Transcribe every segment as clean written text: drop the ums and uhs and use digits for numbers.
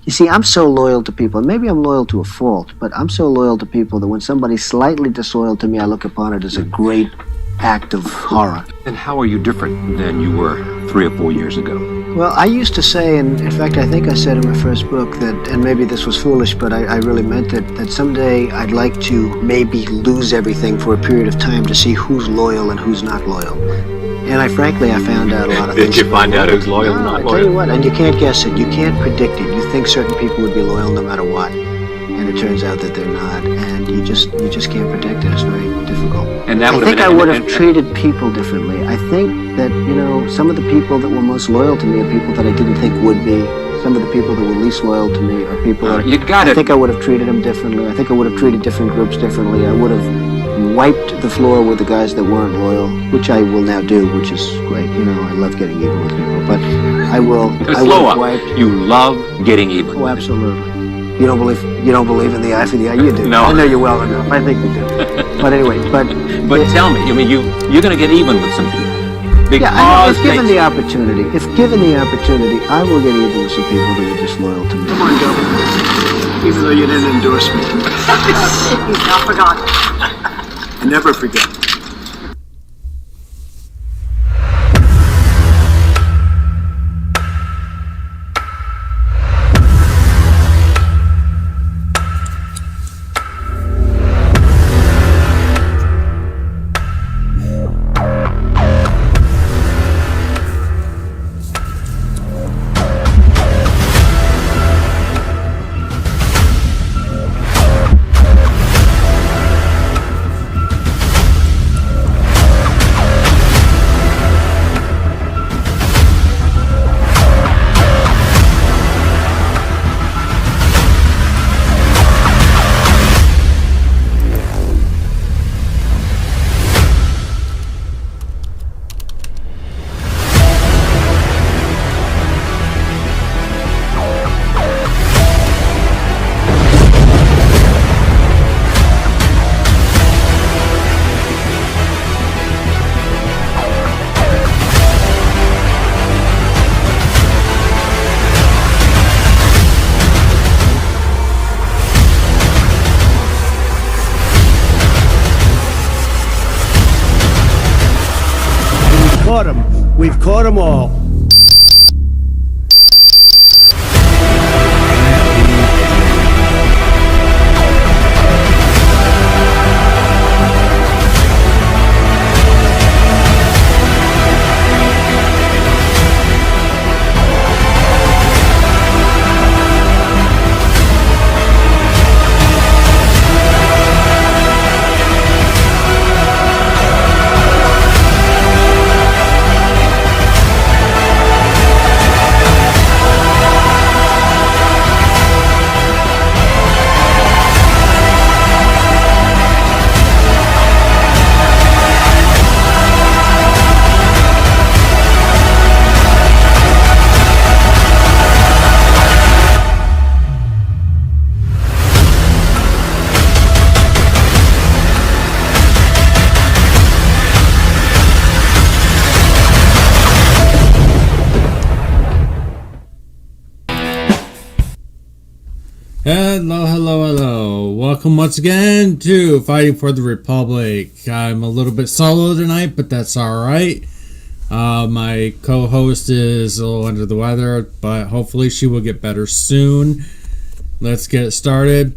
You see, I'm so loyal to people, and maybe I'm loyal to a fault, but I'm so loyal to people that when somebody's slightly disloyal to me, I look upon it as a great act of horror. And how are you different than you were 3 or 4 years ago? Well, I used to say, and in fact, I think I said in my first book that, and maybe this was foolish, but I really meant it, that someday I'd like to maybe lose everything for a period of time to see who's loyal and who's not loyal. And I found out a lot of things. Did you find out who's loyal and not I loyal? tell you what, and you can't guess it. You can't predict it. You think certain people would be loyal no matter what, and it turns out that they're not. And you just can't predict it. It's very difficult. And that I think I would have treated people differently. I think that, some of the people that were most loyal to me are people that I didn't think would be. Some of the people that were least loyal to me are people that I think I would have treated them differently. I think I would have treated different groups differently. I would have wiped the floor with the guys that weren't loyal, which I will now do, which is great. I love getting even with people, but I will. Slow up. You love getting even. Oh, absolutely. You don't believe in the eye for the eye. You do. No. I know you well enough. I think you do. But anyway, but tell me. I mean, you're going to get even with some people. If given the opportunity, I will get even with some people that were disloyal to me. Come on, go. Even though you didn't endorse me. He's not forgotten. I never forget. We've caught them all. Hello. Welcome once again to Fighting for the Republic. I'm a little bit solo tonight, but that's alright. My co-host is a little under the weather, but hopefully she will get better soon. Let's get started.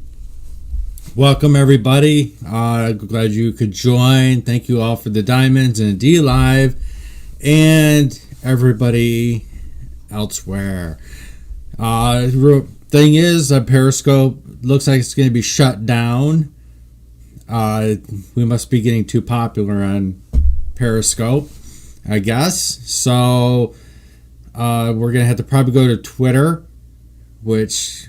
Welcome everybody. Glad you could join. Thank you all for the diamonds and D Live and everybody elsewhere. Thing is, Periscope looks like it's going to be shut down. We must be getting too popular on Periscope, I guess. So we're going to have to probably go to Twitter, which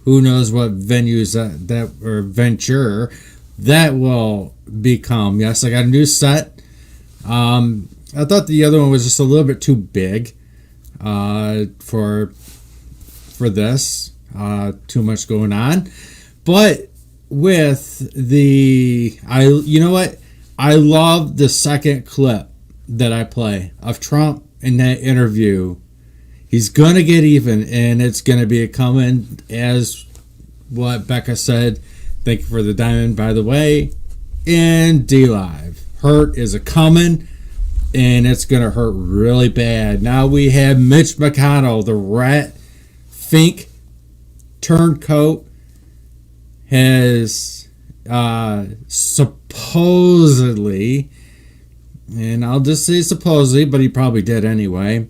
who knows what venues that or venture that will become. Yes, I got a new set. I thought the other one was just a little bit too big for this. Too much going on, but with you know what? I love the second clip that I play of Trump in that interview. He's going to get even, and it's going to be coming as what Becca said. Thank you for the diamond, by the way. And D-Live. Hurt is a coming, and it's going to hurt really bad. Now we have Mitch McConnell, the rat fink turncoat, has supposedly, and I'll just say supposedly, but he probably did anyway,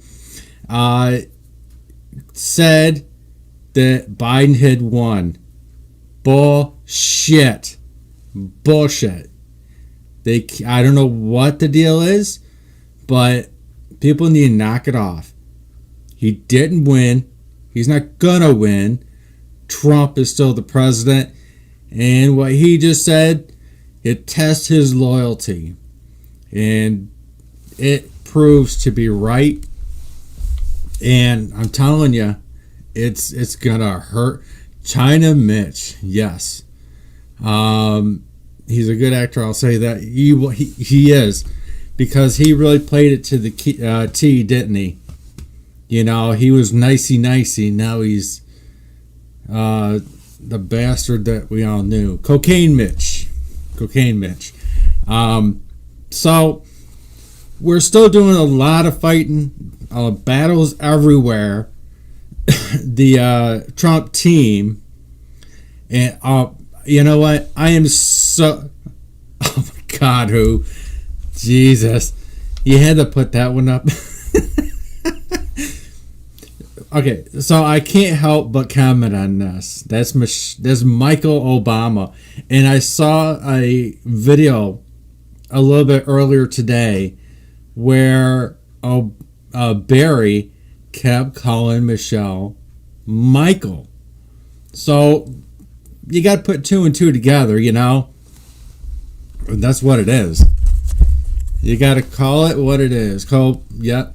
said that Biden had won. Bullshit. I don't know what the deal is, but people need to knock it off. He didn't win. He's not gonna win. Trump is still the president, and what he just said, it tests his loyalty, and it proves to be right. And I'm telling you, it's gonna hurt. China Mitch, yes, he's a good actor. I'll say that he is, because he really played it to the T, didn't he? You know, he was nicey. Now he's the bastard that we all knew. Cocaine Mitch. So we're still doing a lot of fighting, battles everywhere. The Trump team, and you know what? I am so. Oh my God, who? Jesus, you had to put that one up. Okay, so I can't help but comment on this. That's Michael Obama, and I saw a video a little bit earlier today where Barry kept calling Michelle Michael. So you got to put two and two together, you know. And that's what it is. You got to call it what it is. Yep.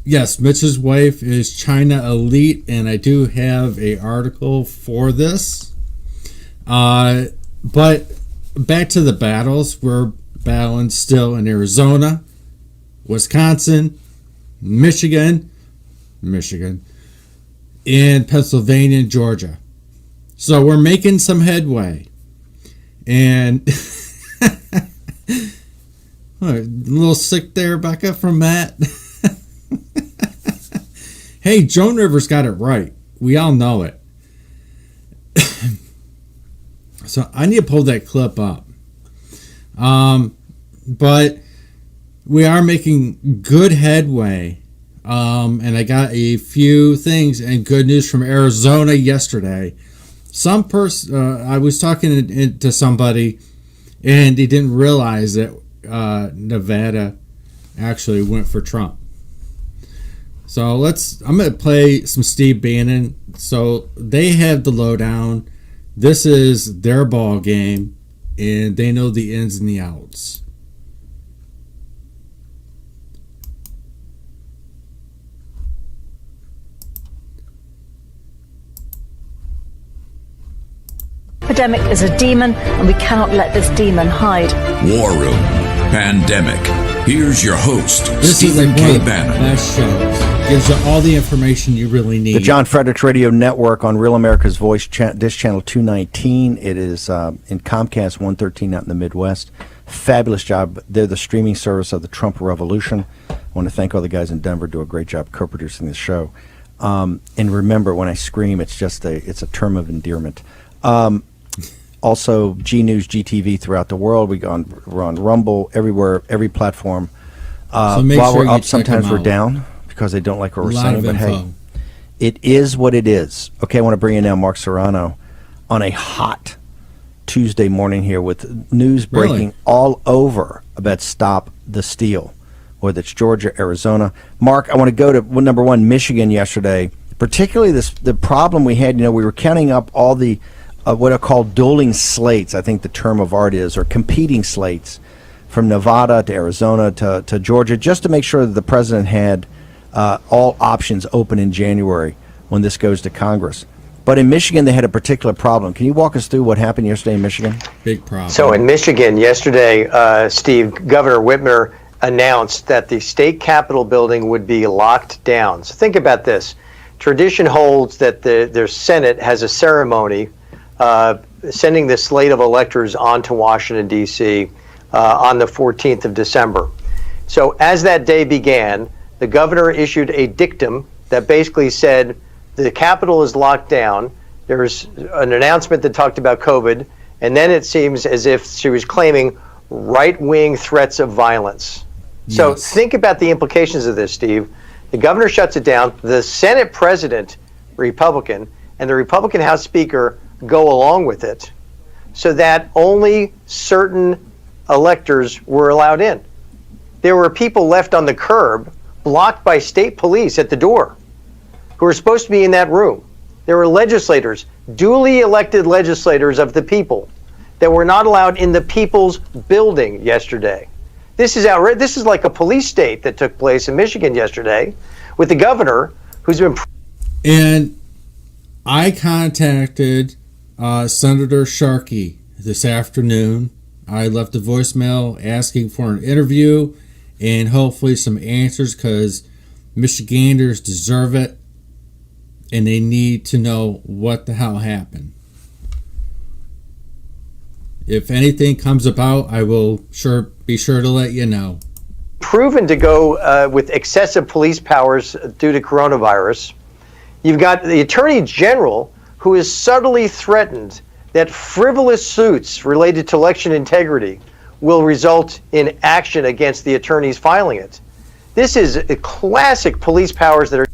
Yes, Mitch's wife is China elite, and I do have an article for this. But back to the battles. We're battling still in Arizona, Wisconsin, Michigan, and Pennsylvania and Georgia. So we're making some headway. And a little sick there, Becca, from Matt. Hey, Joan Rivers got it right. We all know it. So I need to pull that clip up. But we are making good headway. And I got a few things and good news from Arizona yesterday. I was talking to somebody, and he didn't realize that Nevada actually went for Trump. So I'm going to play some Steve Bannon. So they have the lowdown. This is their ball game, and they know the ins and the outs. Epidemic is a demon, and we cannot let this demon hide. War Room Pandemic. Here's your host, This Stephen is K. the Bannon. best shows. Gives you all the information you really need. The John Fredericks Radio Network on Real America's Voice, Dish Channel 219. It is in Comcast 113 out in the Midwest. Fabulous job. They're the streaming service of the Trump Revolution. I want to thank all the guys in Denver. Do a great job co-producing this show. And remember, when I scream, it's a term of endearment. Also, G News, GTV throughout the world. We're on Rumble, everywhere, every platform. So make while sure we're you up, check sometimes them we're out. down because they don't like what we're saying. But info. hey, it is what it is. Okay, I want to bring in now Mark Serrano on a hot Tuesday morning here with news breaking all over about Stop the Steal, whether it's Georgia, Arizona. Mark, I want to go to number one, Michigan yesterday. Particularly the problem we had. We were counting up all the what are called dueling slates, I think the term of art is, or competing slates from Nevada to Arizona to Georgia, just to make sure that the president had all options open in January when this goes to Congress. But in Michigan, they had a particular problem. Can you walk us through what happened yesterday in Michigan? Big problem. So in Michigan yesterday, Steve, Governor Whitmer announced that the state capitol building would be locked down. So think about this. Tradition holds that their Senate has a ceremony sending the slate of electors onto Washington, D.C. On the 14th of December. So as that day began, the governor issued a dictum that basically said the Capitol is locked down. There's an announcement that talked about COVID, and then it seems as if she was claiming right-wing threats of violence. Yes. So think about the implications of this, Steve. The governor shuts it down. The Senate president, Republican, and the Republican House Speaker go along with it so that only certain electors were allowed in. There were people left on the curb, blocked by state police at the door, who were supposed to be in that room. There were legislators, duly elected legislators of the people, that were not allowed in the people's building yesterday. This is outrageous. This is like a police state that took place in Michigan yesterday with the governor who's been... And I contacted Senator Sharkey this afternoon. I left a voicemail asking for an interview and hopefully some answers, because Michiganders deserve it and they need to know what the hell happened. If anything comes about, I will be sure to let you know. Proven to go with excessive police powers due to coronavirus. You've got the Attorney General, who is subtly threatened that frivolous suits related to election integrity will result in action against the attorneys filing it. This is a classic police powers that are...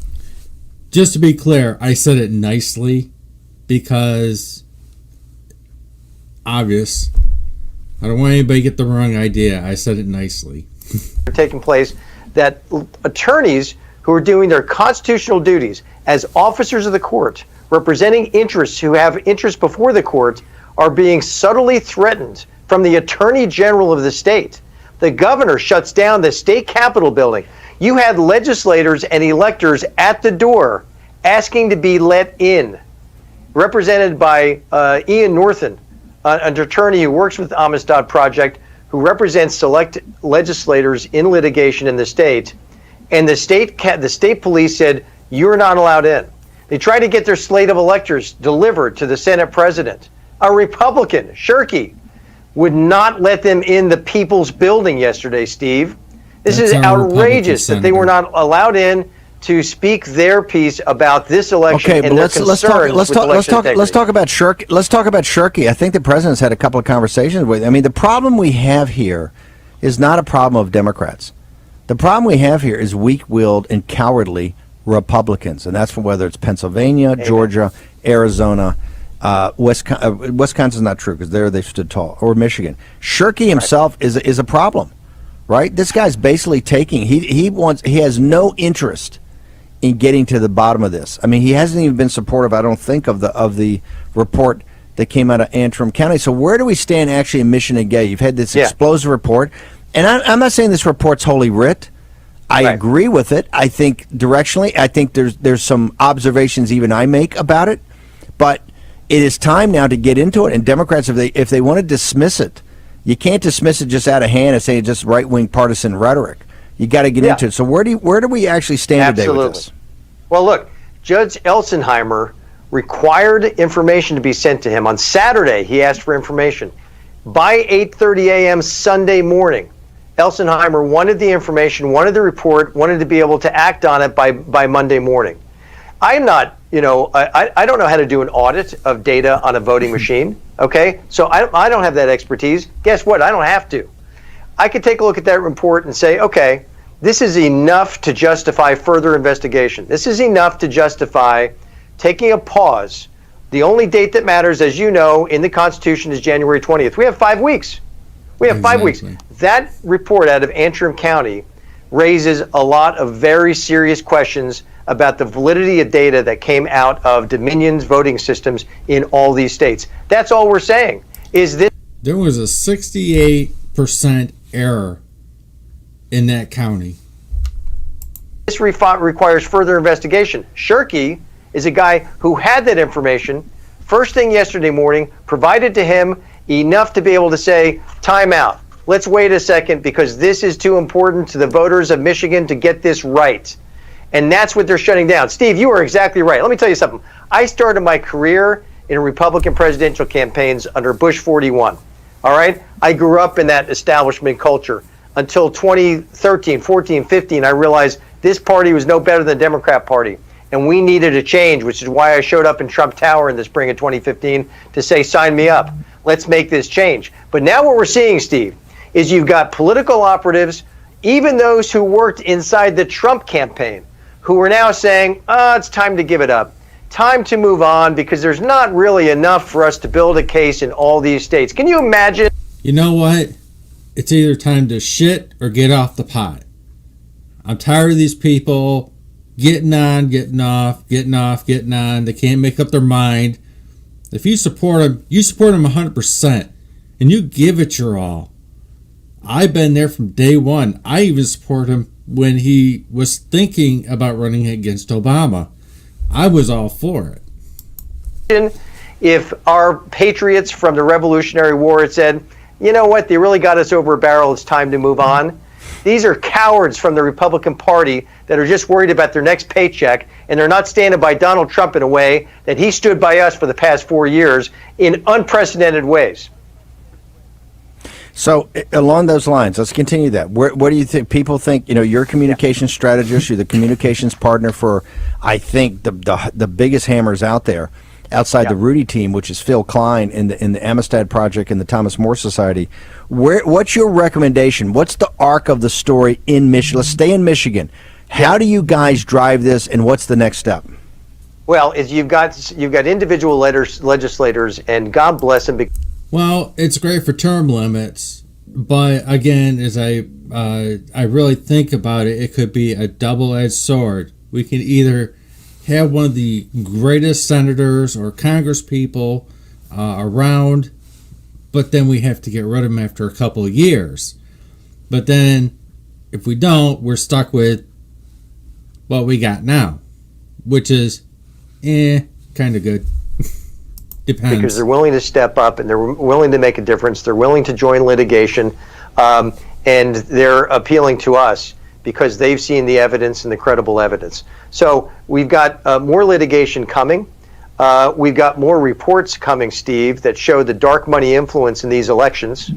Just to be clear, I said it nicely because obvious. I don't want anybody to get the wrong idea. I said it nicely. taking place, that attorneys who are doing their constitutional duties as officers of the court, representing interests who have interests before the court, are being subtly threatened from the Attorney General of the state. The governor shuts down the state capitol building. You had legislators and electors at the door asking to be let in, represented by Ian Norton, an attorney who works with the Amistad Project, who represents select legislators in litigation in the state. And the state police said, you're not allowed in. They tried to get their slate of electors delivered to the Senate president. A Republican, Shirkey, would not let them in the people's building yesterday, Steve. This is outrageous that they were not allowed in to speak their piece about this election and their concerns with election integrity. Let's talk about Shirkey. Let's talk about Shirkey. I think the president's had a couple of conversations with. I mean, the problem we have here is not a problem of Democrats. The problem we have here is weak-willed and cowardly Republicans, and that's from whether it's Pennsylvania, Georgia, Arizona, Wisconsin's not true because there they stood tall, or Michigan. Shirkey himself is a problem, right? This guy's basically taking. He has no interest in getting to the bottom of this. I mean, he hasn't even been supportive, I don't think, of the report that came out of Antrim County. So where do we stand actually in Mission and Gay? You've had this explosive report, and I'm not saying this report's holy writ. I agree with it. I think directionally, I think there's some observations even I make about it, but it is time now to get into it. And Democrats, if they want to dismiss it, you can't dismiss it just out of hand and say it's just right-wing partisan rhetoric. You got to get into it. So where do we actually stand today with this? Well, look, Judge Elsenheimer required information to be sent to him. On Saturday, he asked for information. By 8:30 a.m. Sunday morning, Elsenheimer wanted the information, wanted the report, wanted to be able to act on it by Monday morning. I'm not, I don't know how to do an audit of data on a voting machine, okay? So I don't have that expertise. Guess what? I don't have to. I could take a look at that report and say, okay, this is enough to justify further investigation. This is enough to justify taking a pause. The only date that matters, as you know, in the Constitution is January 20th. We have 5 weeks. We have 5 weeks. That report out of Antrim County raises a lot of very serious questions about the validity of data that came out of Dominion's voting systems in all these states. That's all we're saying. Is this? There was a 68% error in that county. This requires further investigation. Shirkey is a guy who had that information first thing yesterday morning, provided to him enough to be able to say, time out. let's wait a second because this is too important to the voters of Michigan to get this right. And that's what they're shutting down. Steve, you are exactly right. Let me tell you something. I started my career in Republican presidential campaigns under Bush 41. All right? I grew up in that establishment culture until 2013, 14, 15. I realized this party was no better than the Democrat Party. And we needed a change, which is why I showed up in Trump Tower in the spring of 2015 to say, sign me up. Let's make this change. But now what we're seeing, Steve, is you've got political operatives, even those who worked inside the Trump campaign, who are now saying, it's time to give it up. Time to move on because there's not really enough for us to build a case in all these states. Can you imagine? You know what? It's either time to shit or get off the pot. I'm tired of these people getting on, getting off, getting off, getting on. They can't make up their mind. If you support them 100%, and you give it your all. I've been there from day one. I even support him when he was thinking about running against Obama. I was all for it. If our patriots from the Revolutionary War had said, you know what, they really got us over a barrel, it's time to move on. These are cowards from the Republican Party that are just worried about their next paycheck, and they're not standing by Donald Trump in a way that he stood by us for the past 4 years in unprecedented ways. So along those lines, let's continue that. What do you think? People think, you're a communications strategist. You're the communications partner for, I think, the biggest hammers out there, outside the Rudy team, which is Phil Klein in the Amistad Project and the Thomas More Society. What's your recommendation? What's the arc of the story in Michigan? Let's stay in Michigan. How do you guys drive this, and what's the next step? Well, you've got individual legislators, and God bless them. Well, it's great for term limits, but again, as I really think about it, it could be a double-edged sword. We can either have one of the greatest senators or congresspeople around, but then we have to get rid of them after a couple of years. But then, if we don't, we're stuck with what we got now, which is, kind of good. Depends. Because they're willing to step up and they're willing to make a difference. They're willing to join litigation, and they're appealing to us because they've seen the evidence and the credible evidence. So we've got more litigation coming. We've got more reports coming, Steve, that show the dark money influence in these elections.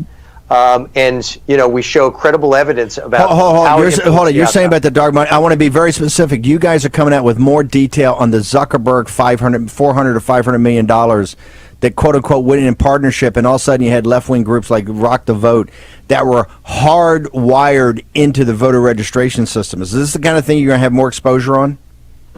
And we show credible evidence about Hold on. You're saying about the dark money. I want to be very specific. You guys are coming out with more detail on the Zuckerberg $400 to $500 million that quote unquote went in partnership, and all of a sudden you had left wing groups like Rock the Vote that were hardwired into the voter registration system. Is this the kind of thing you're going to have more exposure on?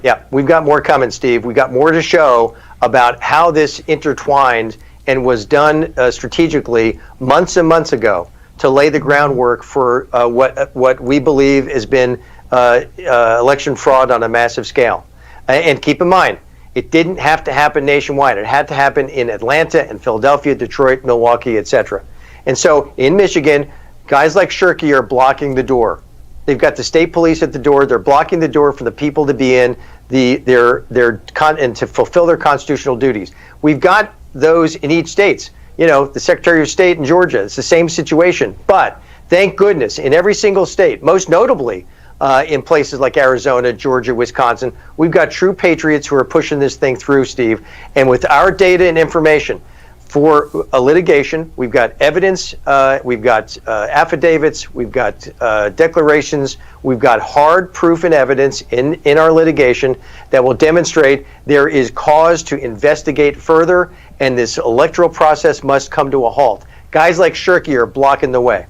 Yeah, we've got more coming, Steve. We've got more to show about how this intertwined and was done strategically months and months ago to lay the groundwork for what we believe has been election fraud on a massive scale. And keep in mind, it didn't have to happen nationwide. It had to happen in Atlanta and Philadelphia, Detroit, Milwaukee, etc. And so in Michigan, guys like Shirky are blocking the door. They've got the state police at the door. They're blocking the door for the people to be in and to fulfill their constitutional duties. We've got those in each state. The Secretary of State in Georgia, it's the same situation. But thank goodness, in every single state, most notably in places like Arizona, Georgia, Wisconsin, we've got true patriots who are pushing this thing through, Steve. And with our data and information for a litigation, we've got evidence, we've got affidavits, we've got declarations, we've got hard proof and evidence in our litigation that will demonstrate there is cause to investigate further, and this electoral process must come to a halt. Guys like Shirky are blocking the way.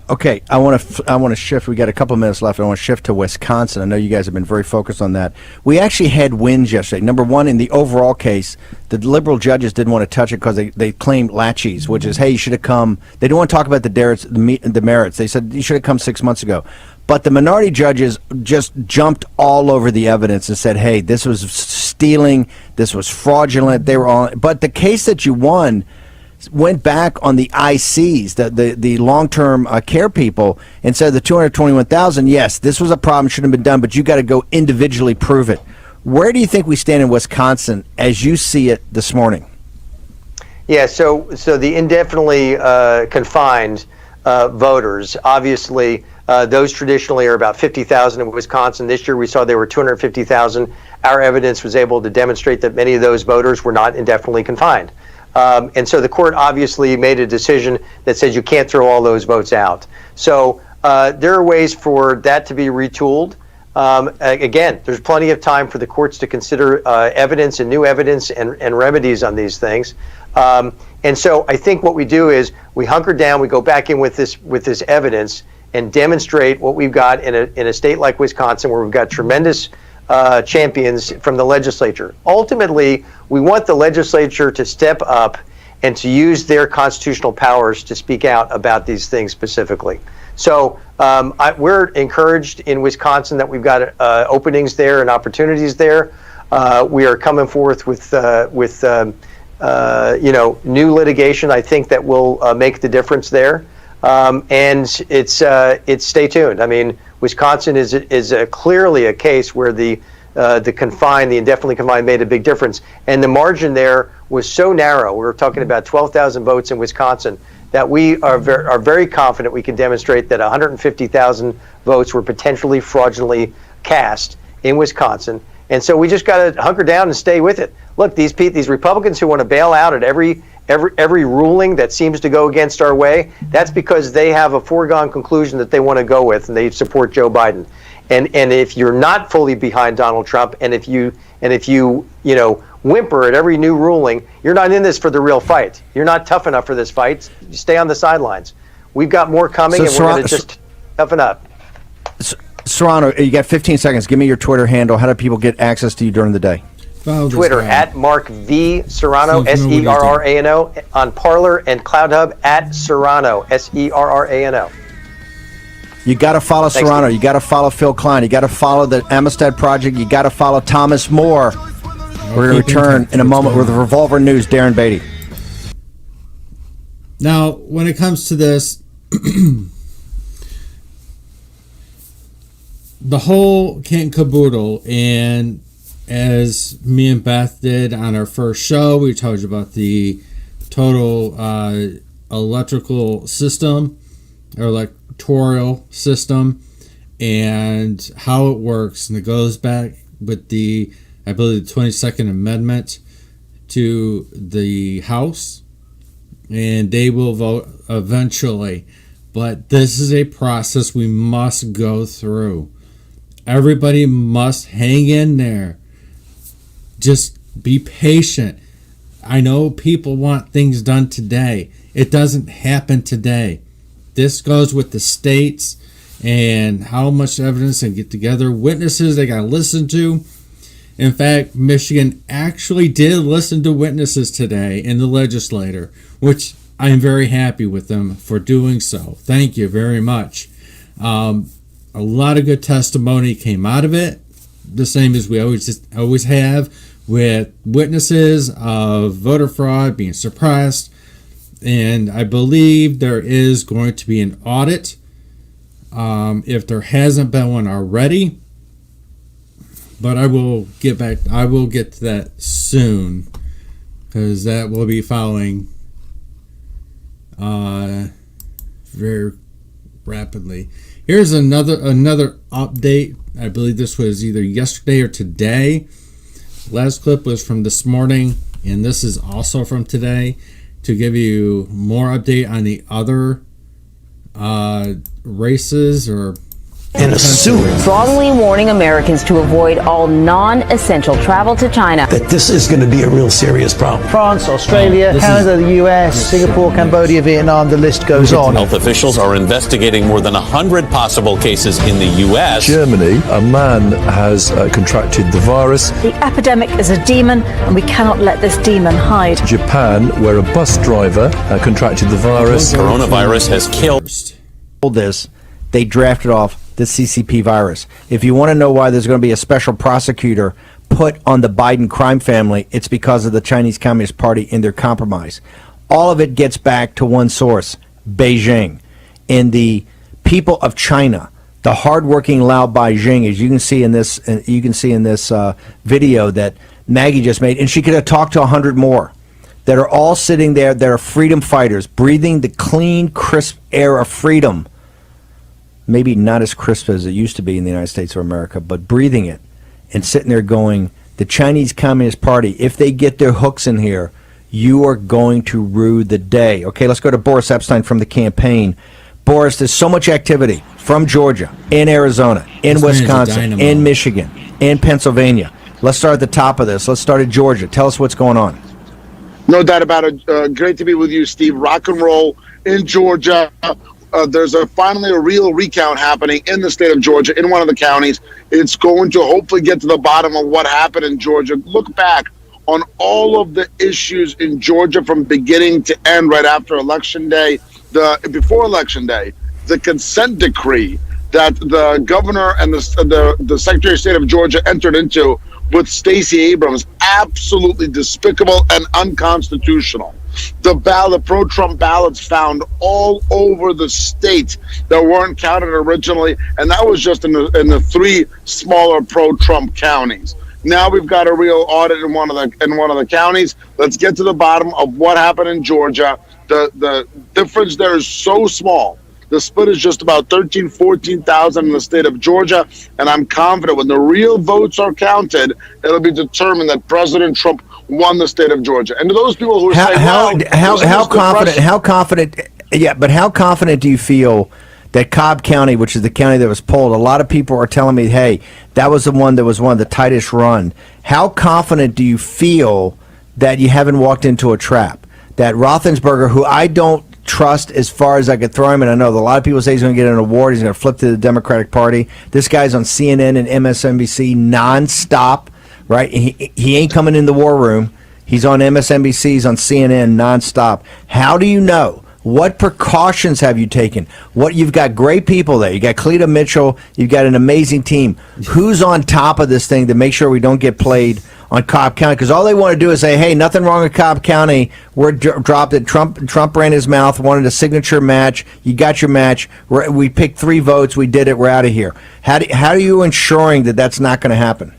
Okay, I want to shift. We got a couple of minutes left. I want to shift to Wisconsin. I know you guys have been very focused on that. We actually had wins yesterday. Number one, in the overall case, the liberal judges didn't want to touch it because they claimed laches, which is, hey, you should have come. They didn't want to talk about the merits. They said you should have come 6 months ago. But the minority judges just jumped all over the evidence and said, hey, this was stealing, this was fraudulent. They were all. But the case that you won went back on the ICs, the long-term care people, and said the $221,000, yes, this was a problem, shouldn't have been done, but you got to go individually prove it. Where do you think we stand in Wisconsin as you see it this morning? Yeah, so the indefinitely confined voters, obviously, those traditionally are about 50,000 in Wisconsin. This year we saw they were 250,000. Our evidence was able to demonstrate that many of those voters were not indefinitely confined. And so the court obviously made a decision that says you can't throw all those votes out. So there are ways for that to be retooled. Again, there's plenty of time for the courts to consider evidence and new evidence and remedies on these things. And so I think what we do is we hunker down, we go back in with this evidence and demonstrate what we've got in a state like Wisconsin, where we've got tremendous champions from the legislature. Ultimately, we want the legislature to step up and to use their constitutional powers to speak out about these things specifically. So we're encouraged in Wisconsin that we've got openings there and opportunities there. We are coming forth with new litigation, I think, that will make the difference there. And it's stay tuned. I mean, Wisconsin is clearly a case where the indefinitely confined made a big difference. And the margin there was so narrow. We were talking about 12,000 votes in Wisconsin, that we are very confident we can demonstrate that 150,000 votes were potentially fraudulently cast in Wisconsin. And so we just got to hunker down and stay with it. Look, these Republicans who want to bail out at every ruling that seems to go against our way, that's because they have a foregone conclusion that they want to go with, and they support Joe Biden. And if you're not fully behind Donald Trump, and if you whimper at every new ruling, you're not in this for the real fight. You're not tough enough for this fight. You stay on the sidelines. We've got more coming, and we're going to just toughen up. Serrano, you got 15 seconds. Give me your Twitter handle. How do people get access to you during the day? Twitter at Mark V Serrano, Serrano, on Parler and CloudHub at Serrano, Serrano. You got to follow Serrano. You got to follow Phil Klein. You got to follow the Amistad Project. You got to follow Thomas More. We're going to return in a moment with Revolver News. Darren Beatty. Now, when it comes to this, the whole kit and caboodle, and as me and Beth did on our first show, we told you about the total electoral system and how it works. And it goes back with the, I believe, the 22nd Amendment to the House, and they will vote eventually. But this is a process we must go through. Everybody must hang in there. Just be patient. I know people want things done today. It doesn't happen today. This goes with the states and how much evidence they get together, witnesses they got to listen to. In fact, Michigan actually did listen to witnesses today in the legislature, which I am very happy with them for doing so. Thank you very much. A lot of good testimony came out of it, the same as we always have with witnesses of voter fraud being suppressed. And I believe there is going to be an audit, if there hasn't been one already. But I will get to that soon, because that will be following very rapidly. Here's another update. I believe this was either yesterday or today. Last clip was from this morning, and this is also from today, to give you more update on the other races or and assuming strongly warning Americans to avoid all non-essential travel to China. That this is going to be a real serious problem. France, Australia, Canada, the US, Singapore, Cambodia, Vietnam, the list goes on. Health officials are investigating more than 100 possible cases in the US. Germany, a man has contracted the virus. The epidemic is a demon, and we cannot let this demon hide. Japan, where a bus driver contracted the virus. Coronavirus has killed. They drafted off the CCP virus. If you want to know why there's going to be a special prosecutor put on the Biden crime family, it's because of the Chinese Communist Party and their compromise. All of it gets back to one source, Beijing. And the people of China, the hardworking Lao Beijing, as you can see in this video that Maggie just made, and she could have talked to 100 more. that are all sitting there that are freedom fighters, breathing the clean, crisp air of freedom. Maybe not as crisp as it used to be in the United States of America, but breathing it and sitting there going, the Chinese Communist Party, if they get their hooks in here, you are going to rue the day. Okay, let's go to Boris Epstein from the campaign. Boris, there's so much activity from Georgia, in Arizona, in Wisconsin, in Michigan, in Pennsylvania. Let's start at the top of this. Let's start at Georgia. Tell us what's going on. No doubt about it. Great to be with you, Steve. Rock and roll in Georgia. There's finally a real recount happening in the state of Georgia, in one of the counties. It's going to hopefully get to the bottom of what happened in Georgia. Look back on all of the issues in Georgia from beginning to end right after Election Day. Before Election Day, the consent decree that the governor and the Secretary of State of Georgia entered into with Stacey Abrams, absolutely despicable and unconstitutional. The pro-Trump ballots found all over the state that weren't counted originally, and that was just in the 3 smaller pro-Trump counties. Now we've got a real audit in one of the counties. Let's get to the bottom of what happened in Georgia. The difference there is so small. The split is just about 14,000 in the state of Georgia, and I'm confident when the real votes are counted, it'll be determined that President Trump won the state of Georgia. And to those people who are saying, how confident do you feel that Cobb County, which is the county that was polled, a lot of people are telling me, hey, that was the one that was one of the tightest run. How confident do you feel that you haven't walked into a trap? That Roethlisberger, who I don't trust as far as I could throw him, and I know that a lot of people say he's going to get an award, he's going to flip to the Democratic Party. This guy's on CNN and MSNBC nonstop, right? He ain't coming in the war room. He's on MSNBC, he's on CNN nonstop. How do you know? What precautions have you taken? You've got great people there. You got Cleta Mitchell. You've got an amazing team. Who's on top of this thing to make sure we don't get played on Cobb County? Because all they want to do is say, hey, nothing wrong with Cobb County. We're dropped it. Trump ran his mouth, wanted a signature match. You got your match. We picked 3 votes. We did it. We're out of here. How are you ensuring that that's not going to happen?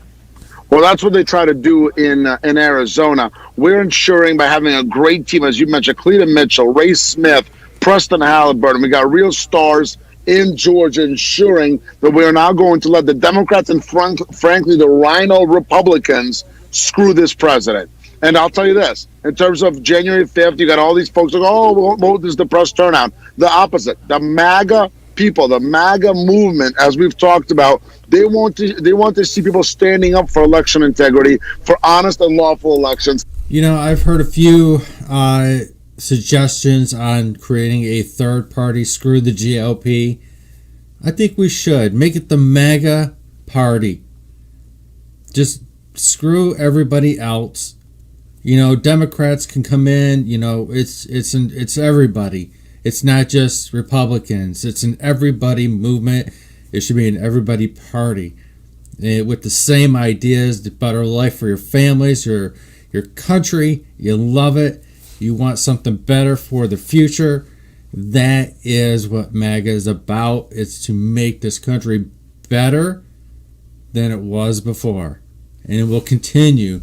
Well, that's what they try to do in Arizona. We're ensuring by having a great team, as you mentioned, Cleta Mitchell, Ray Smith, Preston Halliburton. We got real stars in Georgia, ensuring that we are now going to let the Democrats and frankly the Rhino Republicans screw this president. And I'll tell you this, in terms of January 5th, you got all these folks like, oh, this is depressed turnout. The opposite. The MAGA people, the MAGA movement, as we've talked about, they want to see people standing up for election integrity, for honest and lawful elections. You know, I've heard a few suggestions on creating a third party, screw the GOP. I think we should make it the MAGA party. Just screw everybody else. You know, Democrats can come in. You know, it's everybody. It's not just Republicans. It's an everybody movement. It should be an everybody party with the same ideas, the better life for your families, your country. You love it. You want something better for the future. That is what MAGA is about. It's to make this country better than it was before. And it will continue.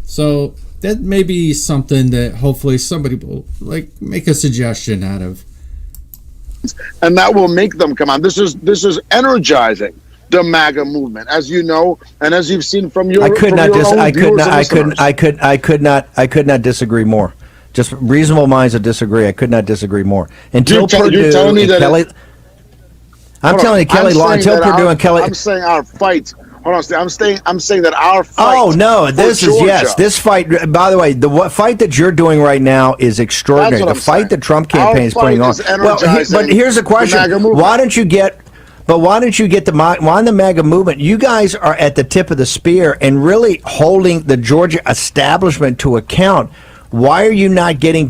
So that may be something that hopefully somebody will make a suggestion out of. And that will make them come on. This is energizing the MAGA movement, as you know, and as you've seen from your. I could not disagree more. Just reasonable minds that disagree. I could not disagree more. Until Purdue, you're telling me that Kelly. Until Purdue and Kelly. I'm saying our fight. Hold on, I'm saying that our fight. Oh no, this is yes. This fight. By the way, the fight that you're doing right now is extraordinary. The fight the Trump campaign is putting on. Well, but here's the question: why don't you get the MAGA movement? You guys are at the tip of the spear and really holding the Georgia establishment to account. Why are you not getting?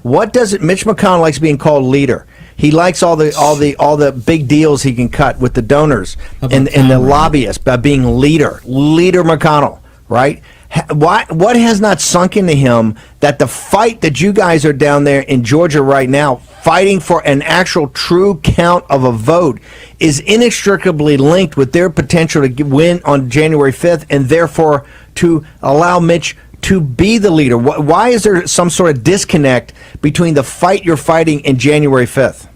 What does it? Mitch McConnell likes being called leader. He likes all the big deals he can cut with the donors and the lobbyists by being leader McConnell, right? What has not sunk into him that the fight that you guys are down there in Georgia right now, fighting for an actual true count of a vote, is inextricably linked with their potential to win on January 5th and therefore to allow Mitch to be the leader? Why is there some sort of disconnect between the fight you're fighting and January 5th?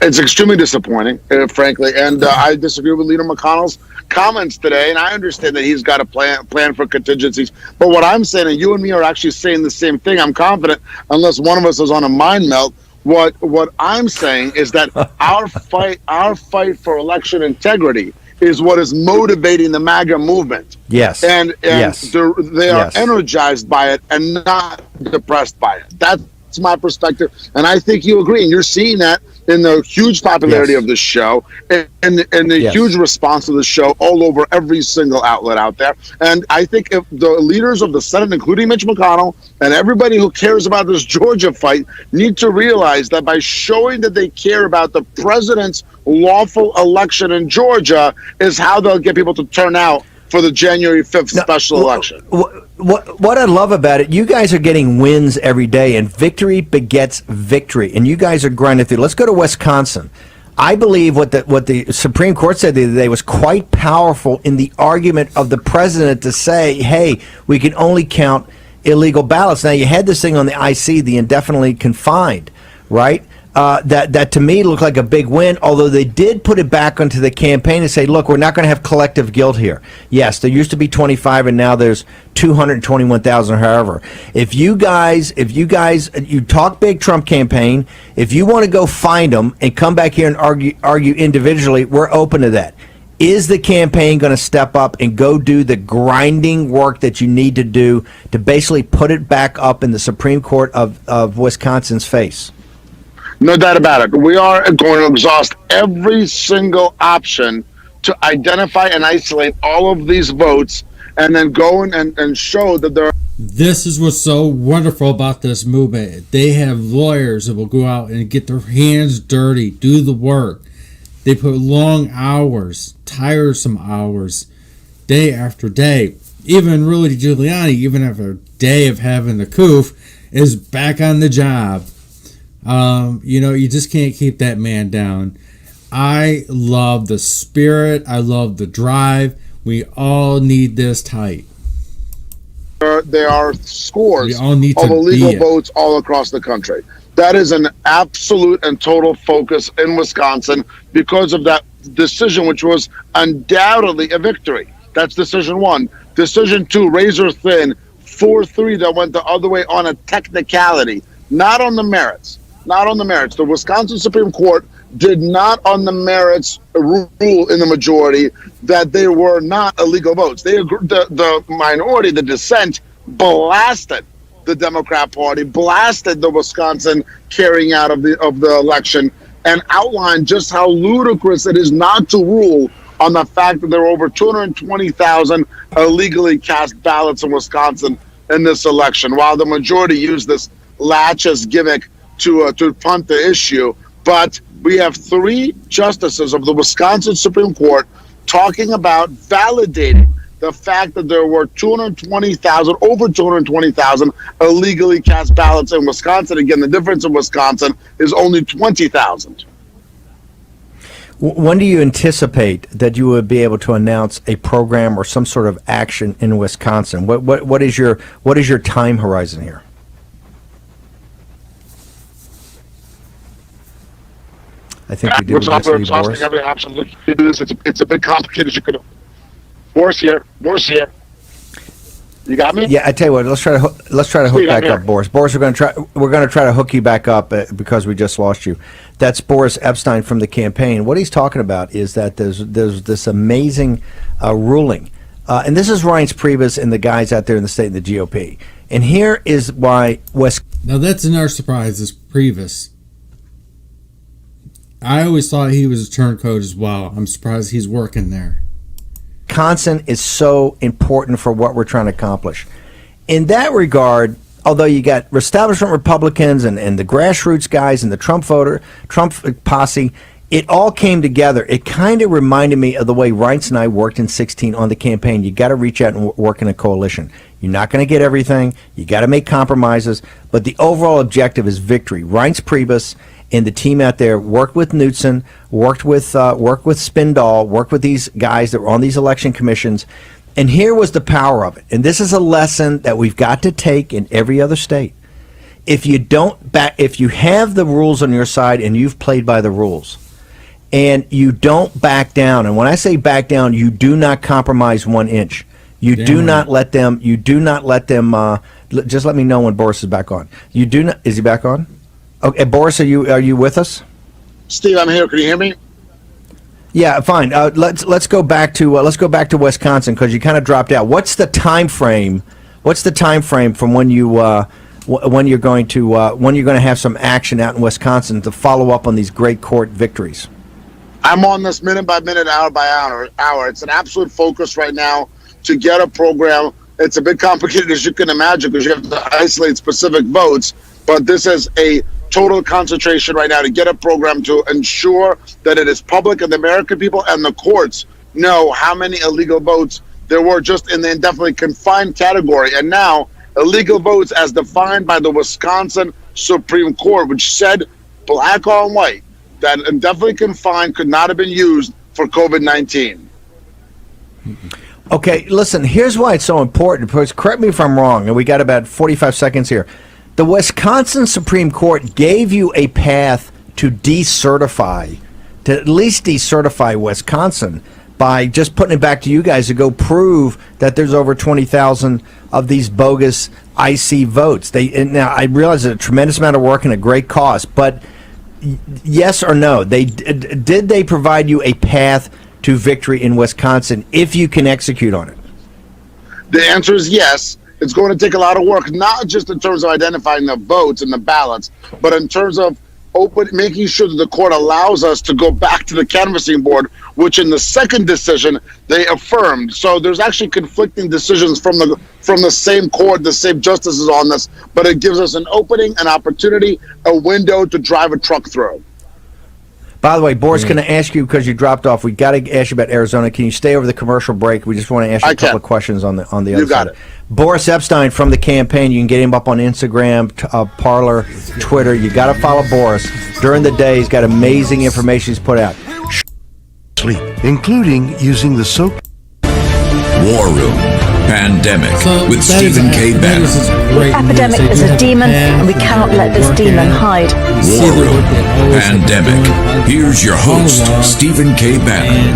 It's extremely disappointing, frankly, and I disagree with Leader McConnell's comments today, and I understand that he's got a plan for contingencies. But what I'm saying, and you and me are actually saying the same thing, I'm confident, unless one of us is on a mind melt, what I'm saying is that our fight for election integrity is what is motivating the MAGA movement. Yes. And yes. They are energized by it and not depressed by it. That's my perspective. And I think you agree. And you're seeing that in the huge popularity of this show and the huge response to the show all over every single outlet out there. And I think if the leaders of the Senate, including Mitch McConnell, and everybody who cares about this Georgia fight need to realize that by showing that they care about the president's lawful election in Georgia is how they'll get people to turn out for the January 5th special election. What I love about it, you guys are getting wins every day, and victory begets victory, and you guys are grinding through. Let's go to Wisconsin. I believe what the Supreme Court said the other day was quite powerful in the argument of the president to say, hey, we can only count illegal ballots. Now, you had this thing on the IC, the indefinitely confined, right? That to me looked like a big win, although they did put it back onto the campaign and say, look, we're not going to have collective guilt here. Yes, there used to be 25 and now there's 221,000, however. If you guys, you talk big Trump campaign, if you want to go find them and come back here and argue individually, we're open to that. Is the campaign going to step up and go do the grinding work that you need to do to basically put it back up in the Supreme Court of Wisconsin's face? No doubt about it. We are going to exhaust every single option to identify and isolate all of these votes and then go and show that there are. This is what's so wonderful about this movement. They have lawyers that will go out and get their hands dirty, do the work. They put long hours, tiresome hours, day after day. Even Rudy Giuliani, even after a day of having the coof, is back on the job. You just can't keep that man down. I love the spirit. I love the drive. We all need this tight. There are scores of illegal votes all across the country. That is an absolute and total focus in Wisconsin because of that decision, which was undoubtedly a victory. That's decision one. Decision two, razor thin, 4-3 that went the other way on a technicality, not on the merits. Not on the merits. The Wisconsin Supreme Court did not on the merits rule in the majority that they were not illegal votes. They the minority, the dissent, blasted the Democrat Party, blasted the Wisconsin carrying out of the election, and outlined just how ludicrous it is not to rule on the fact that there were over 220,000 illegally cast ballots in Wisconsin in this election, while the majority used this laches gimmick to punt the issue. But we have 3 justices of the Wisconsin Supreme Court talking about validating the fact that there were over 220,000 illegally cast ballots in Wisconsin. Again, the difference in Wisconsin is only 20,000. When do you anticipate that you would be able to announce a program or some sort of action in Wisconsin? What is your time horizon here? I think we do. We're exhausting every option. Look into this. It's a bit complicated. You could. Boris here. You got me? Yeah, I tell you what. Let's try to hook back up, Boris. Boris, we're going to try to hook you back up because we just lost you. That's Boris Epstein from the campaign. What he's talking about is that there's this amazing ruling, and this is Reince Priebus and the guys out there in the state and the GOP. And here is why Now that's another surprise. Is Priebus. I always thought he was a turncoat as well. I'm surprised he's working there. Wisconsin is so important for what we're trying to accomplish. In that regard, although you got establishment Republicans and the grassroots guys and the Trump posse, it all came together. It kind of reminded me of the way Reince and I worked in 2016 on the campaign. You got to reach out and work in a coalition. You're not going to get everything. You got to make compromises, but the overall objective is victory. Reince Priebus and the team out there worked with Knudsen, worked with Spindall, worked with these guys that were on these election commissions, And here was the power of it. And this is a lesson that we've got to take in every other state. If you have the rules on your side and you've played by the rules, and you don't back down, and when I say back down, you do not compromise 1 inch. You do not let them. Just let me know when Boris is back on. You do not. Is he back on? Okay, Boris, are you with us? Steve, I'm here. Can you hear me? Yeah, fine. Let's go back to Wisconsin because you kind of dropped out. What's the time frame? What's the time frame from when you're going to have some action out in Wisconsin to follow up on these great court victories? I'm on this minute by minute, hour by hour. It's an absolute focus right now to get a program. It's a bit complicated, as you can imagine, because you have to isolate specific votes. But this is a total concentration right now to get a program to ensure that it is public and the American people and the courts know how many illegal votes there were just in the indefinitely confined category. And now illegal votes as defined by the Wisconsin Supreme Court, which said black on white that indefinitely confined could not have been used for COVID-19. Okay, listen, here's why it's so important. Because correct me if I'm wrong, and we got about 45 seconds here. The Wisconsin Supreme Court gave you a path to decertify, to at least decertify Wisconsin by just putting it back to you guys to go prove that there's over 20,000 of these bogus IC votes. Now, I realize it's a tremendous amount of work and a great cost, but yes or no, did they provide you a path to victory in Wisconsin if you can execute on it? The answer is yes. It's going to take a lot of work, not just in terms of identifying the votes and the ballots, but in terms of making sure that the court allows us to go back to the canvassing board, which in the second decision they affirmed. So there's actually conflicting decisions from the same court, the same justices on this, but it gives us an opening, an opportunity, a window to drive a truck through. By the way, Boris, can I ask you, because you dropped off, we got to ask you about Arizona. Can you stay over the commercial break? We just want to ask you a couple of questions on the other side. You got it. Boris Epstein from the campaign. You can get him up on Instagram, Parler, Twitter. You got to follow Boris during the day. He's got amazing information he's put out. Sleep, including using the soap. War Room Pandemic with Stephen K. Bannon. The epidemic is a demon, and we cannot let this demon hide. War Room Pandemic. Here's your host, Stephen K. Bannon.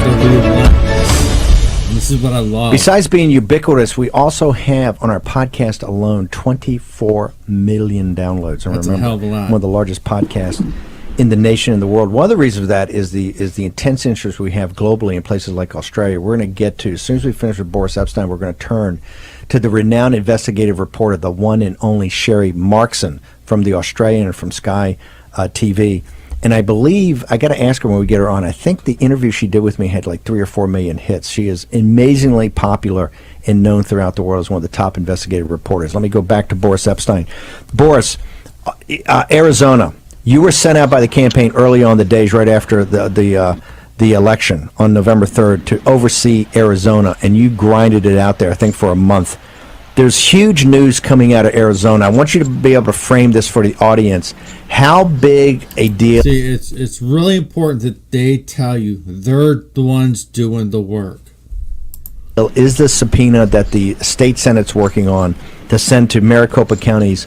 This is what I love. Besides being ubiquitous, we also have on our podcast alone 24 million downloads. And That's a hell of a lot. One of the largest podcasts in the nation and the world. One of the reasons for that is the intense interest we have globally in places like Australia. We're going to get to, as soon as we finish with Boris Epstein, we're going to turn to the renowned investigative reporter, the one and only Sherry Markson from the Australian and from Sky TV. And I believe, I got to ask her when we get her on, I think the interview she did with me had like 3 or 4 million hits. She is amazingly popular and known throughout the world as one of the top investigative reporters. Let me go back to Boris Epstein. Boris, Arizona, you were sent out by the campaign early on the days right after the election on November 3rd to oversee Arizona, and you grinded it out there, I think, for a month. There's huge news coming out of Arizona. I want you to be able to frame this for the audience. How big a deal? See, it's really important that they tell you they're the ones doing the work. Is the subpoena that the state Senate's working on to send to Maricopa County's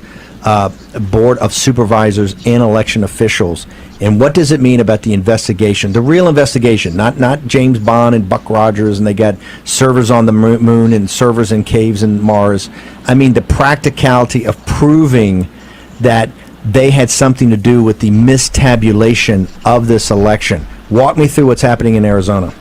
Board of Supervisors and election officials? And what does it mean about the investigation, the real investigation, not James Bond and Buck Rogers and they got servers on the moon and servers in caves in Mars? I mean, the practicality of proving that they had something to do with the mistabulation of this election. Walk me through what's happening in Arizona.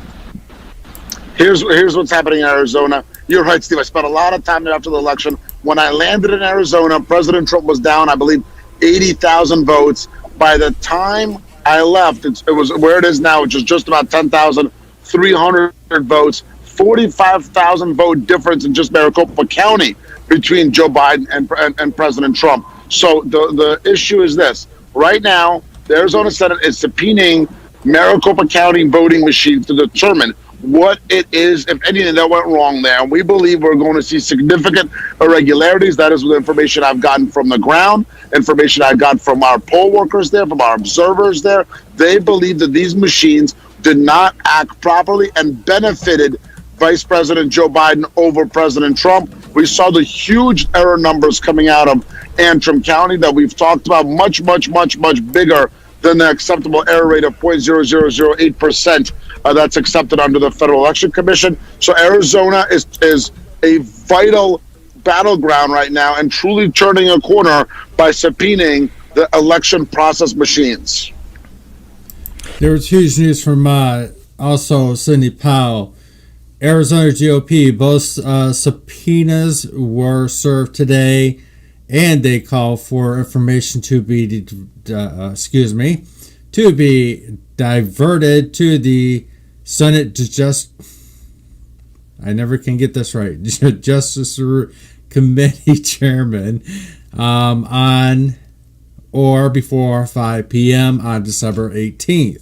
Here's what's happening in Arizona. You're right, Steve. I spent a lot of time there after the election. When I landed in Arizona, President Trump was down, I believe, 80,000 votes. By the time I left, it was where it is now, which is just about 10,300 votes, 45,000 vote difference in just Maricopa County between Joe Biden and President Trump. So the issue is this. Right now, the Arizona Senate is subpoenaing Maricopa County voting machines to determine what it is, if anything, that went wrong there. And we believe we're going to see significant irregularities. That is the information I've gotten from the ground, information I got from our poll workers there, from our observers there. They believe that these machines did not act properly and benefited Vice President Joe Biden over President Trump. We saw the huge error numbers coming out of Antrim County that we've talked about, much bigger than the acceptable error rate of 0.0008% that's accepted under the Federal Election Commission. So Arizona is a vital battleground right now and truly turning a corner by subpoenaing the election process machines. There was huge news from also Sidney Powell. Arizona GOP, both subpoenas were served today, and they call for information to be diverted to the Senate I never can get this right. Justice Committee Chairman on or before 5 p.m. on December 18th.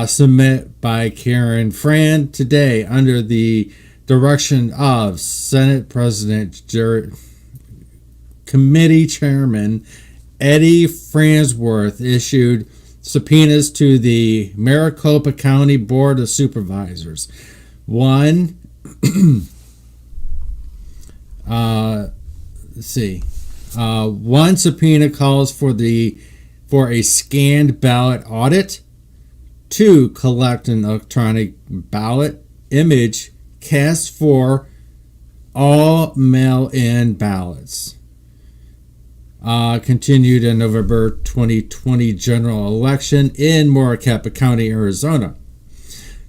Submit by Karen Fran today under the direction of Senate President Committee Chairman Eddie Farnsworth issued subpoenas to the Maricopa County Board of Supervisors. One, one subpoena calls for a scanned ballot audit. 2, collect an electronic ballot image cast for all mail-in ballots. Continued in November 2020 general election in Maricopa County, Arizona.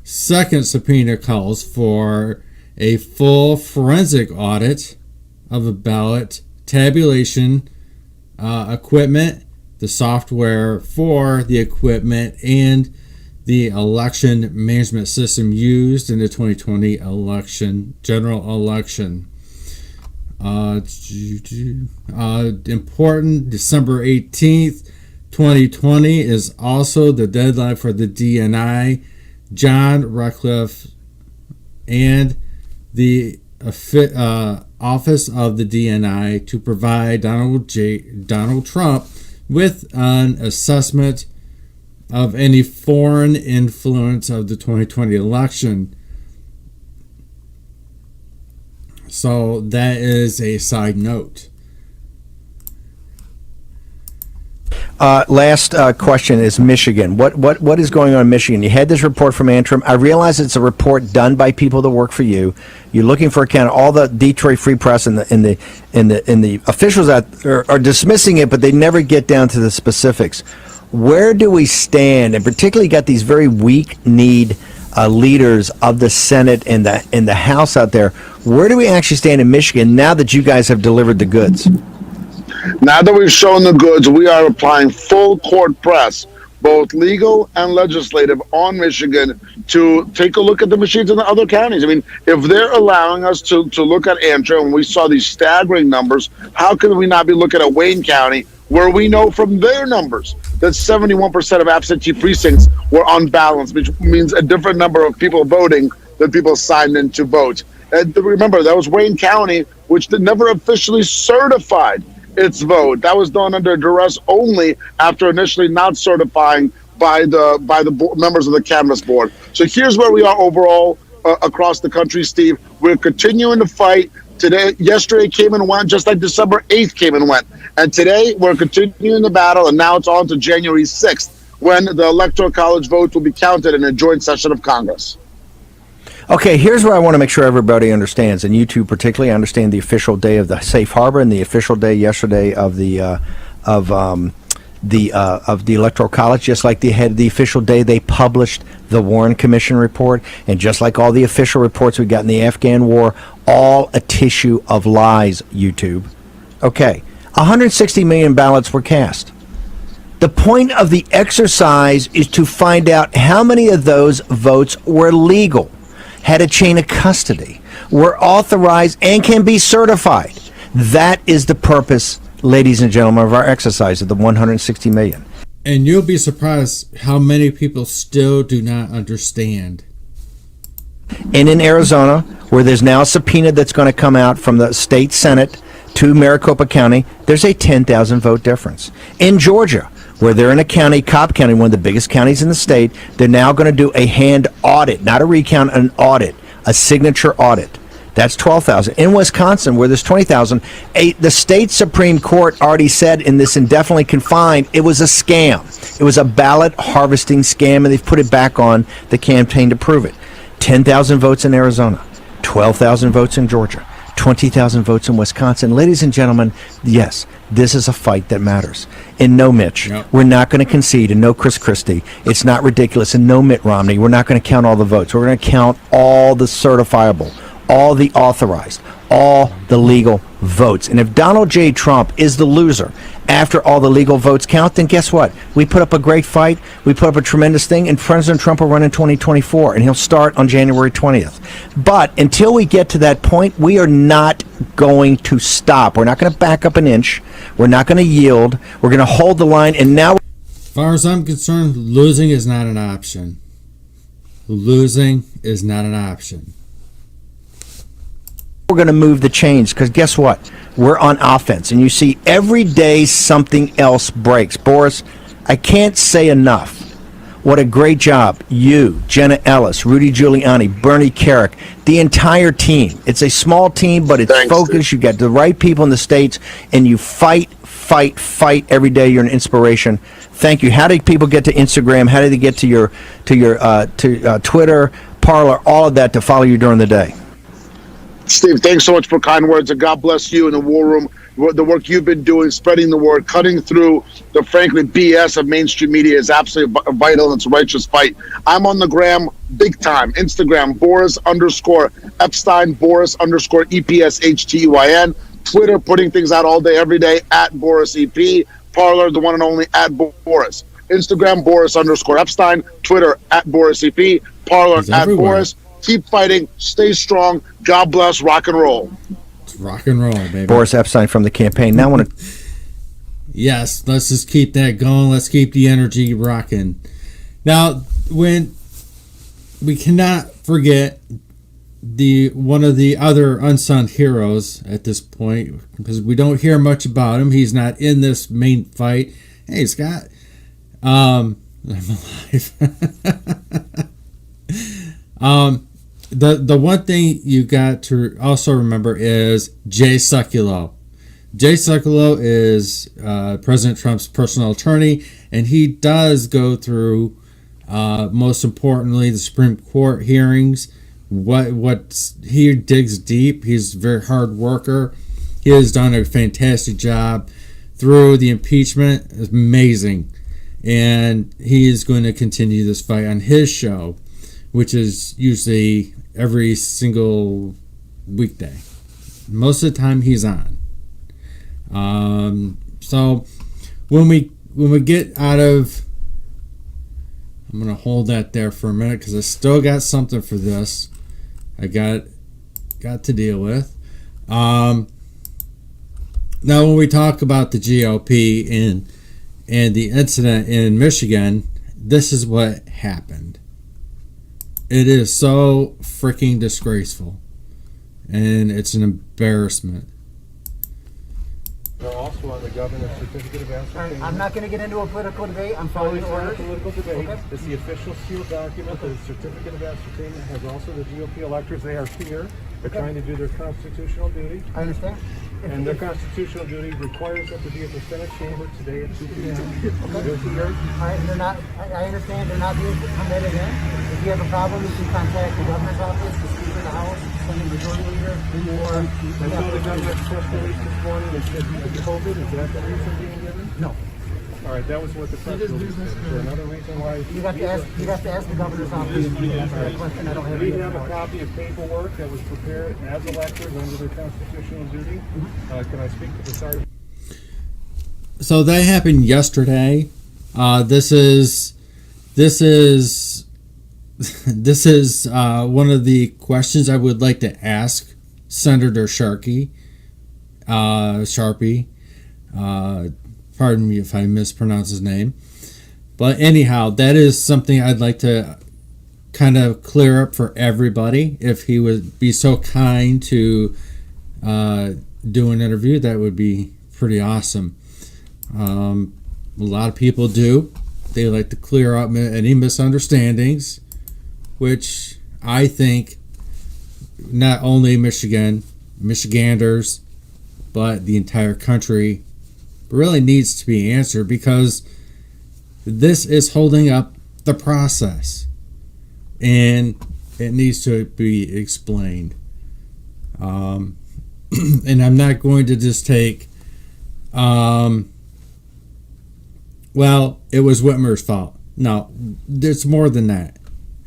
Second subpoena calls for a full forensic audit of a ballot tabulation equipment, the software for the equipment, and the election management system used in the 2020 general election. Important, December 18th, 2020 is also the deadline for the DNI, John Ratcliffe, and the Office of the DNI to provide Donald Trump with an assessment of any foreign influence of the 2020 election. So that is a side note. Last question is Michigan. What is going on in Michigan? You had this report from Antrim. I realize it's a report done by people that work for you. You're looking for account. All the Detroit Free Press and the officials that are dismissing it, but they never get down to the specifics. Where do we stand? And particularly got these very weak-kneed leaders of the Senate and the House out there. Where do we actually stand in Michigan now that you guys have delivered the goods? Now that we've shown the goods, we are applying full court press, both legal and legislative, on Michigan to take a look at the machines in the other counties. I mean, if they're allowing us to look at Antrim, and we saw these staggering numbers, how can we not be looking at Wayne County, where we know from their numbers that 71% of absentee precincts were unbalanced, which means a different number of people voting than people signed in to vote. And remember, that was Wayne County, which never officially certified its vote. That was done under duress only after initially not certifying by the members of the canvass board. So here's where we are overall across the country, Steve. We're continuing to fight. Yesterday came and went, just like December 8th came and went. And today we're continuing the battle, and now it's on to January 6th, when the Electoral College votes will be counted in a joint session of Congress. Okay, here's where I want to make sure everybody understands, and you two particularly understand the official day of the safe harbor and the official day yesterday of the Electoral College, just like they had the official day they published the Warren Commission report, and just like all the official reports we got in the Afghan war, all a tissue of lies, YouTube. Okay, 160 million ballots were cast. The point of the exercise is to find out how many of those votes were legal, had a chain of custody, were authorized, and can be certified. That is the purpose, ladies and gentlemen, of our exercise of the 160 million. And you'll be surprised how many people still do not understand. And in Arizona, where there's now a subpoena that's going to come out from the state Senate to Maricopa County, there's a 10,000 vote difference. In Georgia, where they're in a county, Cobb County, one of the biggest counties in the state, they're now going to do a hand audit, not a recount, an audit a signature audit. That's 12,000. In Wisconsin, where there's 20,000, the state Supreme Court already said in this indefinitely confined, it was a scam. It was a ballot harvesting scam, and they've put it back on the campaign to prove it. 10,000 votes in Arizona, 12,000 votes in Georgia, 20,000 votes in Wisconsin. Ladies and gentlemen, yes, this is a fight that matters. And no Mitch, we're not going to concede, and no Chris Christie. It's not ridiculous, and no Mitt Romney. We're not going to count all the votes. We're going to count all the certifiable, all the authorized, all the legal votes. And if Donald J. Trump is the loser after all the legal votes count, then guess what? We put up a great fight. We put up a tremendous thing, and President Trump will run in 2024, and he'll start on January 20th. But until we get to that point, we are not going to stop. We're not going to back up an inch. We're not going to yield. We're going to hold the line. And now, as far as I'm concerned, losing is not an option. Losing is not an option. We're going to move the chains, because guess what? We're on offense, and you see every day something else breaks. Boris, I can't say enough. What a great job. You, Jenna Ellis, Rudy Giuliani, Bernie Kerik, the entire team. It's a small team, but it's focused. You got the right people in the states, and you fight every day. You're an inspiration. Thank you. How do people get to Instagram? How do they get to your Twitter, Parler, all of that to follow you during the day? Steve, thanks so much for kind words, and God bless you in the war room. The work you've been doing, spreading the word, cutting through the, frankly, BS of mainstream media is absolutely vital, and it's a righteous fight. I'm on the gram big time. Instagram, Boris_Epstein, Boris_EPSHTUIN. Twitter, putting things out all day, every day, at BorisEP. Parler, the one and only, at Boris. Instagram, Boris_Epstein. Twitter, at BorisEP. Parler, at Boris. Keep fighting. Stay strong. God bless. Rock and roll. It's rock and roll, baby. Boris Epstein from the campaign. Now I want to... Yes, let's just keep that going. Let's keep the energy rocking. Now, when we cannot forget one of the other unsung heroes at this point, because we don't hear much about him. He's not in this main fight. Hey, Scott. I'm alive. The one thing you got to also remember is Jay Sekulow. Jay Sekulow is President Trump's personal attorney, and he does go through, most importantly, the Supreme Court hearings. He digs deep. He's a very hard worker. He has done a fantastic job through the impeachment. It's amazing, and he is going to continue this fight on his show, which is usually every single weekday. Most of the time he's on. So when we get out of, I'm going to hold that there for a minute because I still got something for this I got to deal with. Now when we talk about the GOP and the incident in Michigan, this is what happened. It is so freaking disgraceful, and it's an embarrassment. They're also on the governor's certificate of ascertainment. I'm not going to get into a political debate. I'm following the order. Political debate. Okay. It's the official sealed document. The certificate of ascertainment has also the GOP electors. They are here. They're trying to do their constitutional duty. I understand. And their constitutional duty requires them to be at the Senate chamber today at 2 p.m. They're here. All right, they're not. I understand they're not being permitted in. If you have a problem, you can contact the governor's office, the Speaker of the House, Senate Majority Leader, or I saw the governor's press release this morning and said he was COVID. Is that the reason being given? No. All right, that was what the press release said. Is there another reason why? You'd have to ask the governor's office. That question I don't have. We have a copy of paperwork that was prepared as electors under their constitutional duty. Can I speak to the sergeant? So that happened yesterday. This is one of the questions I would like to ask Senator Sharkey. Pardon me if I mispronounce his name. But anyhow, that is something I'd like to kind of clear up for everybody. If he would be so kind to do an interview, that would be pretty awesome. A lot of people do. They like to clear up any misunderstandings, which I think not only Michiganders, but the entire country really needs to be answered, because this is holding up the process and it needs to be explained. And I'm not going to just take, well, it was Whitmer's fault. No, there's more than that.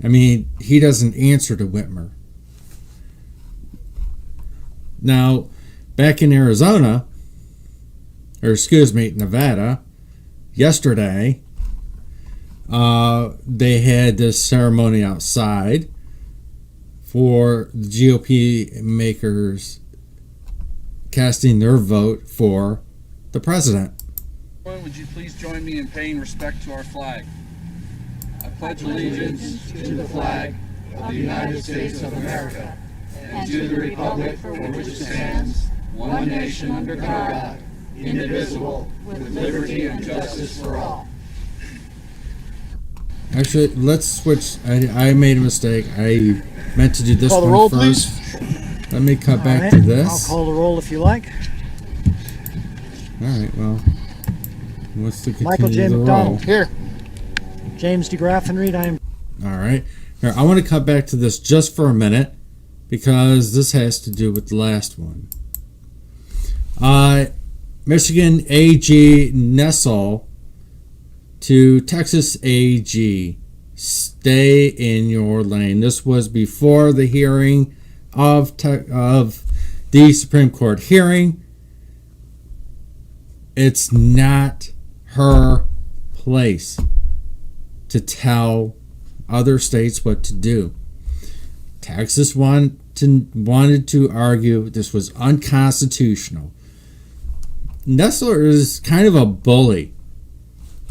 I mean, he doesn't answer to Whitmer. Now, back in Arizona, or excuse me, Nevada, yesterday, they had this ceremony outside for the GOP makers casting their vote for the president. Would you please join me in paying respect to our flag? I pledge allegiance to the flag of the United States of America and to the republic for which it stands, one nation under God, indivisible, with liberty and justice for all. Actually, let's switch. I made a mistake. I meant to do this Call the one roll, first. please. Let me cut back right. to this. I'll call the roll if you like. All right, well, what's the continue Michael J. the McDonald. roll? Here. James DeGraffenreid, I am. All right. Here, I want to cut back to this just for a minute, because this has to do with the last one. Michigan AG Nessel to Texas AG, stay in your lane. This was before the hearing of the Supreme Court hearing. It's not her place to tell other states what to do. Texas wanted to argue this was unconstitutional. Nessler is kind of a bully.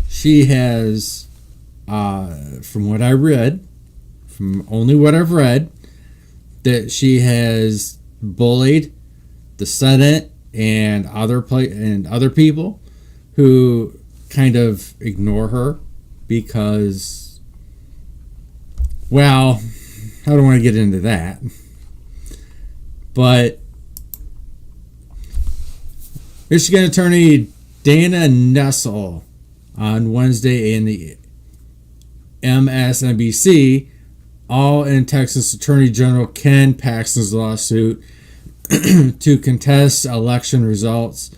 She has, from what I read, from only what I've read, that she has bullied the Senate and other people who kind of ignore her because, well, I don't want to get into that. But Michigan Attorney Dana Nessel on Wednesday in the MSNBC, all in Texas Attorney General Ken Paxton's lawsuit to contest election results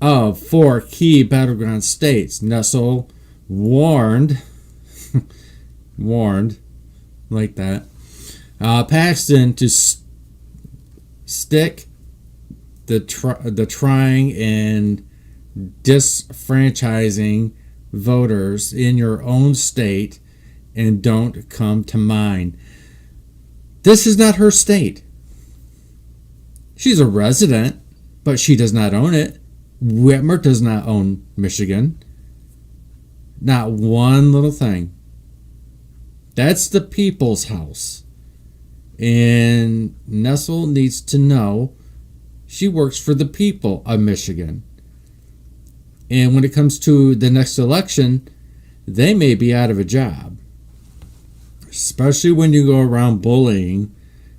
of 4 key battleground states. Nessel warned like that, Paxton to stick the trying and disfranchising voters in your own state and don't come to mine. This is not her state. She's a resident, but she does not own it. Whitmer does not own Michigan. Not one little thing. That's the people's house. And Nessel needs to know she works for the people of Michigan. And when it comes to the next election, they may be out of a job. Especially when you go around bullying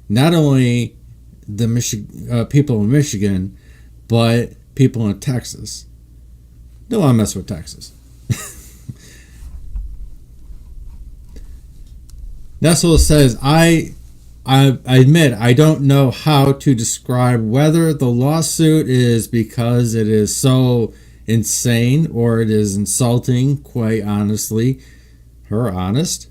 not only the people in Michigan, but people in Texas. Don't want to mess with Texas. Nessel says, I admit I don't know how to describe whether the lawsuit is because it is so insane or it is insulting, quite honestly. Her honest.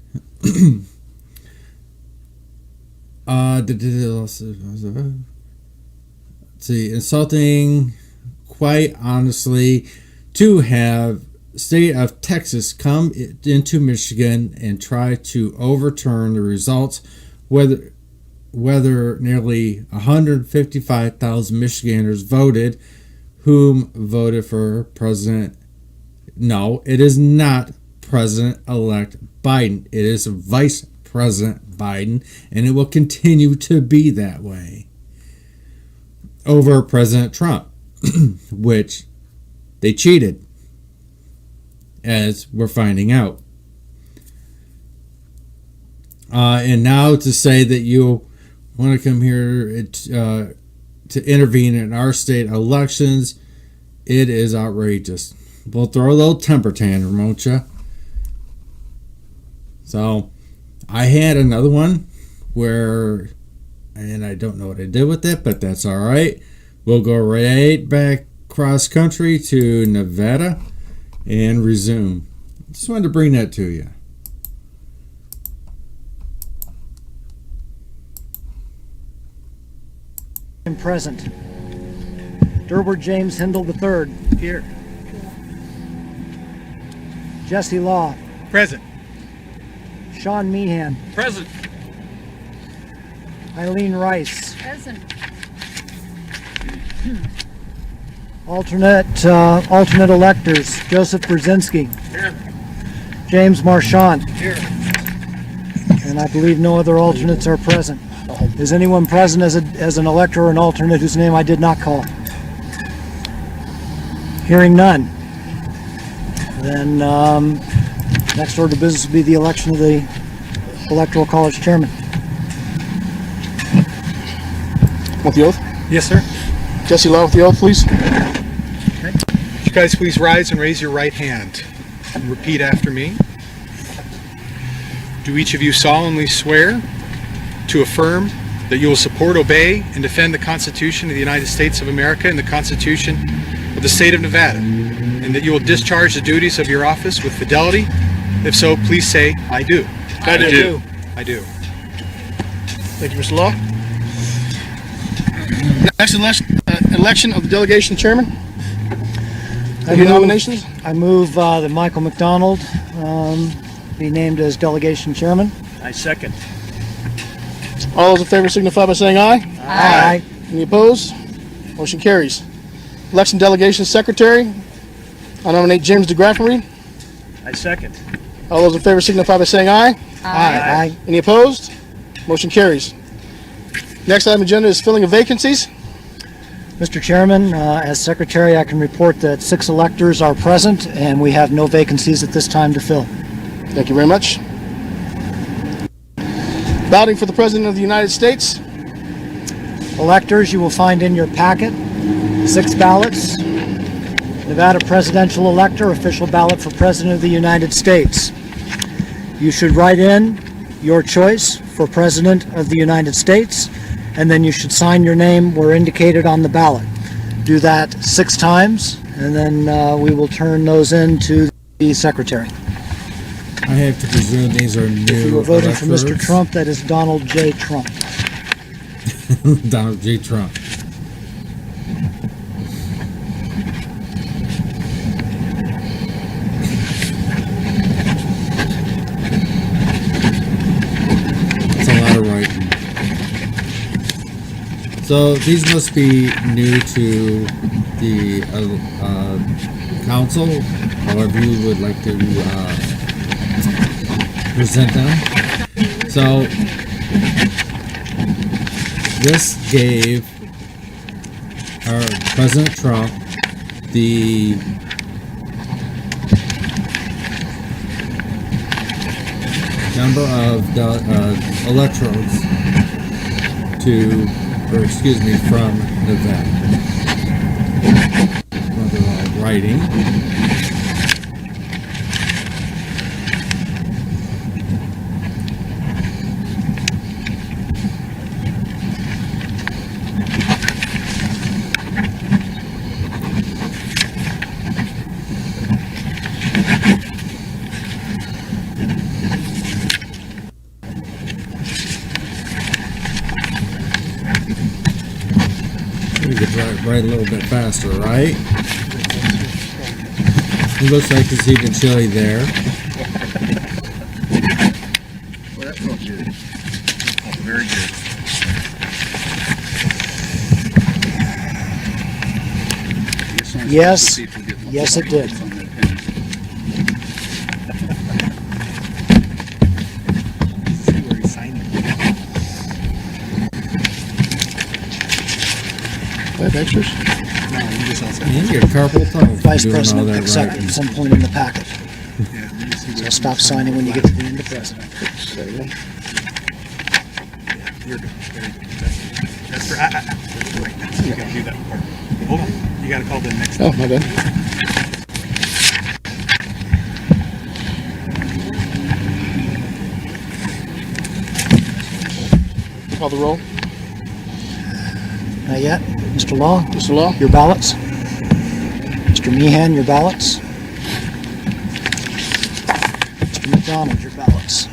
See, insulting, quite honestly, to have state of Texas come into Michigan and try to overturn the results, whether nearly 155,000 Michiganders voted, whom voted for President. No, it is not President-elect Biden. It is Vice President Biden, and it will continue to be that way over President Trump, which they cheated, as we're finding out. And now to say that you want to come here to intervene in our state elections. It is outrageous. We'll throw a little temper tantrum, won't you? So, I had another one where, and I don't know what I did with it, but that's all right. We'll go right back cross country to Nevada and resume. Just wanted to bring that to you. Present. Durward James Hindle III. Here. Jesse Law. Present. Sean Meehan. Present. Eileen Rice. Present. Alternate electors. Joseph Brzezinski. Here. James Marchant. Here. And I believe no other alternates are present. Is anyone present as an elector or an alternate whose name I did not call? Hearing none. Then next order of business will be the election of the Electoral College Chairman. Want the oath? Yes, sir. Jesse Law with the oath, please. Okay. Would you guys please rise and raise your right hand and repeat after me? Do each of you solemnly swear to affirm that you will support, obey, and defend the Constitution of the United States of America and the Constitution of the State of Nevada, and that you will discharge the duties of your office with fidelity? If so, please say, I do. I do. I do. Thank you, Mr. Law. Next election of the delegation chairman. Any nominations? I move that Michael McDonald be named as delegation chairman. I second. All those in favor signify by saying aye. Aye. Any opposed? Motion carries. Election delegation secretary. I nominate James DeGraffenreid. I second. All those in favor signify by saying aye. Aye. Any opposed? Motion carries. Next item on the agenda is filling of vacancies. Mr. Chairman, as secretary, I can report that 6 electors are present and we have no vacancies at this time to fill. Thank you very much. Balloting for the President of the United States. Electors, you will find in your packet 6 ballots. Nevada Presidential Elector, official ballot for President of the United States. You should write in your choice for President of the United States, and then you should sign your name where indicated on the ballot. Do that 6 times, and then we will turn those in to the Secretary. I have to presume these are new. If you were voting for electors. Mr. Trump, that is Donald J. Trump. Donald J. Trump. That's a lot of writing. So these must be new to the council, however you would like to present them. So this gave our President Trump the number of electrodes from Nevada. Writing. You could write a little bit faster, right? It looks like it's even chilly there. Well, that felt good. Oh, very good. Yes, yes it did. Extras? No, you just also you get carpal tunnel. Vice President accept at some point in the packet. So stop signing when you get to the end of President. You're good. That's for, you gotta do that part. Hold on, you gotta call the next. Oh, my bad. Call the roll. Not yet. Mr. Law? Mr. Law? Your ballots. Mr. Meehan, your ballots. Mr. McDonald, your ballots.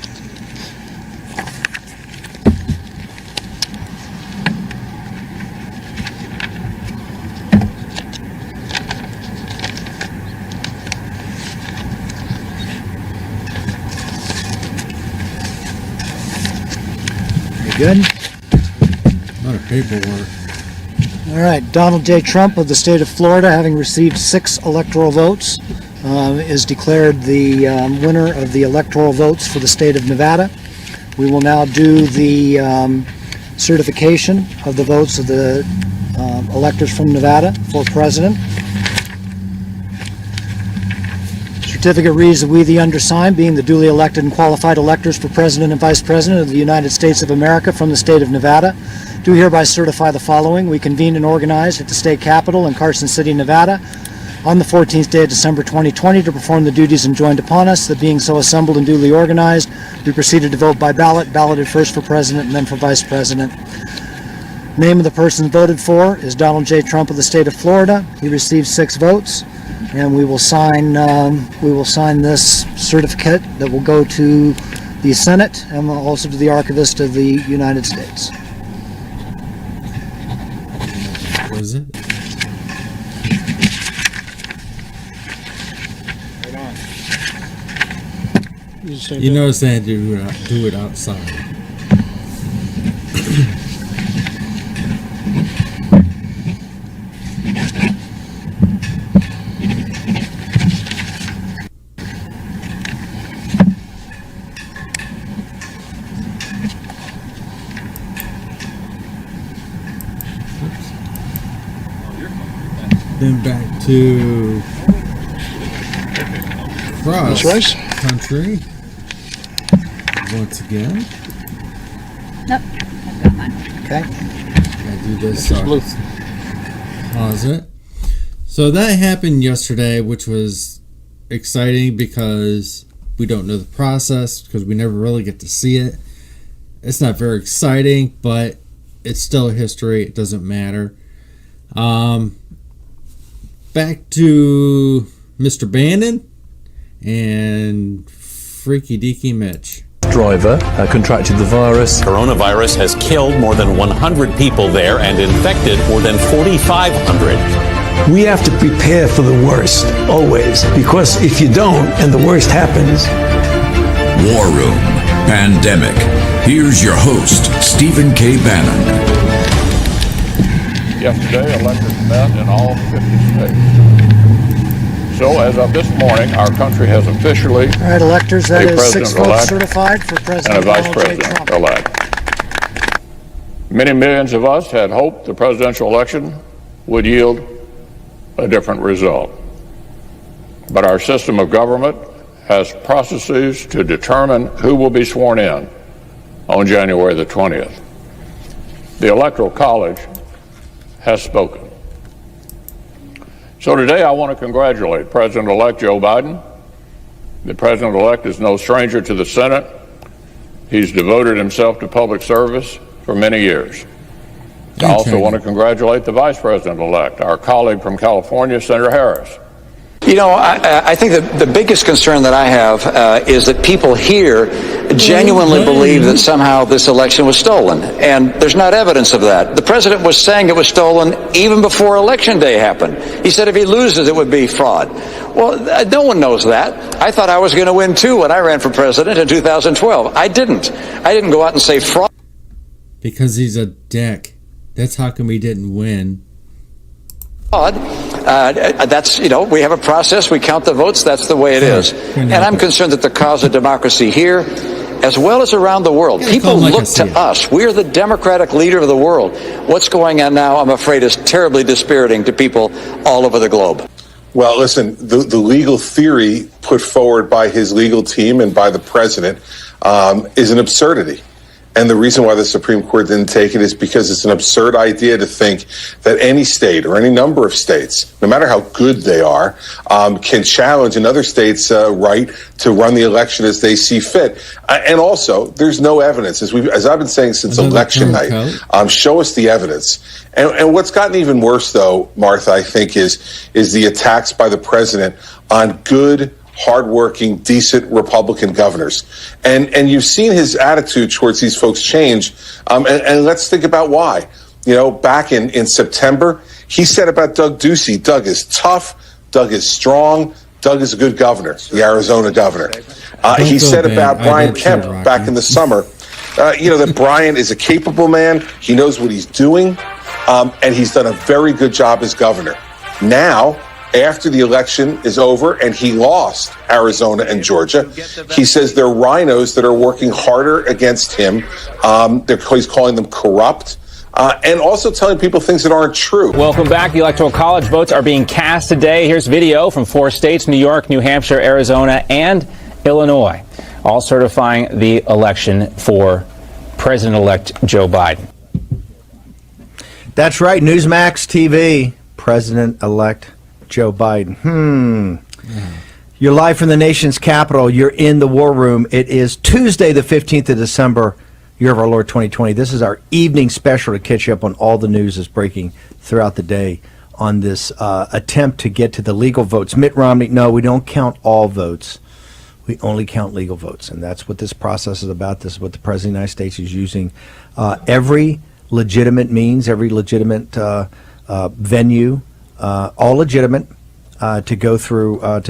Good. A lot of paperwork. All right, Donald J. Trump of the state of Florida, having received 6 electoral votes, is declared the winner of the electoral votes for the state of Nevada. We will now do the certification of the votes of the electors from Nevada for president. Certificate reads that we, the undersigned, being the duly elected and qualified electors for President and Vice President of the United States of America from the state of Nevada, do hereby certify the following. We convened and organized at the state capitol in Carson City, Nevada, on the 14th day of December 2020 to perform the duties enjoined upon us. That being so assembled and duly organized, we proceeded to vote by ballot, balloted first for President and then for Vice President. Name of the person voted for is Donald J. Trump of the state of Florida. He received 6 votes. And we will sign this certificate that will go to the Senate and also to the Archivist of the United States. What is it? You notice they had to do it outside. Then back to cross country once again. Nope, I've got mine. Okay. Gotta do this. Pause it. So that happened yesterday, which was exciting because we don't know the process because we never really get to see it. It's not very exciting, but it's still history. It doesn't matter. Back to Mr. Bannon and Freaky Deaky Mitch. Driver contracted the virus. Coronavirus has killed more than 100 people there and infected more than 4,500. We have to prepare for the worst, always, because if you don't and the worst happens. War Room Pandemic. Here's your host, Stephen K. Bannon. Yesterday, electors met in all 50 states. So, as of this morning, our country has officially all right, electors, that is 6 votes certified for President and a Vice Donald J. Trump. President-elect. Many millions of us had hoped the presidential election would yield a different result. But our system of government has processes to determine who will be sworn in on January the 20th. The Electoral College has spoken. So today I want to congratulate President-elect Joe Biden. The President-elect is no stranger to the Senate. He's devoted himself to public service for many years. I also want to congratulate the Vice President-elect, our colleague from California, Senator Harris. You know, I think that the biggest concern that I have is that people here genuinely believe that somehow this election was stolen, and there's not evidence of that. The president was saying it was stolen even before Election Day happened. He said if he loses, it would be fraud. Well, no one knows that. I thought I was going to win too when I ran for president in 2012. I didn't. I didn't go out and say fraud. Because he's a dick. That's how come he didn't win. That's, you know, we have a process, we count the votes, that's the way it is. And I'm concerned that the cause of democracy here, as well as around the world, people look to us. We're the democratic leader of the world. What's going on now, I'm afraid, is terribly dispiriting to people all over the globe. Well, listen, the legal theory put forward by his legal team and by the president is an absurdity. And the reason why the Supreme Court didn't take it is because it's an absurd idea to think that any state or any number of states, no matter how good they are, can challenge another state's right to run the election as they see fit. And also, there's no evidence, as I've been saying since election night. Show us the evidence. And what's gotten even worse, though, Martha, I think, is the attacks by the president on good, hardworking, decent Republican governors. And you've seen his attitude towards these folks change. And let's think about why. You know, back in September, he said about Doug Ducey, Doug is tough, Doug is strong, Doug is a good governor, the Arizona governor. He said about Brian Kemp back in the summer, that Brian is a capable man, he knows what he's doing, and he's done a very good job as governor. Now, after the election is over and he lost Arizona and Georgia, he says they're rhinos that are working harder against him. He's calling them corrupt. And also telling people things that aren't true. Welcome back. The Electoral College votes are being cast today. Here's video from 4 states, New York, New Hampshire, Arizona, and Illinois, all certifying the election for President-elect Joe Biden. That's right, Newsmax TV, President-elect Joe Biden. You're live from the nation's capital. You're in the war room. It is Tuesday, the 15th of December, year of our Lord 2020. This is our evening special to catch you up on all the news that's breaking throughout the day on this attempt to get to the legal votes. Mitt Romney, no, we don't count all votes. We only count legal votes, and that's what this process is about. This is what the President of the United States is using. Every legitimate means, every legitimate venue, all legitimate to go through and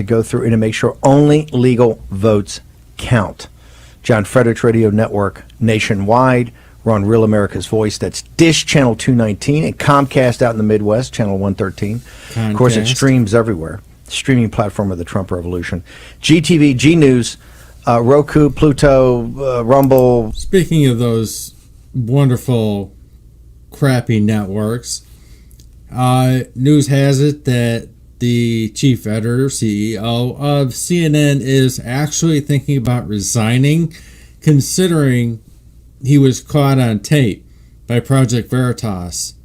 to make sure only legal votes count. John Fredericks Radio Network nationwide. We're on Real America's Voice. That's Dish Channel 219 and Comcast out in the Midwest, Channel 113. Comcast. Of course, it streams everywhere. Streaming platform of the Trump Revolution. GTV, G News, Roku, Pluto, Rumble. Speaking of those wonderful, crappy networks, news has it that the chief editor, CEO of CNN is actually thinking about resigning, considering he was caught on tape by Project Veritas.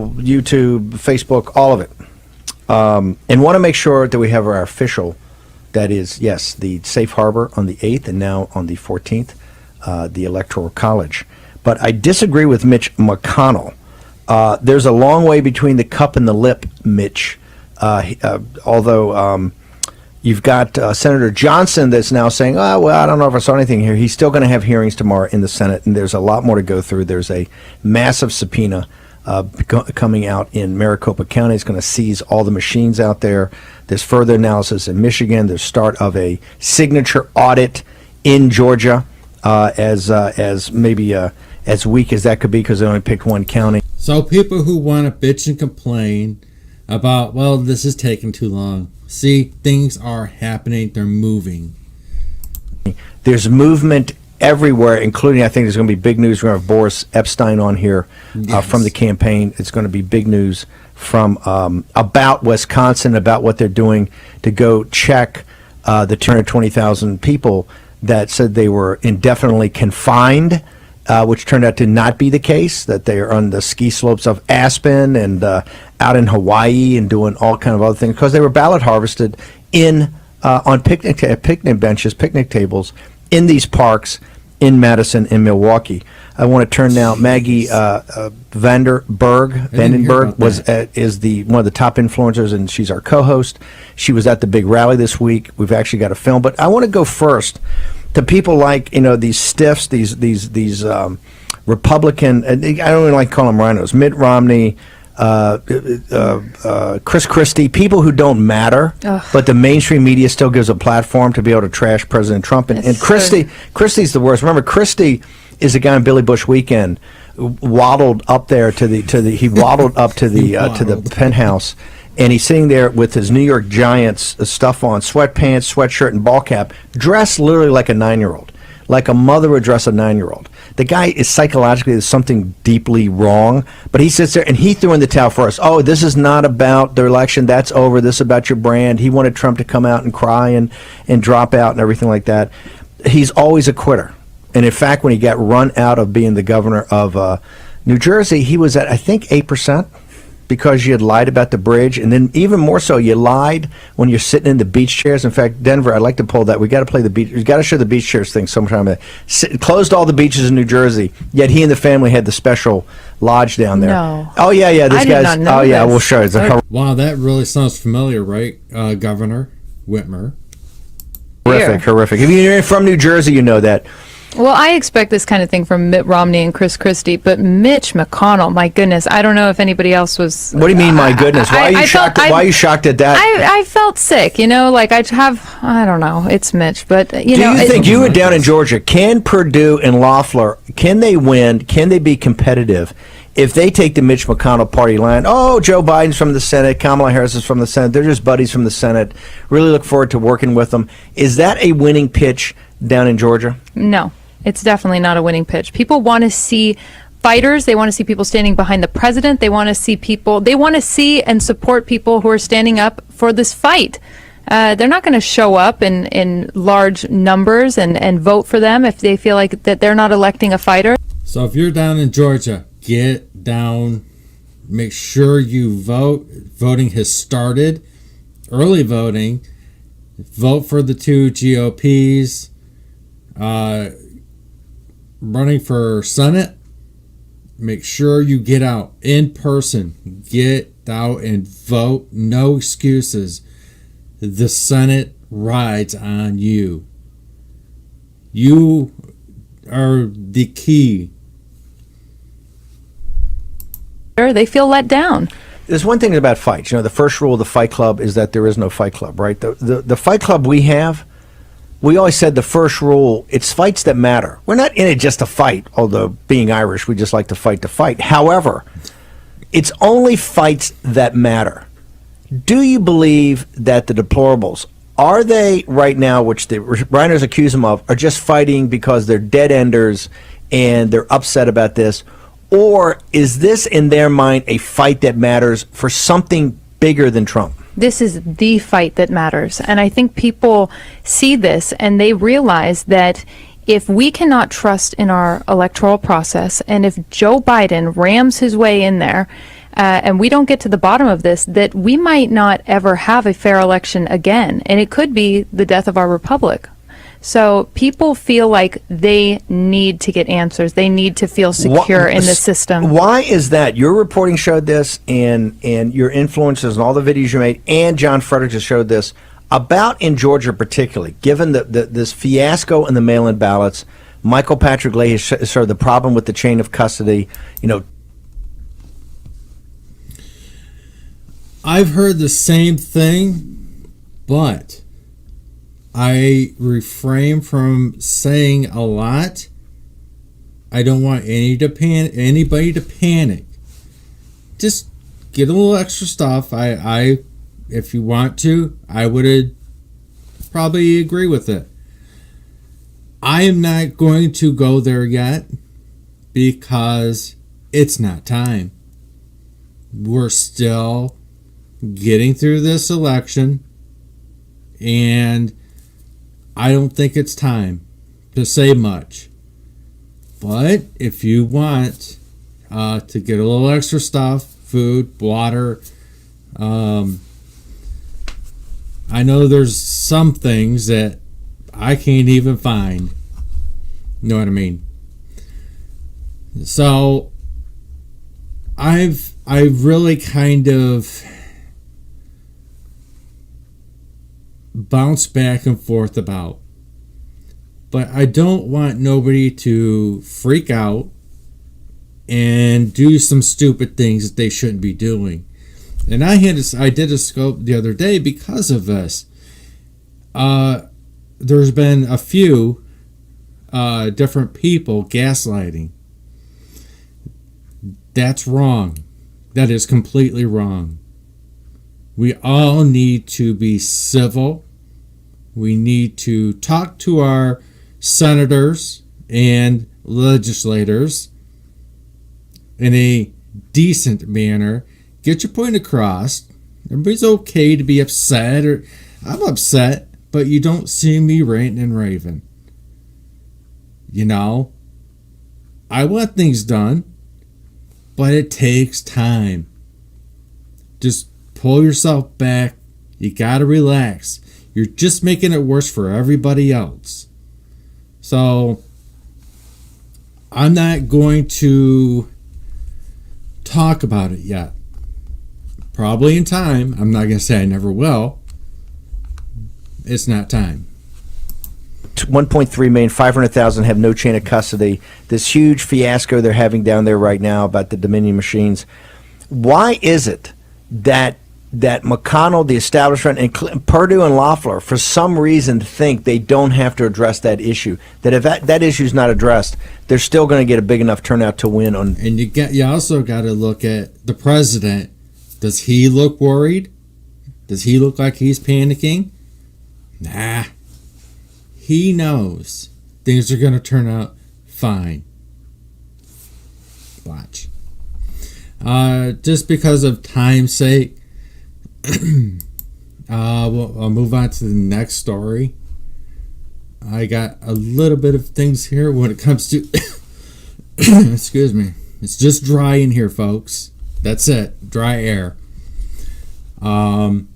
YouTube, Facebook, all of it. And want to make sure that we have our official, that is, yes, the safe harbor on the 8th and now on the 14th, the Electoral College. But I disagree with Mitch McConnell. There's a long way between the cup and the lip, Mitch. Although you've got Senator Johnson that's now saying, oh, well, I don't know if I saw anything here. He's still going to have hearings tomorrow in the Senate, and there's a lot more to go through. There's a massive subpoena coming out in Maricopa County. It's going to seize all the machines out there. There's further analysis in Michigan. There's start of a signature audit in Georgia, as maybe as weak as that could be because they only picked one county. So people who want to bitch and complain about, well, this is taking too long. See, things are happening. They're moving. There's movement everywhere, including, I think there's going to be big news. We're going to have Boris Epstein on here from the campaign. It's going to be big news from about Wisconsin, about what they're doing to go check the 220,000 people that said they were indefinitely confined, which turned out to not be the case, that they are on the ski slopes of Aspen and out in Hawaii and doing all kind of other things because they were ballot harvested on picnic benches, picnic tables in these parks in Madison and Milwaukee. I want to turn now. Maggie Vandenberg is one of the top influencers, and she's our co-host. She was at the big rally this week. We've actually got a film, but I want to go first to people like these stiffs, these Republican. I don't even like to call them rhinos. Mitt Romney, Chris Christie, people who don't matter, but the mainstream media still gives a platform to be able to trash President Trump. And Christie's the worst. Remember, Christie is the guy on Billy Bush Weekend waddled up there to the penthouse, and he's sitting there with his New York Giants stuff on, sweatpants, sweatshirt, and ball cap, dressed literally like a 9-year-old, like a mother would dress a 9-year-old. The guy is psychologically, there's something deeply wrong, but he sits there and he threw in the towel for us. Oh, this is not about the election. That's over. This is about your brand. He wanted Trump to come out and cry and drop out and everything like that. He's always a quitter. And in fact, when he got run out of being the governor of New Jersey, he was at, I think, 8%. Because you had lied about the bridge, and then even more so, you lied when you're sitting in the beach chairs. In fact, Denver, I'd like to pull that. We got to play the beach. We got to show the beach chairs thing sometime. Closed all the beaches in New Jersey. Yet he and the family had the special lodge down there. No. Oh yeah. This guy's. Oh yeah, we'll show you. Wow, that really sounds familiar, right, Governor Whitmer? Horrific. If you're from New Jersey, you know that. Well, I expect this kind of thing from Mitt Romney and Chris Christie, but Mitch McConnell, my goodness, I don't know if anybody else was. What do you mean, my goodness? Why are you shocked? Why are you shocked at that? I felt sick, like I don't know, it's Mitch, but Do you think you were down in Georgia? Can Purdue and Loeffler, can they win? Can they be competitive if they take the Mitch McConnell party line? Oh, Joe Biden's from the Senate, Kamala Harris is from the Senate. They're just buddies from the Senate. Really look forward to working with them. Is that a winning pitch down in Georgia? No. It's definitely not a winning pitch. People want to see fighters. They want to see people standing behind the president. They want to see and support people who are standing up for this fight. They're not going to show up in large numbers and vote for them if they feel like that they're not electing a fighter. So if you're down in Georgia, get down. Make sure you vote. Voting has started. Early voting. Vote for the 2 GOPs. Running for Senate, make sure you get out in person. Get out and vote. No excuses. The Senate rides on you. You are the key. They feel let down. There's one thing about fights. The first rule of the Fight Club is that there is no Fight Club, right? The Fight Club we have, we always said the first rule, it's fights that matter. We're not in it just to fight, although being Irish, we just like to fight to fight. However, it's only fights that matter. Do you believe that the deplorables, are they right now, which the Reiners accuse them of, are just fighting because they're dead-enders and they're upset about this? Or is this, in their mind, a fight that matters for something bigger than Trump? This is the fight that matters. And I think people see this and they realize that if we cannot trust in our electoral process, and if Joe Biden rams his way in there, and we don't get to the bottom of this, that we might not ever have a fair election again. And it could be the death of our republic. So people feel like they need to get answers. They need to feel secure in the system. Why is that? Your reporting showed this, and your influences and all the videos you made, and John Frederick just showed this, about in Georgia particularly, given this fiasco in the mail-in ballots. Michael Patrick Leahy has showed the problem with the chain of custody. I've heard the same thing, but I refrain from saying a lot. I don't want anybody to panic. Just get a little extra stuff. I if you want to, I would probably agree with it. I am not going to go there yet because it's not time. We're still getting through this election, and I don't think it's time to say much. But if you want to get a little extra stuff, food, water, I know there's some things that I can't even find. You know what I mean? So I've really kind of bounced back and forth about. But I don't want nobody to freak out and do some stupid things that they shouldn't be doing. And I did a scope the other day because of this. There's been a few different people gaslighting. That's wrong. That is completely wrong. We all need to be civil. We need to talk to our senators and legislators in a decent manner. Get your point across. Everybody's okay to be upset, or I'm upset, but you don't see me ranting and raving. You know, I want things done, but it takes time. Just pull yourself back. You gotta relax. You're just making it worse for everybody else. So, I'm not going to talk about it yet. Probably in time. I'm not going to say I never will. It's not time. 1.3 million, 500,000 have no chain of custody. This huge fiasco they're having down there right now about the Dominion machines. Why is it that McConnell, the establishment, and Perdue and Loeffler, for some reason, think they don't have to address that issue? That if that issue is not addressed, they're still going to get a big enough turnout to win on. And you also got to look at the president. Does he look worried? Does he look like he's panicking? Nah. He knows things are going to turn out fine. Watch. Just because of time's sake, I'll move on to the next story. I got a little bit of things here when it comes to excuse me. It's just dry in here, folks. That's it. Dry air. When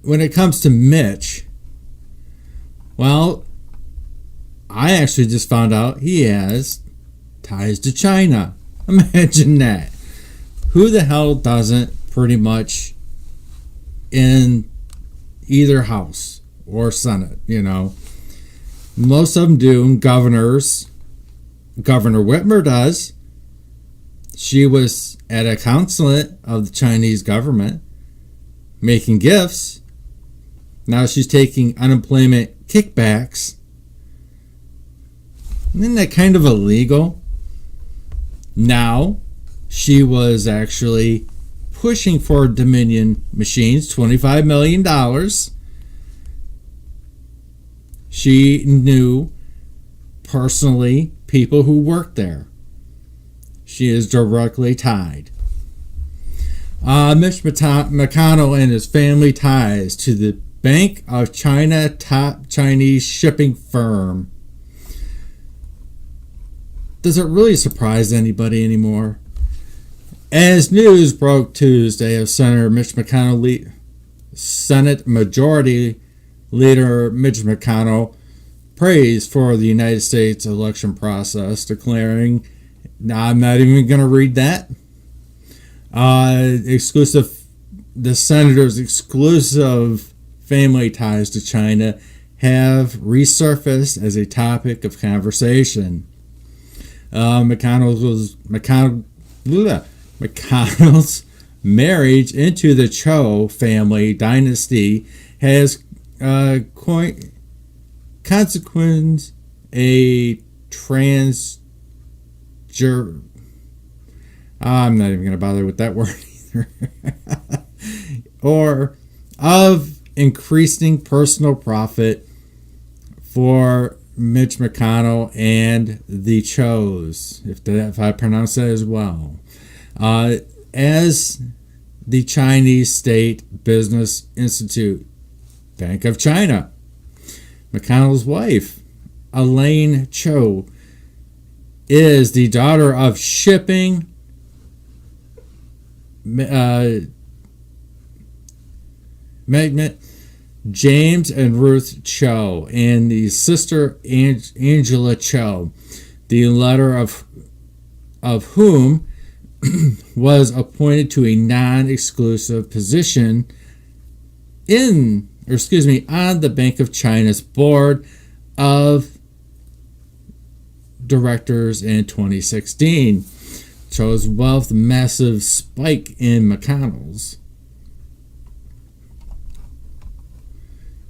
it comes to Mitch, well, I actually just found out he has ties to China. Imagine that. Who the hell doesn't, pretty much, in either House or Senate, you know? Most of them do. Governors. Governor Whitmer does. She was at a consulate of the Chinese government making gifts. Now she's taking unemployment kickbacks. Isn't that kind of illegal? Now she was actually pushing for Dominion machines, $25 million. She knew personally people who worked there. She is directly tied. Mitch McConnell and his family ties to the Bank of China top Chinese shipping firm. Does it really surprise anybody anymore? As news broke Tuesday of Senator Mitch McConnell, Senate Majority Leader Mitch McConnell praised for the United States election process, declaring, I'm not even going to read that. The senator's exclusive family ties to China have resurfaced as a topic of conversation. McConnell's marriage into the Cho family dynasty has consequence a I'm not even going to bother with that word either. Or of increasing personal profit for Mitch McConnell and the Chos, if I pronounce that as well, as the Chinese State Business Institute, Bank of China. McConnell's wife, Elaine Cho, is the daughter of shipping magnate James and Ruth Cho, and the sister Angela Cho, the latter of whom was appointed to a non-exclusive position on the Bank of China's board of directors in 2016. Cho's wealth massive spike in McConnell's.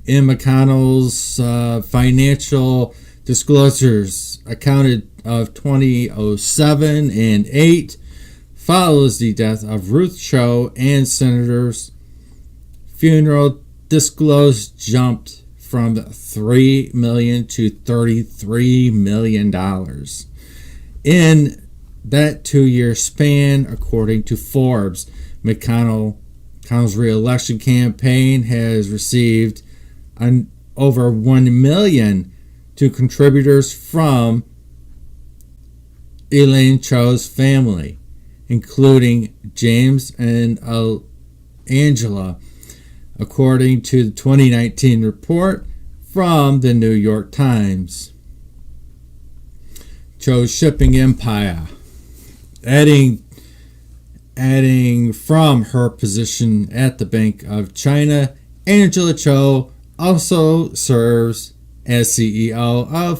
In McConnell's financial disclosures accounted of 2007 and 8 follows the death of Ruth Cho, and Senator's funeral disclosed jumped from $3 million to $33 million in that 2-year span, according to Forbes. McConnell's re-election campaign has received over $1 million to contributors from Elaine Cho's family, including James and Angela, according to the 2019 report from the New York Times. Cho's shipping empire, adding from her position at the Bank of China, Angela Cho also serves as CEO of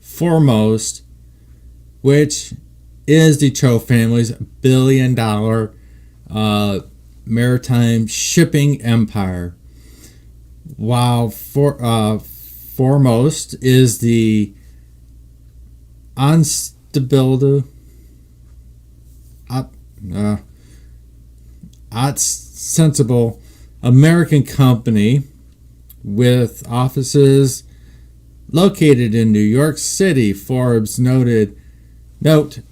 Foremost, which is the Cho family's billion-dollar maritime shipping empire. While Foremost is the ostensible American company with offices located in New York City, Forbes note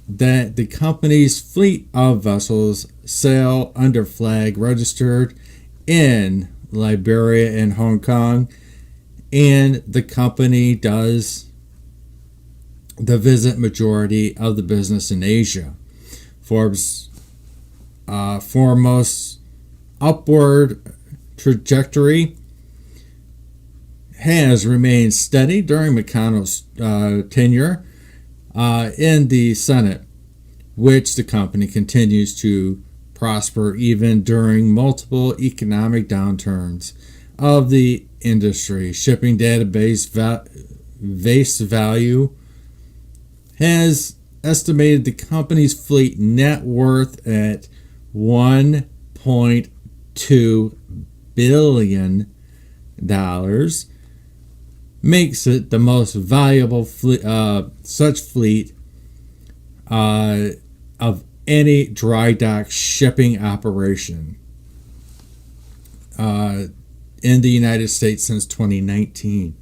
that the company's fleet of vessels sail under flag registered in Liberia and Hong Kong, and the company does the visit majority of the business in Asia. Forbes' Foremost upward trajectory has remained steady during McConnell's tenure in the Senate, which the company continues to prosper even during multiple economic downturns of the industry. Shipping database Base Value has estimated the company's fleet net worth at $1.2 billion, makes it the most valuable such fleet of any dry dock shipping operation in the United States since 2019.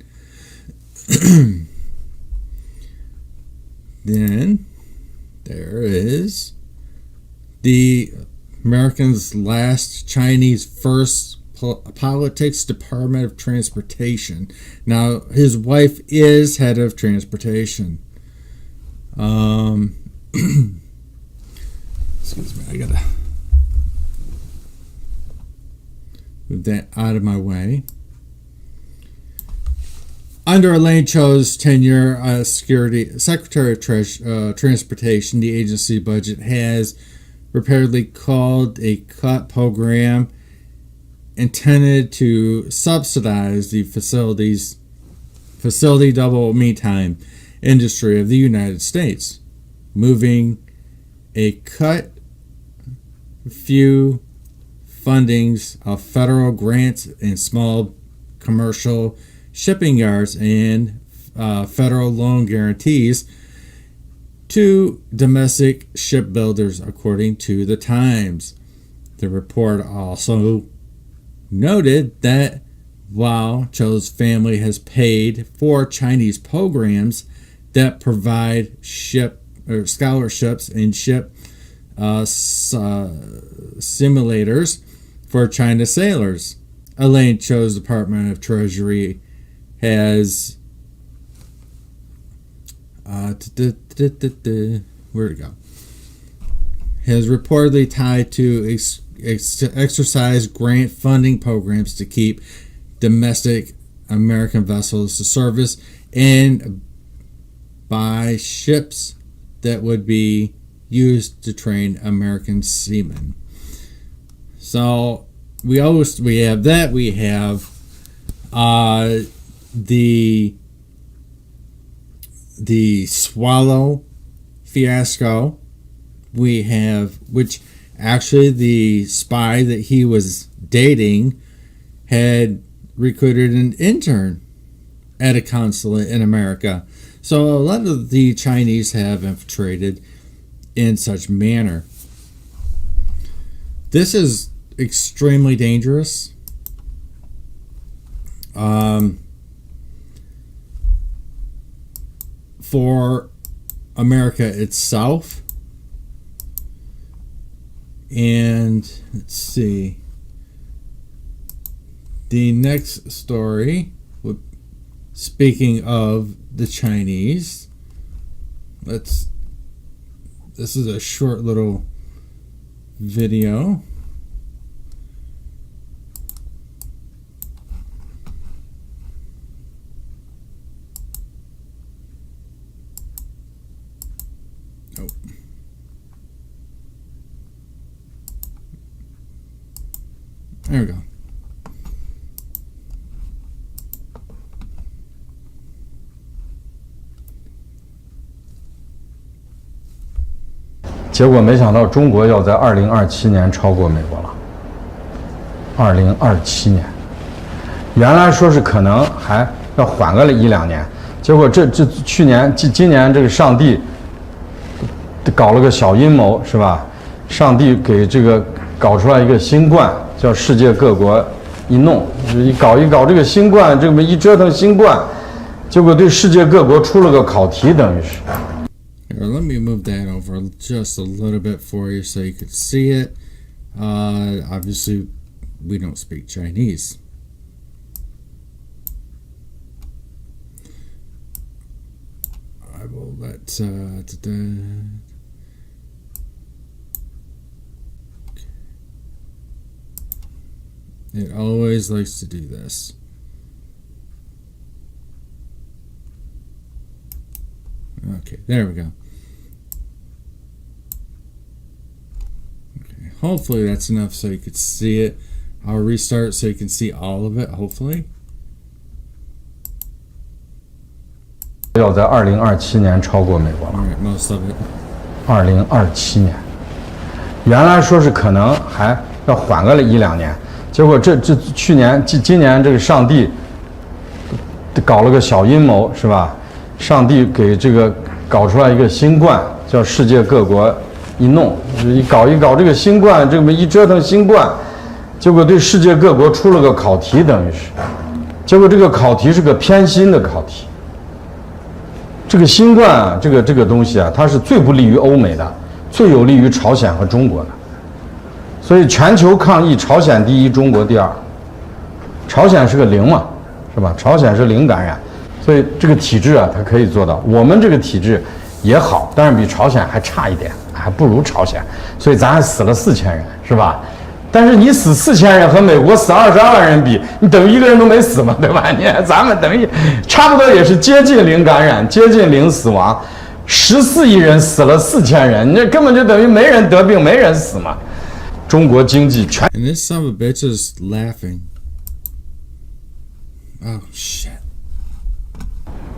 Then there is the American's last Chinese first politics Department of Transportation. Now his wife is head of transportation. Excuse me, I gotta move that out of my way. Under Elaine Cho's tenure as Secretary of Transportation, the agency budget has repeatedly called a cut program intended to subsidize the facility double meantime industry of the United States, moving a cut few fundings of federal grants and small commercial shipping yards and federal loan guarantees to domestic shipbuilders, according to the Times. The report also noted that while Cho's family has paid for Chinese programs that provide scholarships and ship simulators for China sailors, Elaine Cho's Department of Treasury has where'd it go? Has reportedly tied to exercise grant funding programs to keep domestic American vessels to service and buy ships that would be used to train American seamen. So we have that. We have the Swallow fiasco. We have, which actually the spy that he was dating had recruited an intern at a consulate in America. So a lot of the Chinese have infiltrated in such manner. This is extremely dangerous. For America itself. And let's see. The next story speaking of the Chinese, this is a short little video. Oh. There we go.结果没想到中国要在2027年超过美国了。2027年，原来说是可能还要缓个1-2年，结果去年今年这个上帝搞了个小阴谋，是吧？上帝给这个搞出来一个新冠，叫世界各国一弄，一搞这个新冠，这么一折腾新冠，结果对世界各国出了个考题，等于是。Here, let me move that over just a little bit for you so you can see it. Obviously, we don't speak Chinese. I will let... It always likes to do this. Okay, there we go. Okay, hopefully that's enough so you could see it. I'll restart so you can see all of it, hopefully. 要在2027年超过美国了。Alright, most of it. 2027年，原来说是可能还要缓个1-2年，结果去年今年这个上帝搞了个小阴谋，是吧？上帝给这个搞出来一个新冠，叫世界各国一弄，一搞这个新冠，这么一折腾新冠，结果对世界各国出了个考题，等于是，结果这个考题是个偏心的考题。这个新冠啊，这个东西啊，它是最不利于欧美的，最有利于朝鲜和中国的。所以全球抗疫，朝鲜第一，中国第二。朝鲜是个0嘛，是吧？朝鲜是0感染。所以这个体制啊，它可以做到。我们这个体质也好，但是比朝鲜还差一点，还不如朝鲜。所以咱还死了4000人，是吧？但是你死4000人和美国死22万人比，你等于一个人都没死嘛，对吧？咱们等于差不多也是接近0感染，接近0死亡，14亿人死了4000人，那根本就等于没人得病，没人死嘛。中国经济全。And this son of a bitch is laughing. Oh shit.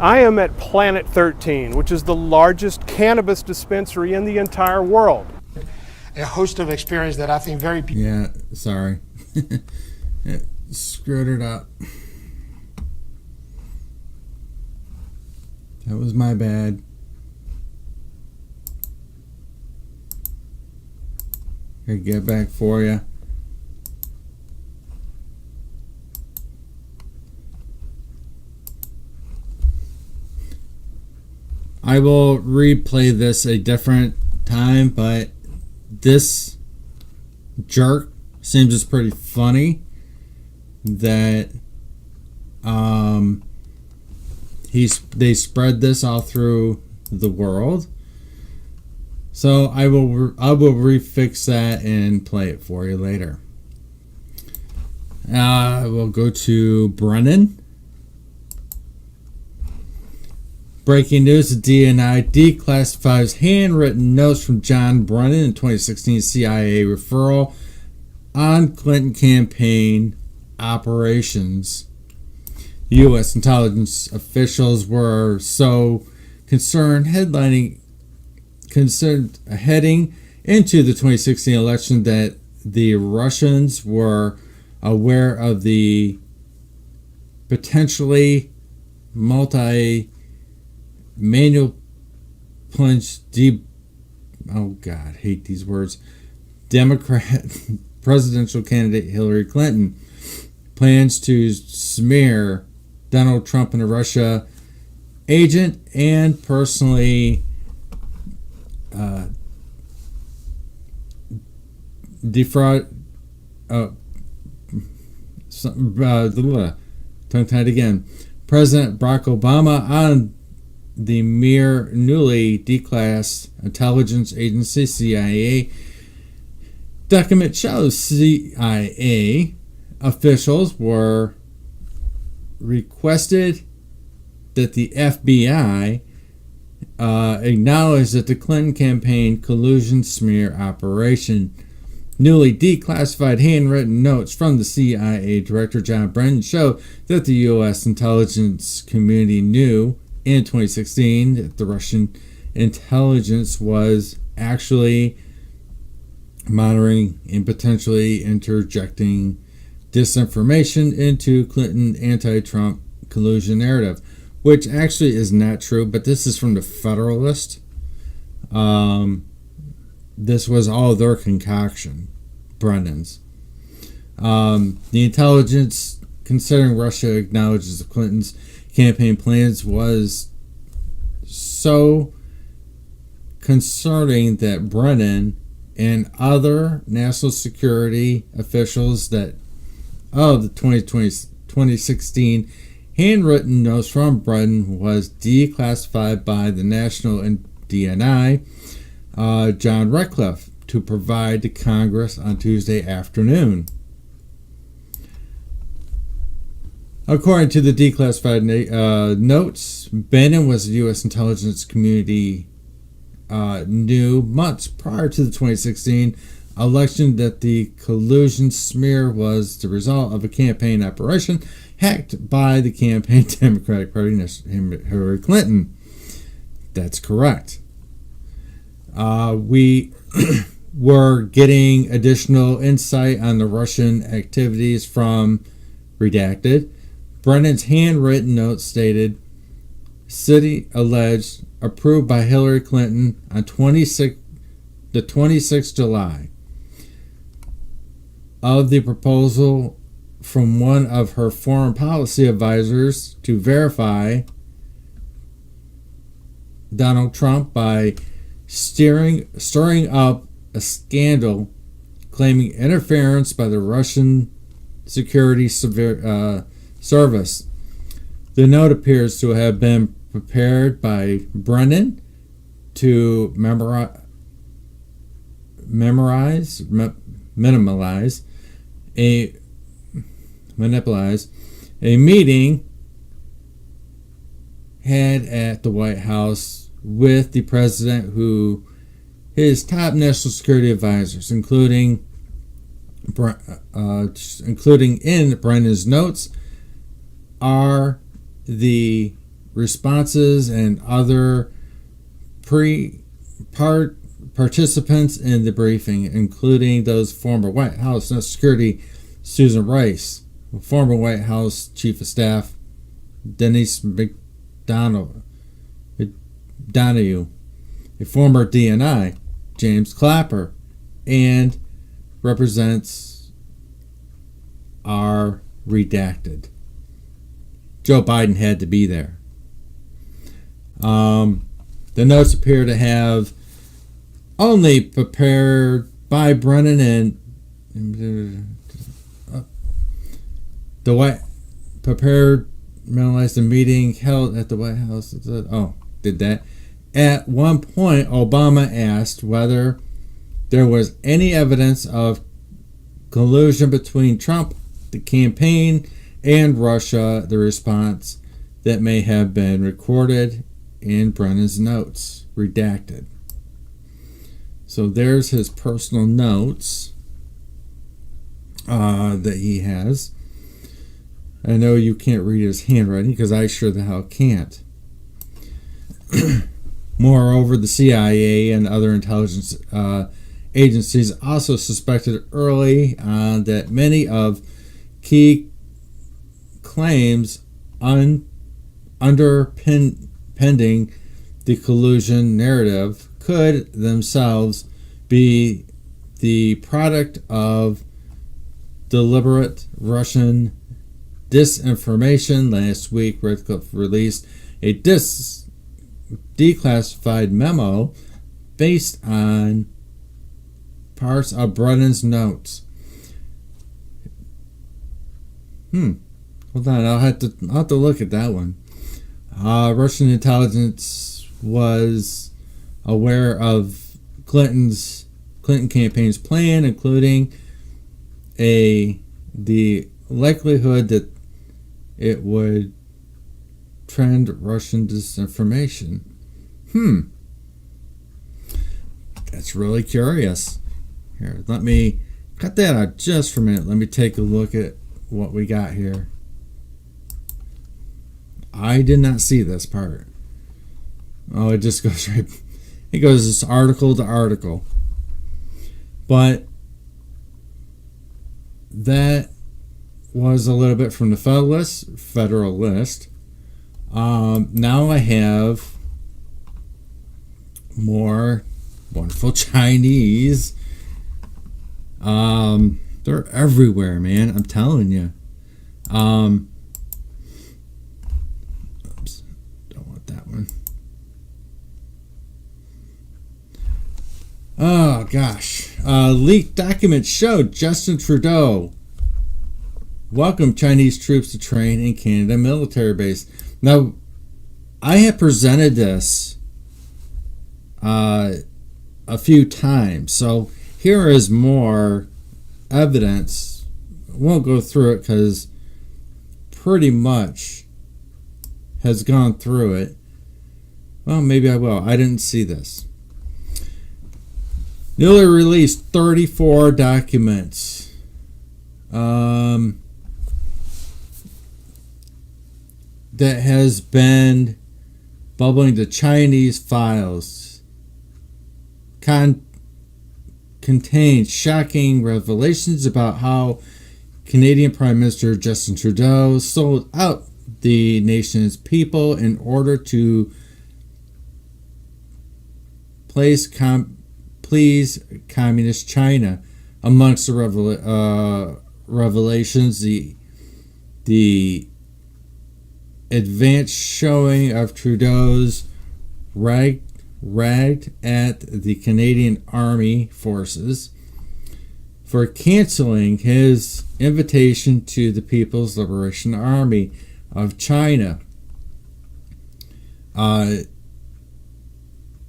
I am at Planet 13, which is the largest cannabis dispensary in the entire world. A host of experience that I think very... Yeah, sorry. Screwed it up. That was my bad. I'll get back for you. I will replay this a different time, but this jerk seems it's pretty funny that they spread this all through the world. So I will refix that and play it for you later. We'll go to Brennan. Breaking news, the DNI declassifies handwritten notes from John Brennan in 2016 CIA referral on Clinton campaign operations. U.S. intelligence officials were so concerned heading into the 2016 election that the Russians were aware of the potentially manual plunge oh God, hate these words. Democrat presidential candidate Hillary Clinton plans to smear Donald Trump and a Russia agent and personally defraud tongue-tied again. President Barack Obama on the newly declassed intelligence agency CIA document shows CIA officials were requested that the FBI acknowledge that the Clinton campaign collusion smear operation. Newly declassified handwritten notes from the CIA Director John Brennan show that the U.S. intelligence community knew in 2016 that the Russian intelligence was actually monitoring and potentially interjecting disinformation into Clinton anti-Trump collusion narrative, which actually is not true, but this is from the Federalist. This was all their concoction, Brennan's. The intelligence, considering Russia acknowledges the Clinton's campaign plans, was so concerning that Brennan and other national security officials that of the 2016 handwritten notes from Brennan was declassified by the National DNI, John Ratcliffe, to provide to Congress on Tuesday afternoon. According to the declassified notes, Bannon was the U.S. intelligence community knew months prior to the 2016 election that the collusion smear was the result of a campaign operation hacked by the campaign Democratic Party, Hillary Clinton. That's correct. We were getting additional insight on the Russian activities from Redacted. Brennan's handwritten note stated, "City alleged, approved by Hillary Clinton on the 26th July, of the proposal from one of her foreign policy advisors to verify Donald Trump by stirring up a scandal claiming interference by the Russian security service." The note appears to have been prepared by Brennan to minimize a meeting had at the White House with the president, who his top national security advisors, including in Brennan's notes, are the responses and other participants in the briefing, including those former White House National Security Susan Rice, former White House Chief of Staff Denise McDonough, a former DNI James Clapper, and represents are redacted. Joe Biden had to be there. The notes appear to have only prepared by Brennan and the White prepared, analyzed the meeting held at the White House. Did that. At one point, Obama asked whether there was any evidence of collusion between Trump, the campaign, and Russia. The response, that may have been recorded in Brennan's notes, redacted. So there's his personal notes that he has. I know you can't read his handwriting because I sure the hell can't. Moreover, the CIA and other intelligence agencies also suspected early on that many of key claims underpinning the collusion narrative could themselves be the product of deliberate Russian disinformation. Last week, Ratcliffe released a declassified memo based on parts of Brennan's notes. Hold on, I'll have to look at that one. Russian intelligence was aware of Clinton campaign's plan, including the likelihood that it would trend Russian disinformation. That's really curious. Here, let me cut that out just for a minute. Let me take a look at what we got here. I did not see this part. Oh, it just goes right. It goes this article to article. But that was a little bit from the Federal List. Now I have more wonderful Chinese. They're everywhere, man. I'm telling you. Oops, don't want that one. Oh gosh. Leaked documents showed Justin Trudeau welcomed Chinese troops to train in Canada military base. Now, I have presented this a few times, so here is more evidence. I won't go through it because pretty much has gone through it. Well, maybe I will. I didn't see this. Newly released 34 documents. That has been bubbling to Chinese files. Contains shocking revelations about how Canadian Prime Minister Justin Trudeau sold out the nation's people in order to please communist China. Amongst the revelations, the advanced showing of Trudeau's ragged at the Canadian Army forces for canceling his invitation to the People's Liberation Army of China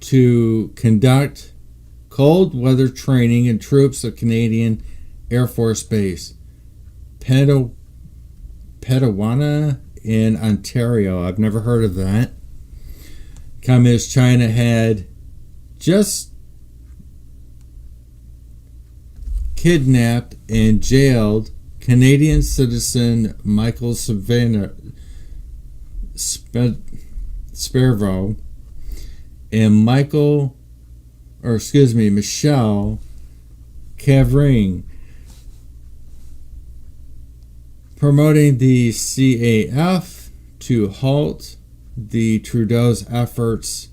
to conduct cold weather training in troops of Canadian Air Force Base Petawana in Ontario. I've never heard of that. Communist China had just kidnapped and jailed Canadian citizen Michael Spervo and Michelle Cavring, promoting the CAF to halt the Trudeau's efforts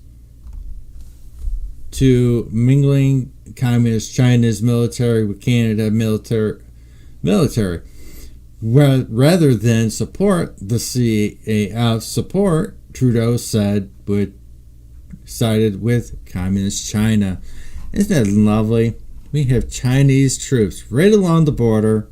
to mingling Communist China's military with Canada military rather than support the CAF support. Trudeau sided with Communist China. Isn't that lovely? We have Chinese troops right along the border.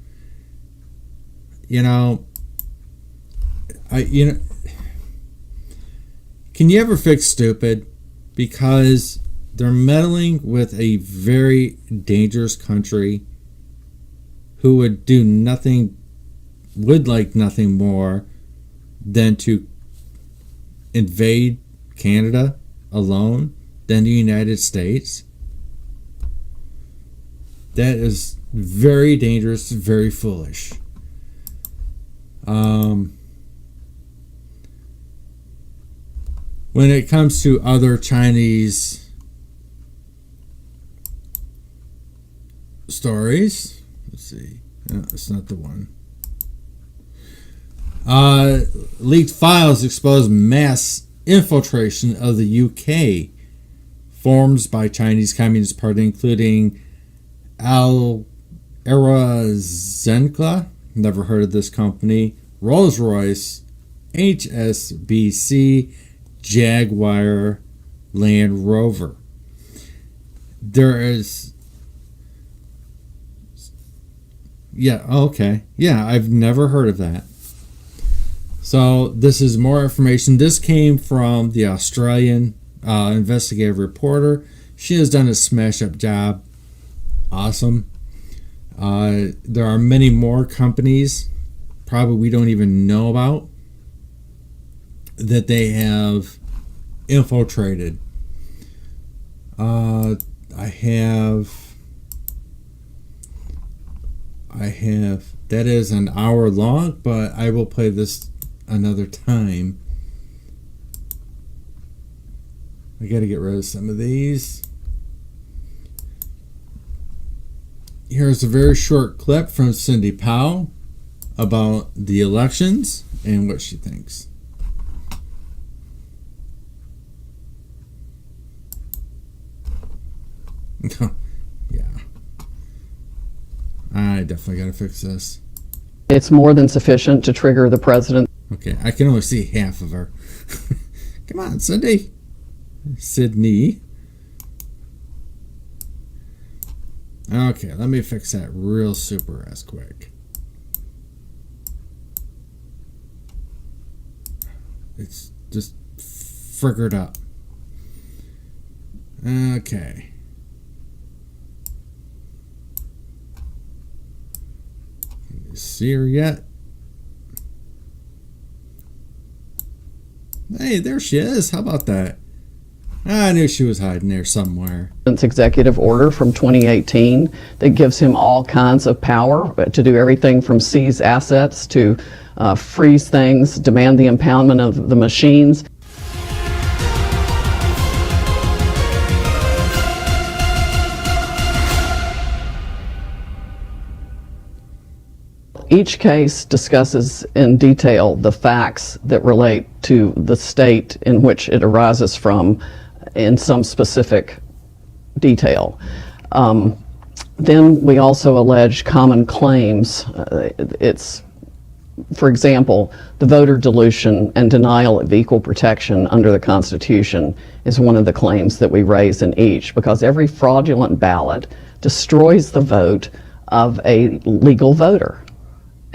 Can you ever fix stupid? Because they're meddling with a very dangerous country who would like nothing more than to invade Canada alone than the United States. That is very dangerous, very foolish. When it comes to other Chinese stories, let's see. No, it's not the one. Leaked files expose mass infiltration of the UK forms by Chinese Communist Party, including AstraZeneca, never heard of this company, Rolls-Royce, HSBC, Jaguar, Land Rover. There is... Yeah, okay. Yeah, I've never heard of that. So this is more information. This came from the Australian investigative reporter. She has done a smash-up job. Awesome. There are many more companies, probably we don't even know about, that they have infiltrated. I have that is an hour long, but I will play this another time. I got to get rid of some of these. Here's a very short clip from Cindy Powell about the elections and what she thinks. Yeah. I definitely got to fix this. It's more than sufficient to trigger the president. Okay, I can only see half of her. Come on, Sydney. Okay, let me fix that real super as quick. It's just frickered up. Okay. Can you see her yet? Hey, there she is. How about that? I knew she was hiding there somewhere. Executive order from 2018 that gives him all kinds of power to do everything from seize assets to freeze things, demand the impoundment of the machines. Each case discusses in detail the facts that relate to the state in which it arises from in some specific detail. Then we also allege common claims. It's, for example, the voter dilution and denial of equal protection under the Constitution is one of the claims that we raise in each, because every fraudulent ballot destroys the vote of a legal voter.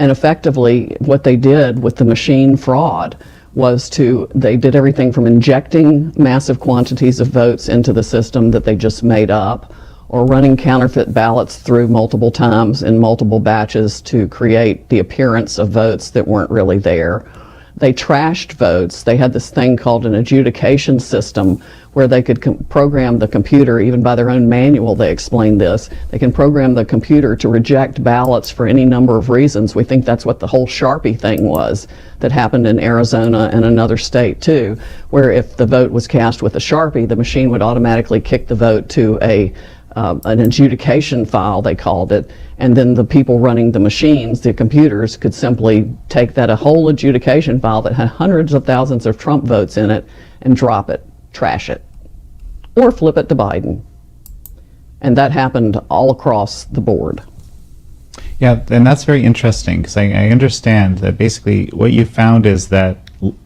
And effectively, what they did with the machine fraud was they did everything from injecting massive quantities of votes into the system that they just made up, or running counterfeit ballots through multiple times in multiple batches to create the appearance of votes that weren't really there. They trashed votes. They had this thing called an adjudication system where they could program the computer, even by their own manual they explained this. They can program the computer to reject ballots for any number of reasons. We think that's what the whole Sharpie thing was that happened in Arizona and another state too, where if the vote was cast with a Sharpie, the machine would automatically kick the vote to an adjudication file, they called it, and then the people running the machines, the computers, could simply take a whole adjudication file that had hundreds of thousands of Trump votes in it and drop it, trash it, or flip it to Biden. And that happened all across the board. Yeah, and that's very interesting, because I understand that basically what you found is that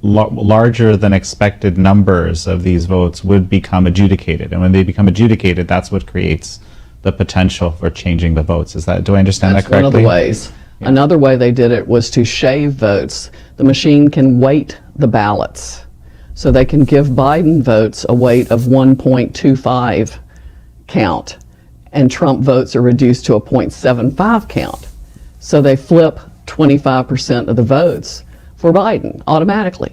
larger than expected numbers of these votes would become adjudicated, and when they become adjudicated, that's what creates the potential for changing the votes. Do I understand that correctly? That's one of the ways. Yeah. Another way they did it was to shave votes. The machine can weight the ballots, so they can give Biden votes a weight of 1.25 count, and Trump votes are reduced to a 0.75 count. So they flip 25% of the votes for Biden automatically.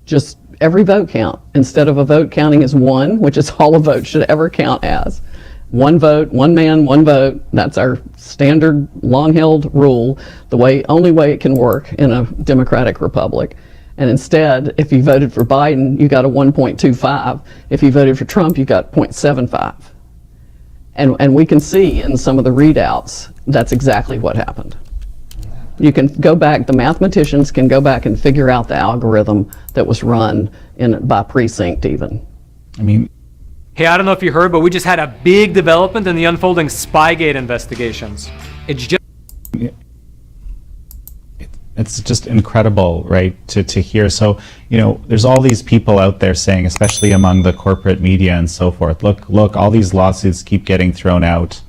Just every vote count. Instead of a vote counting as one, which is all a vote should ever count as. One vote, one man, one vote. That's our standard long-held rule, only way it can work in a democratic republic. And instead, if you voted for Biden, you got a 1.25. If you voted for Trump, you got 0.75. And we can see in some of the readouts, that's exactly what happened. You can go back, the mathematicians can go back and figure out the algorithm that was run by precinct even. I mean, hey, I don't know if you heard, but we just had a big development in the unfolding Spygate investigations. It's just incredible, right, to hear. So, there's all these people out there saying, especially among the corporate media and so forth, look, all these lawsuits keep getting thrown out.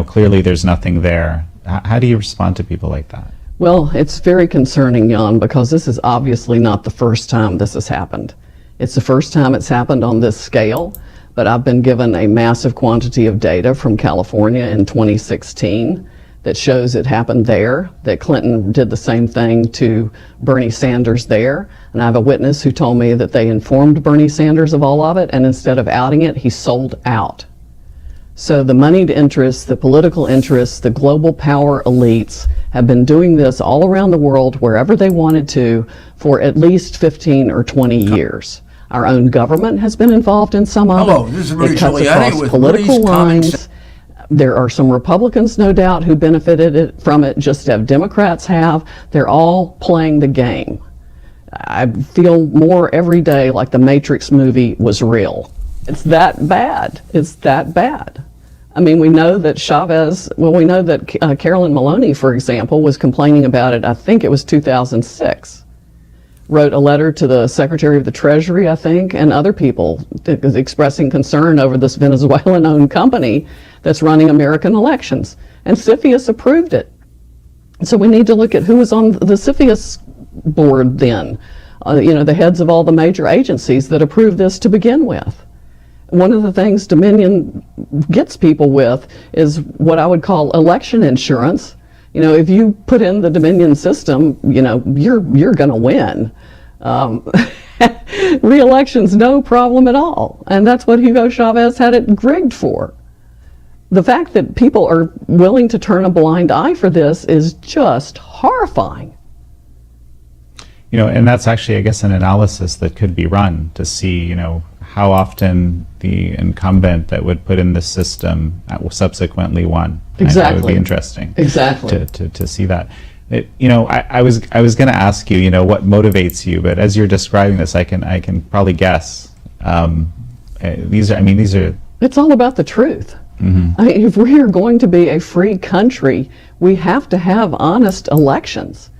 Clearly there's nothing there. How do you respond to people like that? Well, it's very concerning, Jan, because this is obviously not the first time this has happened. It's the first time it's happened on this scale, but I've been given a massive quantity of data from California in 2016 that shows it happened there, that Clinton did the same thing to Bernie Sanders there. And I have a witness who told me that they informed Bernie Sanders of all of it, and instead of outing it, he sold out. So the moneyed interests, the political interests, the global power elites have been doing this all around the world wherever they wanted to for at least 15 or 20 years. Our own government has been involved in some of Hello, it. this is Rudy It cuts Giuliani across with political Rudy's Comics. lines. There are some Republicans, no doubt, who benefited from it, just as Democrats have. They're all playing the game. I feel more every day like the Matrix movie was real. It's that bad. It's that bad. I mean, we know that we know that Carolyn Maloney, for example, was complaining about it, I think it was 2006. Wrote a letter to the Secretary of the Treasury, I think, and other people expressing concern over this Venezuelan-owned company that's running American elections. And CFIUS approved it. So we need to look at who was on the CFIUS board then. The heads of all the major agencies that approved this to begin with. One of the things Dominion gets people with is what I would call election insurance. If you put in the Dominion system, you're going to win. Re-election's no problem at all. And that's what Hugo Chavez had it rigged for. The fact that people are willing to turn a blind eye for this is just horrifying. And that's actually, I guess, an analysis that could be run to see, how often the incumbent that would put in this system subsequently won. Exactly. That would be interesting. Exactly. To see that. I was going to ask you, what motivates you, but as you're describing this, I can probably guess. These are. It's all about the truth. Mm-hmm. I mean, if we are going to be a free country, we have to have honest elections.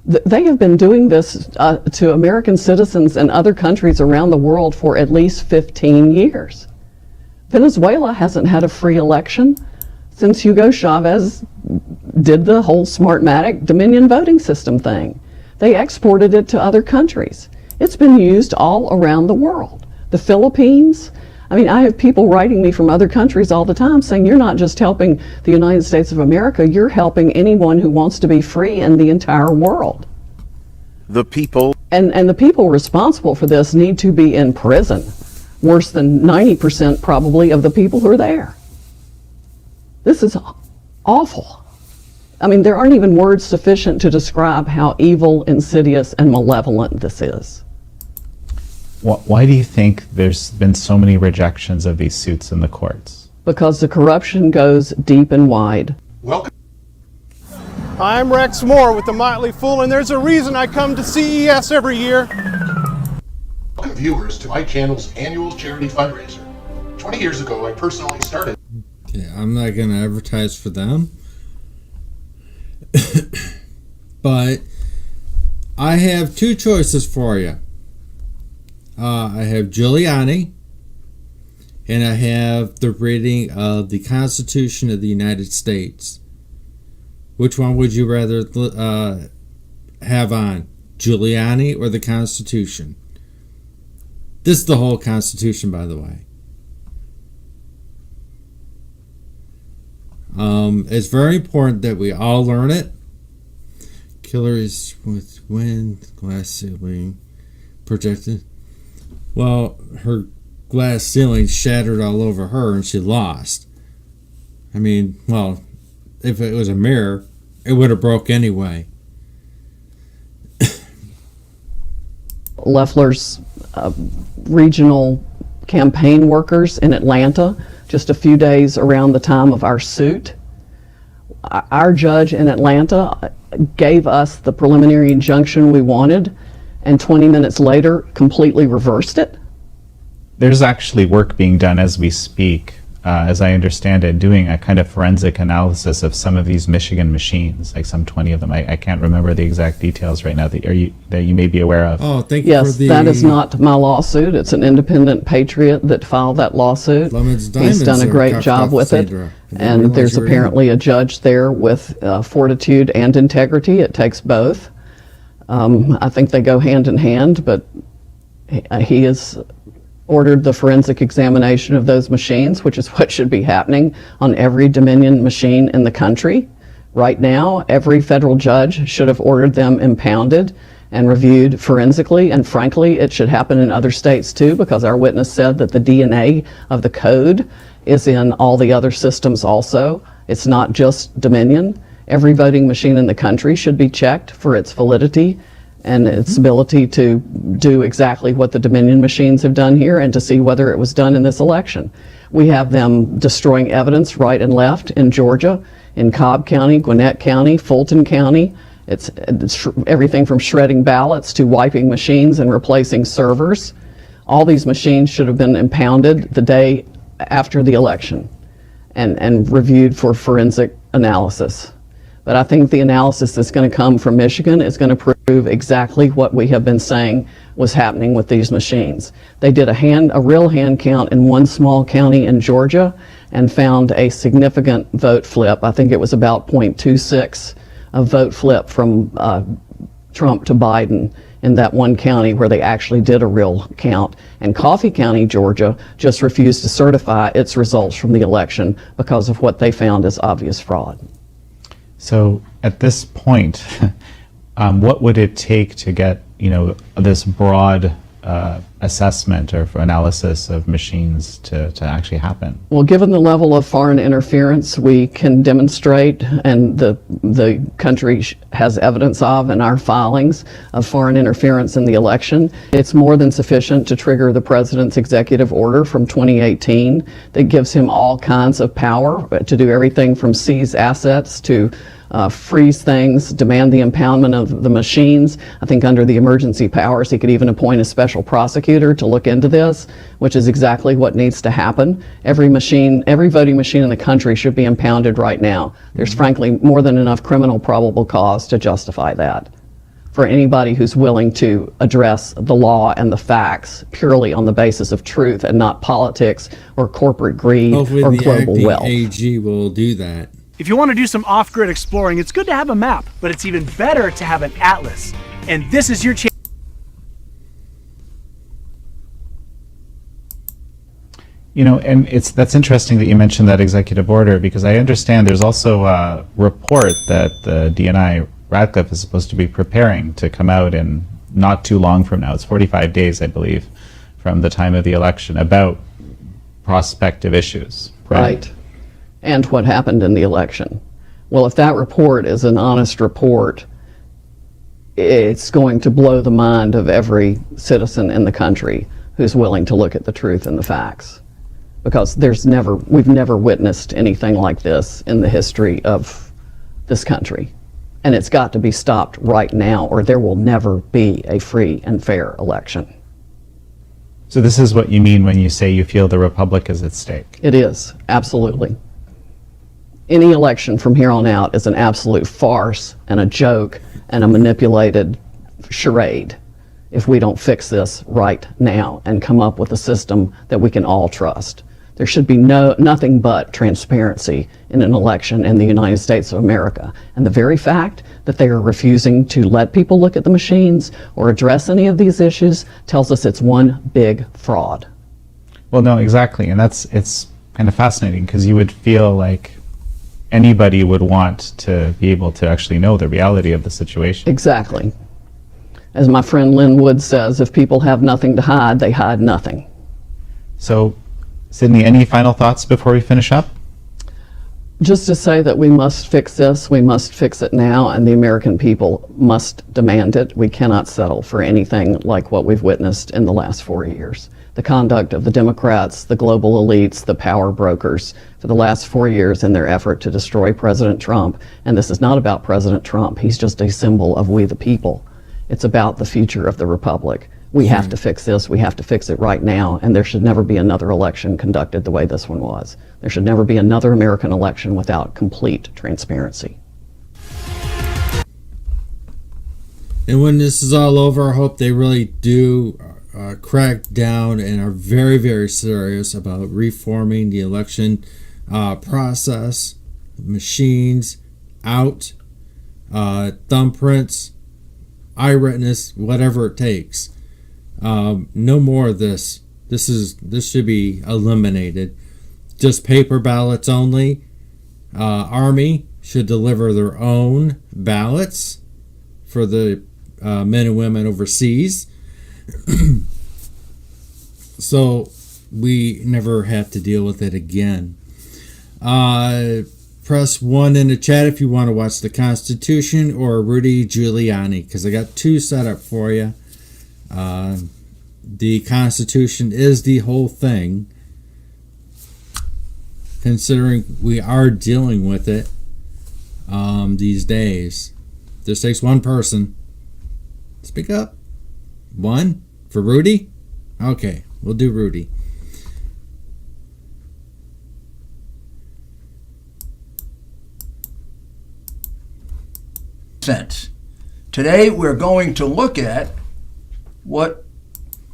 They have been doing this to American citizens in other countries around the world for at least 15 years. Venezuela hasn't had a free election since Hugo Chavez did the whole Smartmatic Dominion voting system thing. They exported it to other countries. It's been used all around the world. The Philippines, I have people writing me from other countries all the time saying, you're not just helping the United States of America, you're helping anyone who wants to be free in the entire world. The people. And the people responsible for this need to be in prison. Worse than 90% probably of the people who are there. This is awful. There aren't even words sufficient to describe how evil, insidious, and malevolent this is. Why do you think there's been so many rejections of these suits in the courts? Because the corruption goes deep and wide. Welcome. I'm Rex Moore with the Motley Fool, and there's a reason I come to CES every year. Welcome viewers to my channel's annual charity fundraiser. 20 years ago, I personally started. Okay, I'm not going to advertise for them. But I have two choices for you. I have Giuliani, and I have the reading of the Constitution of the United States. Which one would you rather have on? Giuliani or the Constitution? This is the whole Constitution, by the way. It's very important that we all learn it. Killers with wind, glass ceiling, projected. Well, her glass ceiling shattered all over her and she lost. If it was a mirror, it would have broke anyway. Loeffler's regional campaign workers in Atlanta, just a few days around the time of our suit, our judge in Atlanta gave us the preliminary injunction we wanted, and 20 minutes later completely reversed it. There's actually work being done as we speak as I understand it, doing a kind of forensic analysis of some of these Michigan machines, like some 20 of them. I can't remember the exact details right now that you may be aware of. Oh, thank you Yes, for the... that is not my lawsuit. It's an independent patriot that filed that lawsuit. He's done a great job with it. And there's apparently a judge there with fortitude and integrity. It takes both. I think they go hand in hand, but he has ordered the forensic examination of those machines, which is what should be happening on every Dominion machine in the country. Right now, every federal judge should have ordered them impounded and reviewed forensically, and frankly, it should happen in other states too, because our witness said that the DNA of the code is in all the other systems also. It's not just Dominion. Every voting machine in the country should be checked for its validity and its ability to do exactly what the Dominion machines have done here and to see whether it was done in this election. We have them destroying evidence right and left in Georgia, in Cobb County, Gwinnett County, Fulton County. It's everything from shredding ballots to wiping machines and replacing servers. All these machines should have been impounded the day after the election and reviewed for forensic analysis. But I think the analysis that's going to come from Michigan is going to prove exactly what we have been saying was happening with these machines. They did a real hand count in one small county in Georgia and found a significant vote flip. I think it was about 0.26 of vote flip from Trump to Biden in that one county where they actually did a real count. And Coffee County, Georgia, just refused to certify its results from the election because of what they found as obvious fraud. So at this point, what would it take to get, this broad assessment or analysis of machines to actually happen? Well, given the level of foreign interference we can demonstrate, and the country has evidence of in our filings of foreign interference in the election, it's more than sufficient to trigger the president's executive order from 2018 that gives him all kinds of power to do everything from seize assets to freeze things, demand the impoundment of the machines. I think under the emergency powers, he could even appoint a special prosecutor to look into this, which is exactly what needs to happen. Every voting machine in the country should be impounded right now. There's frankly more than enough criminal probable cause to justify that for anybody who's willing to address the law and the facts purely on the basis of truth and not politics or corporate greed or global wealth. Hopefully the AG will do that. If you want to do some off-grid exploring, it's good to have a map, but it's even better to have an atlas. And this is your chance. And that's interesting that you mentioned that executive order, because I understand there's also a report that the DNI Radcliffe is supposed to be preparing to come out in not too long from now. It's 45 days, I believe, from the time of the election, about prospective issues. Right. And what happened in the election. Well, if that report is an honest report, it's going to blow the mind of every citizen in the country who's willing to look at the truth and the facts. Because we've never witnessed anything like this in the history of this country. And it's got to be stopped right now, or there will never be a free and fair election. So this is what you mean when you say you feel the republic is at stake? It is, absolutely. Any election from here on out is an absolute farce and a joke and a manipulated charade if we don't fix this right now and come up with a system that we can all trust. There should be nothing but transparency in an election in the United States of America. And the very fact that they are refusing to let people look at the machines or address any of these issues tells us it's one big fraud. Well, no, exactly. And it's kind of fascinating, because you would feel like anybody would want to be able to actually know the reality of the situation. Exactly. As my friend Lynn Wood says, if people have nothing to hide, they hide nothing. So, Sydney, any final thoughts before we finish up? Just to say that we must fix this, we must fix it now, and the American people must demand it. We cannot settle for anything like what we've witnessed in the last 4 years. The conduct of the Democrats, the global elites, the power brokers for the last 4 years in their effort to destroy President Trump. And this is not about President Trump. He's just a symbol of we the people. It's about the future of the republic. we have to fix this, we have to fix it right now, and there should never be another election conducted the way this one was. There should never be another American election without complete transparency. And when this is all over, I hope they really do crack down and are very, very serious about reforming the election process, machines out, thumbprints, eyewitness, whatever it takes. No more of this. This should be eliminated. Just paper ballots only. Army should deliver their own ballots for the men and women overseas. So we never have to deal with it again. Press 1 in the chat if you want to watch the Constitution or Rudy Giuliani, because I got two set up for you. The Constitution is the whole thing, considering we are dealing with it these days. This takes one person. Speak up. One for Rudy? Okay, we'll do Rudy. Sense. Today we're going to look at what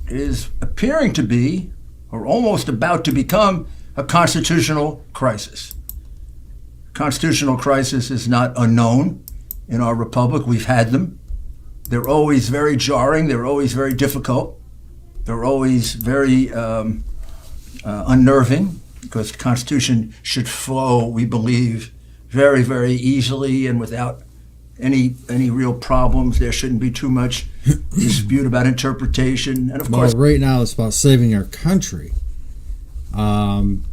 is appearing to be, or almost about to become, a constitutional crisis. Constitutional crisis is not unknown in our republic. We've had them. They're always very jarring. They're always very difficult. They're always very unnerving, because the Constitution should flow, we believe, very, very easily and without any real problems. There shouldn't be too much dispute about interpretation. And of course, right now it's about saving our country.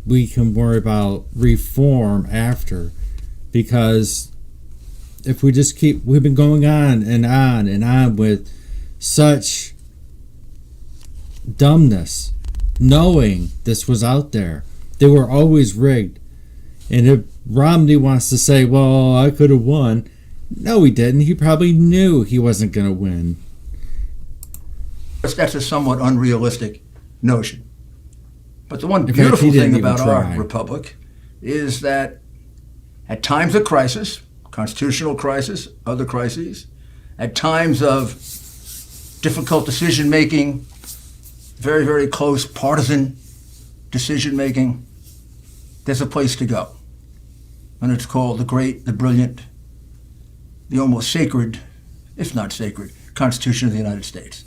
We can worry about reform after, because if we just we've been going on and on and on with such dumbness, knowing this was out there. They were always rigged. And if Romney wants to say, well, I could have won, no, he didn't. He probably knew he wasn't going to win. That's a somewhat unrealistic notion. But the one beautiful thing about our republic is that at times of crisis, constitutional crisis, other crises, at times of difficult decision-making, very, very close partisan decision-making, there's a place to go. And it's called the great, the brilliant, the almost sacred, if not sacred, Constitution of the United States.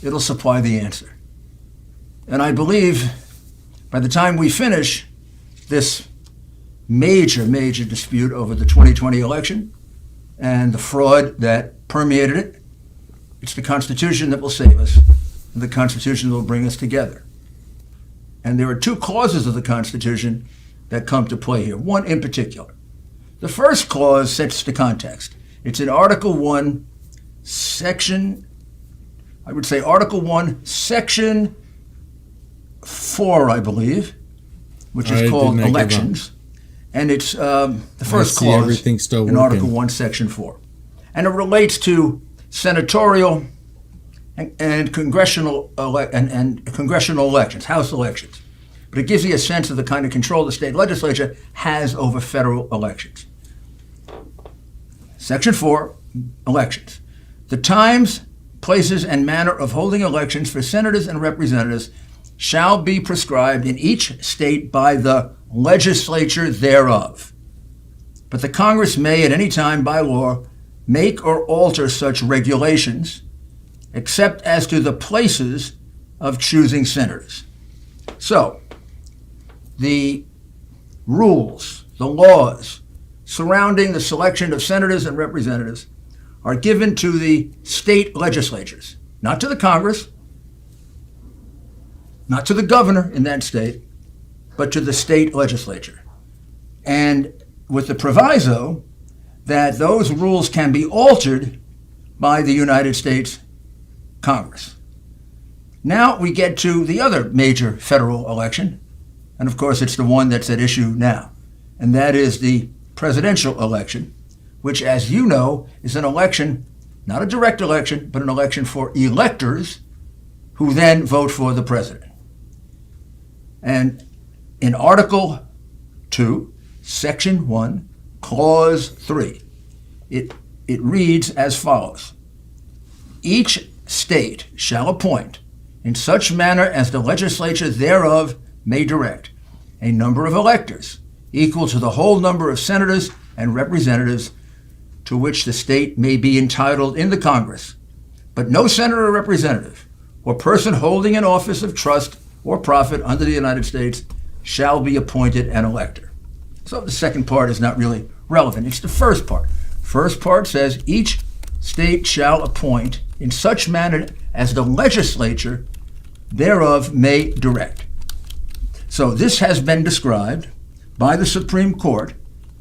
It'll supply the answer. And I believe by the time we finish this major, major dispute over the 2020 election and the fraud that permeated it, it's the Constitution that will save us, and the Constitution that will bring us together. And there are two clauses of the Constitution that come to play here, one in particular. The first clause sets the context. It's in Article 1, Section 4, I believe, which is called elections. And it's the first clause in Article 1, Section 4. And it relates to senatorial and congressional elections, House elections. But it gives you a sense of the kind of control the state legislature has over federal elections. Section 4, elections. The times, places, and manner of holding elections for senators and representatives shall be prescribed in each state by the legislature thereof. But the Congress may at any time by law make or alter such regulations, except as to the places of choosing senators. So, the rules, the laws surrounding the selection of senators and representatives are given to the state legislatures, not to the Congress, not to the governor in that state, but to the state legislature. And with the proviso that those rules can be altered by the United States Congress. Now we get to the other major federal election, and of course it's the one that's at issue now, and that is the presidential election, which, as you know, is an election, not a direct election, but an election for electors who then vote for the president. And in Article 2, Section 1, Clause 3, it reads as follows. Each state shall appoint, in such manner as the legislature thereof may direct, a number of electors equal to the whole number of senators and representatives to which the state may be entitled in the Congress. But no senator or representative or person holding an office of trust or profit under the United States shall be appointed an elector. So the second part is not really relevant. It's the first part. First part says each state shall appoint in such manner as the legislature thereof may direct. So this has been described by the Supreme Court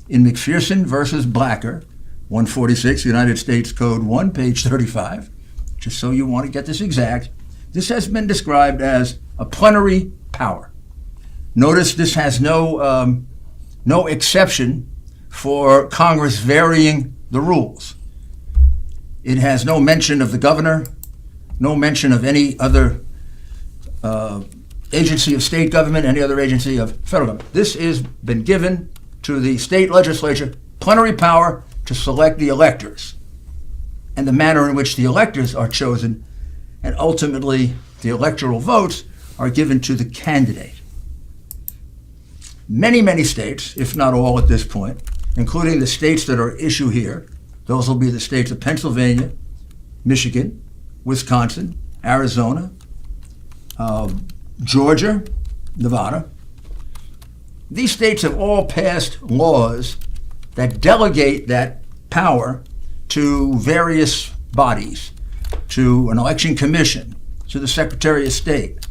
in McPherson versus Blacker, 146 United States Code 1, page 35. Just so you want to get this exact, this has been described as a plenary power. Notice this has no exception for Congress varying the rules. It has no mention of the governor, no mention of any other agency of state government, any other agency of federal government. This has been given to the state legislature plenary power to select the electors and the manner in which the electors are chosen, and ultimately the electoral votes are given to the candidate. Many, many states, if not all at this point, including the states that are at issue here, those will be the states of Pennsylvania, Michigan, Wisconsin, Arizona, Georgia, Nevada. These states have all passed laws that delegate that power to various bodies, to an election commission, to the Secretary of State,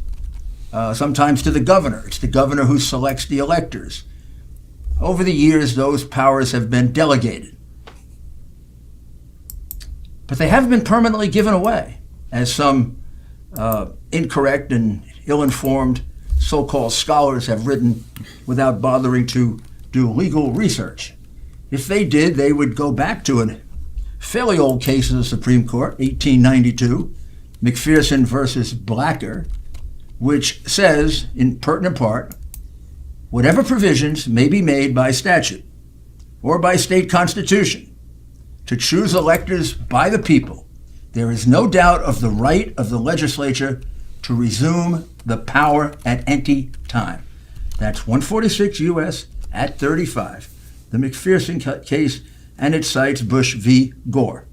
sometimes to the governor. It's the governor who selects the electors. Over the years, those powers have been delegated. But they haven't been permanently given away, as some incorrect and ill-informed so-called scholars have written without bothering to do legal research. If they did, they would go back to a fairly old case of the Supreme Court, 1892, McPherson versus Blacker, which says, in pertinent part, whatever provisions may be made by statute or by state constitution to choose electors by the people, there is no doubt of the right of the legislature to resume the power at any time. That's 146 U.S. at 35, the McPherson case, and it cites Bush v. Gore.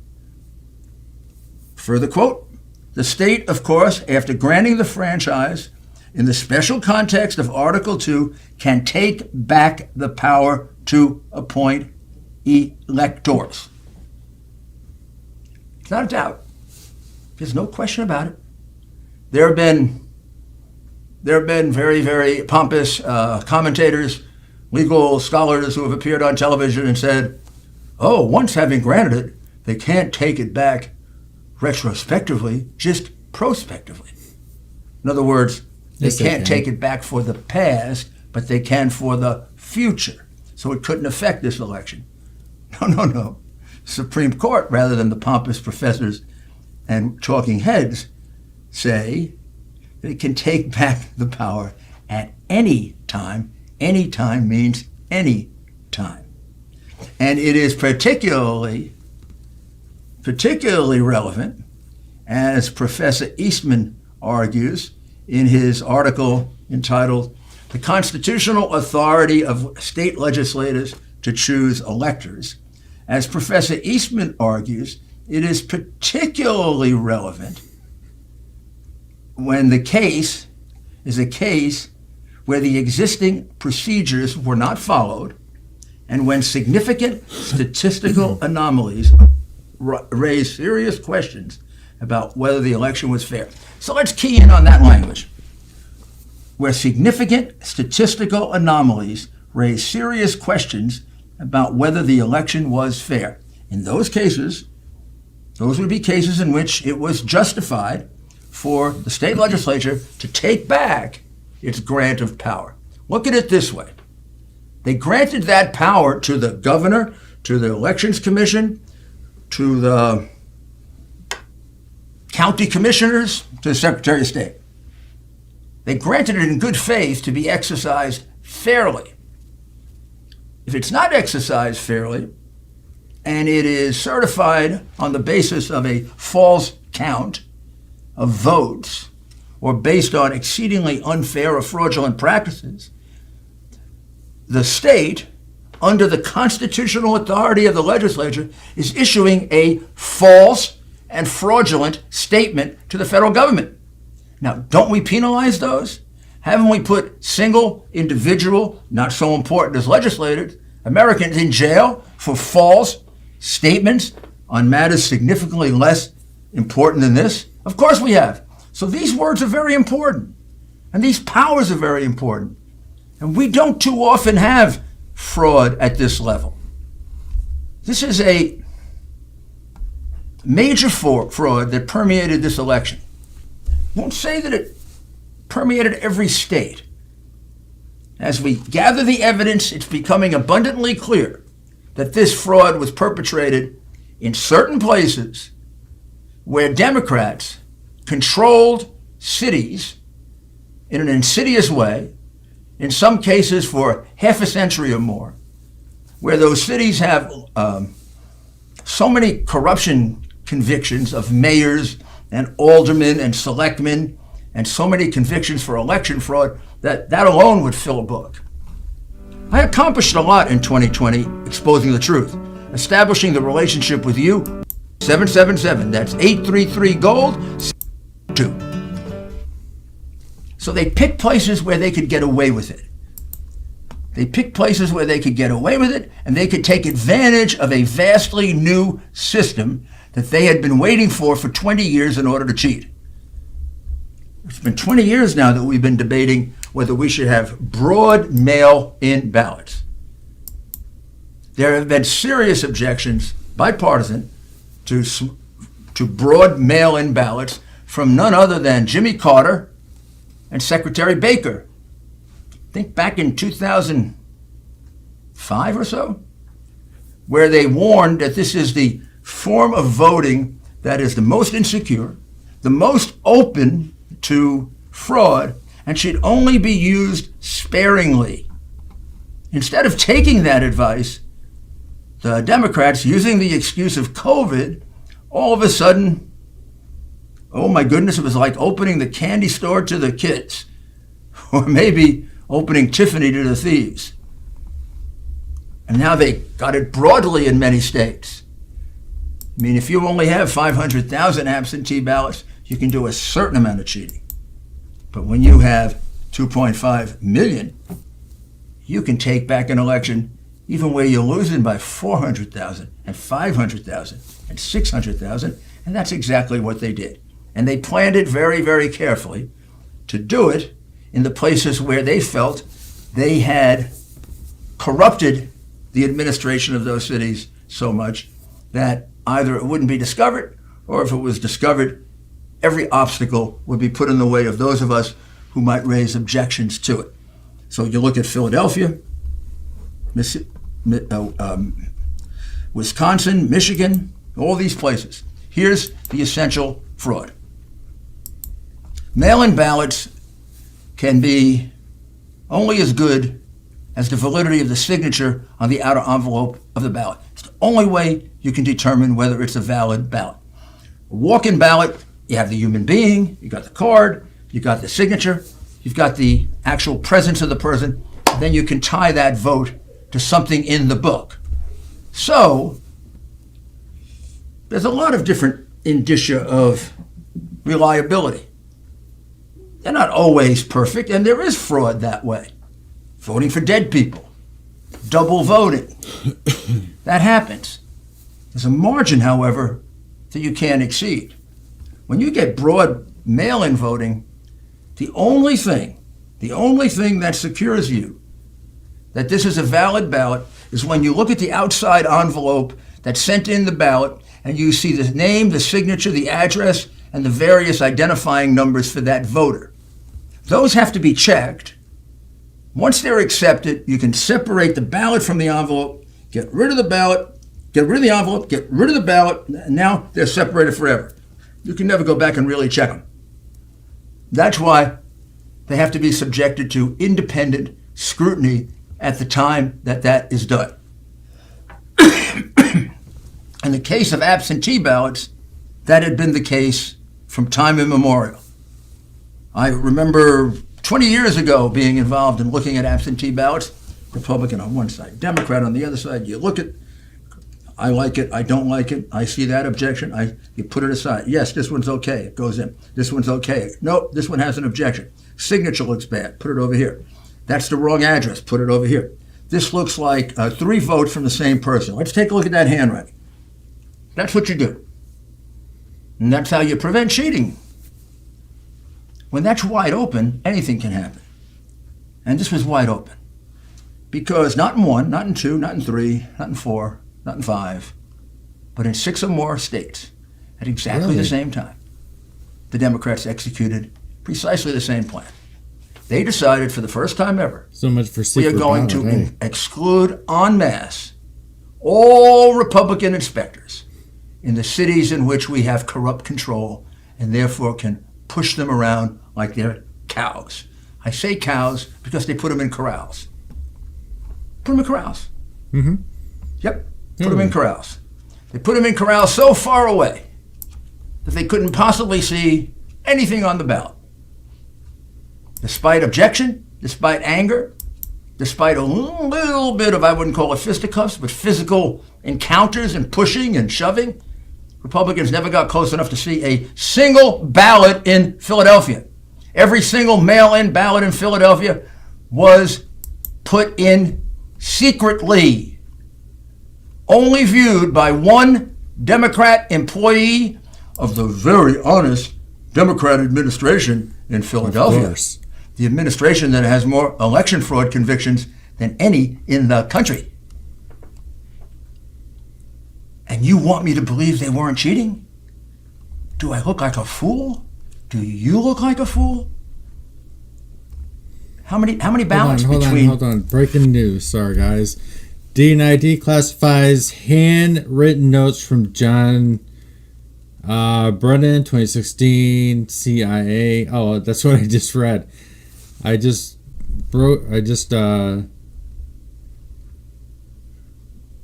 Further quote, the state, of course, after granting the franchise in the special context of Article 2, can take back the power to appoint electors. It's not a doubt. There's no question about it. There have been very, very pompous commentators, legal scholars who have appeared on television and said, oh, once having granted it, they can't take it back retrospectively, just prospectively. In other words, they can't take it back for the past, but they can for the future. So it couldn't affect this election. No. Supreme Court, rather than the pompous professors and talking heads, say that it can take back the power at any time. Any time means any time. And it is particularly relevant, as Professor Eastman argues in his article entitled The Constitutional Authority of State Legislators to Choose Electors. As Professor Eastman argues, it is particularly relevant when the case is a case where the existing procedures were not followed and when significant statistical anomalies raise serious questions about whether the election was fair. So let's key in on that language. Where significant statistical anomalies raise serious questions about whether the election was fair. In those cases, those would be cases in which it was justified for the state legislature to take back its grant of power. Look at it this way. They granted that power to the governor, to the elections commission, to the county commissioners to the Secretary of State. They granted it in good faith to be exercised fairly. If it's not exercised fairly, and it is certified on the basis of a false count of votes, or based on exceedingly unfair or fraudulent practices, the state, under the constitutional authority of the legislature, is issuing a false and fraudulent statement to the federal government. Now, don't we penalize those? Haven't we put single, individual, not so important as legislators, Americans in jail for false statements on matters significantly less important than this? Of course we have. So these words are very important, and these powers are very important. And we don't too often have fraud at this level. This is a major fraud that permeated this election. I won't say that it permeated every state. As we gather the evidence, it's becoming abundantly clear that this fraud was perpetrated in certain places where Democrats controlled cities in an insidious way, in some cases for half a century or more, where those cities have so many corruption convictions of mayors and aldermen and selectmen, and so many convictions for election fraud that alone would fill a book. I accomplished a lot in 2020 exposing the truth, establishing the relationship with you. 777, that's 833-GOLD, 2. So they picked places where they could get away with it. They picked places where they could get away with it, and they could take advantage of a vastly new system that they had been waiting for 20 years in order to cheat. It's been 20 years now that we've been debating whether we should have broad mail-in ballots. There have been serious objections, bipartisan, to broad mail-in ballots from none other than Jimmy Carter and Secretary Baker. I think back in 2005 or so, where they warned that this is the form of voting that is the most insecure, the most open to fraud, and should only be used sparingly. Instead of taking that advice, the Democrats, using the excuse of COVID, all of a sudden, oh my goodness, it was like opening the candy store to the kids, or maybe opening Tiffany to the thieves. And now they got it broadly in many states. I mean, if you only have 500,000 absentee ballots, you can do a certain amount of cheating. But when you have 2.5 million, you can take back an election even where you're losing by 400,000 and 500,000 and 600,000, and that's exactly what they did. And they planned it very, very carefully to do it in the places where they felt they had corrupted the administration of those cities so much that either it wouldn't be discovered, or if it was discovered, every obstacle would be put in the way of those of us who might raise objections to it. So you look at Philadelphia, Wisconsin, Michigan, all these places. Here's the essential fraud. Mail-in ballots can be only as good as the validity of the signature on the outer envelope of the ballot. It's the only way you can determine whether it's a valid ballot. A walk-in ballot, you have the human being, you got the card, you got the signature, you've got the actual presence of the person, then you can tie that vote to something in the book. So, there's a lot of different indicia of reliability. They're not always perfect, and there is fraud that way. Voting for dead people, double voting, that happens. There's a margin, however, that you can't exceed. When you get broad mail-in voting, the only thing that secures you that this is a valid ballot is when you look at the outside envelope that sent in the ballot and you see the name, the signature, the address, and the various identifying numbers for that voter. Those have to be checked. Once they're accepted, you can separate the ballot from the envelope, get rid of the ballot, get rid of the envelope, get rid of the ballot, and now they're separated forever. You can never go back and really check them. That's why they have to be subjected to independent scrutiny at the time that that is done. In the case of absentee ballots, that had been the case from time immemorial. I remember 20 years ago being involved in looking at absentee ballots, Republican on one side, Democrat on the other side. You look at, I like it, I don't like it, I see that objection, you put it aside. Yes, this one's okay, it goes in. This one's okay. Nope, this one has an objection. Signature looks bad, put it over here. That's the wrong address, put it over here. This looks like 3 votes from the same person. Let's take a look at that handwriting. That's what you do. And that's how you prevent cheating. When that's wide open, anything can happen. And this was wide open. Because not in 1, not in 2, not in 3, not in 4, not in 5, but in 6 or more states at exactly the same time, the Democrats executed precisely the same plan. They decided for the first time ever, so much for we are going to exclude en masse all Republican inspectors in the cities in which we have corrupt control and therefore can push them around like they're cows. I say cows because they put them in corrals. Put them in corrals. Mm-hmm. Yep, put them in corrals. They put them in corrals so far away that they couldn't possibly see anything on the ballot. Despite objection, despite anger, despite a little bit of, I wouldn't call it fisticuffs, but physical encounters and pushing and shoving, Republicans never got close enough to see a single ballot in Philadelphia. Every single mail-in ballot in Philadelphia was put in secretly, only viewed by one Democrat employee of the very honest Democrat administration in Philadelphia. The administration that has more election fraud convictions than any in the country. And you want me to believe they weren't cheating? Do I look like a fool? Do you look like a fool? How many ballots between... Hold on. Breaking news. Sorry, guys. DNI classifies handwritten notes from John Brennan, 2016, CIA. Oh, that's what I just read. I just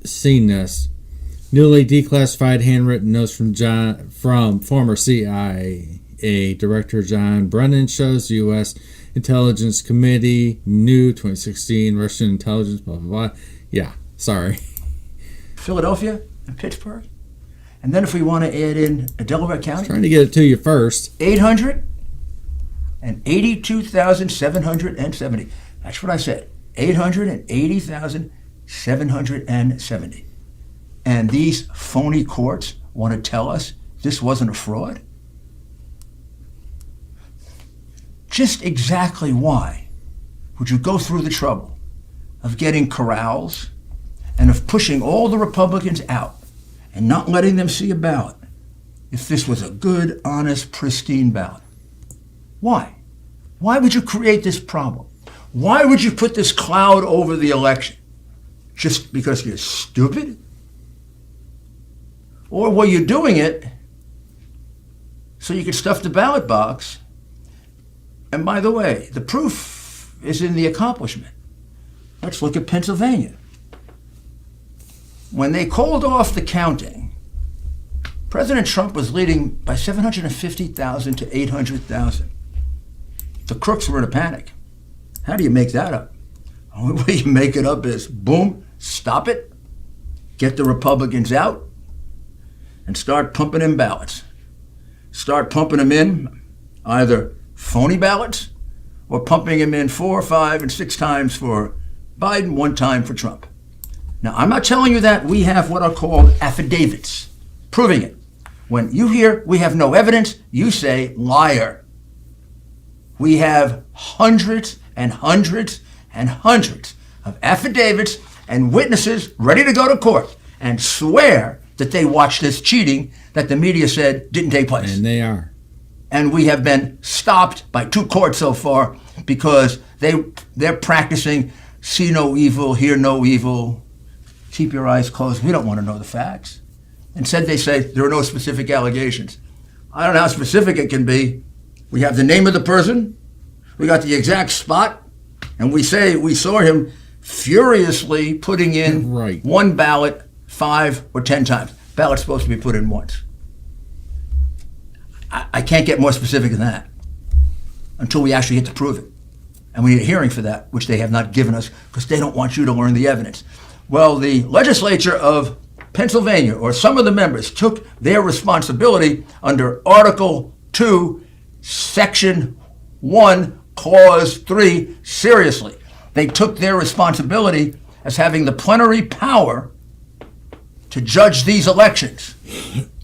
seen this. Newly declassified handwritten notes from former CIA Director John Brennan shows U.S. Intelligence Committee, new 2016, Russian intelligence, blah, blah, blah. Yeah, sorry. Philadelphia and Pittsburgh. And then if we want to add in Delaware County. I was trying to get it to you first. 882,770. That's what I said. 880,770. And these phony courts want to tell us this wasn't a fraud? Just exactly why would you go through the trouble of getting corrals and of pushing all the Republicans out and not letting them see a ballot if this was a good, honest, pristine ballot? Why? Why would you create this problem? Why would you put this cloud over the election? Just because you're stupid? Or were you doing it so you could stuff the ballot box? And by the way, the proof is in the accomplishment. Let's look at Pennsylvania. When they called off the counting, President Trump was leading by 750,000 to 800,000. The crooks were in a panic. How do you make that up? The only way you make it up is, boom, stop it, get the Republicans out, and start pumping in ballots. Start pumping them in, either phony ballots or pumping them in 4, 5, and 6 times for Biden, 1 time for Trump. Now, I'm not telling you that. We have what are called affidavits proving it. When you hear we have no evidence, you say liar. We have hundreds and hundreds and hundreds of affidavits and witnesses ready to go to court and swear that they watched this cheating that the media said didn't take place. And they are. And we have been stopped by 2 courts so far because they're practicing see no evil, hear no evil, keep your eyes closed. We don't want to know the facts. Instead, they say there are no specific allegations. I don't know how specific it can be. We have the name of the person, we got the exact spot, and we say we saw him furiously putting in one ballot 5 or 10 times. Ballot's supposed to be put in once. I can't get more specific than that until we actually get to prove it. And we need a hearing for that, which they have not given us because they don't want you to learn the evidence. Well, the legislature of Pennsylvania, or some of the members, took their responsibility under Article 2, Section 1, Clause 3 seriously. They took their responsibility as having the plenary power to judge these elections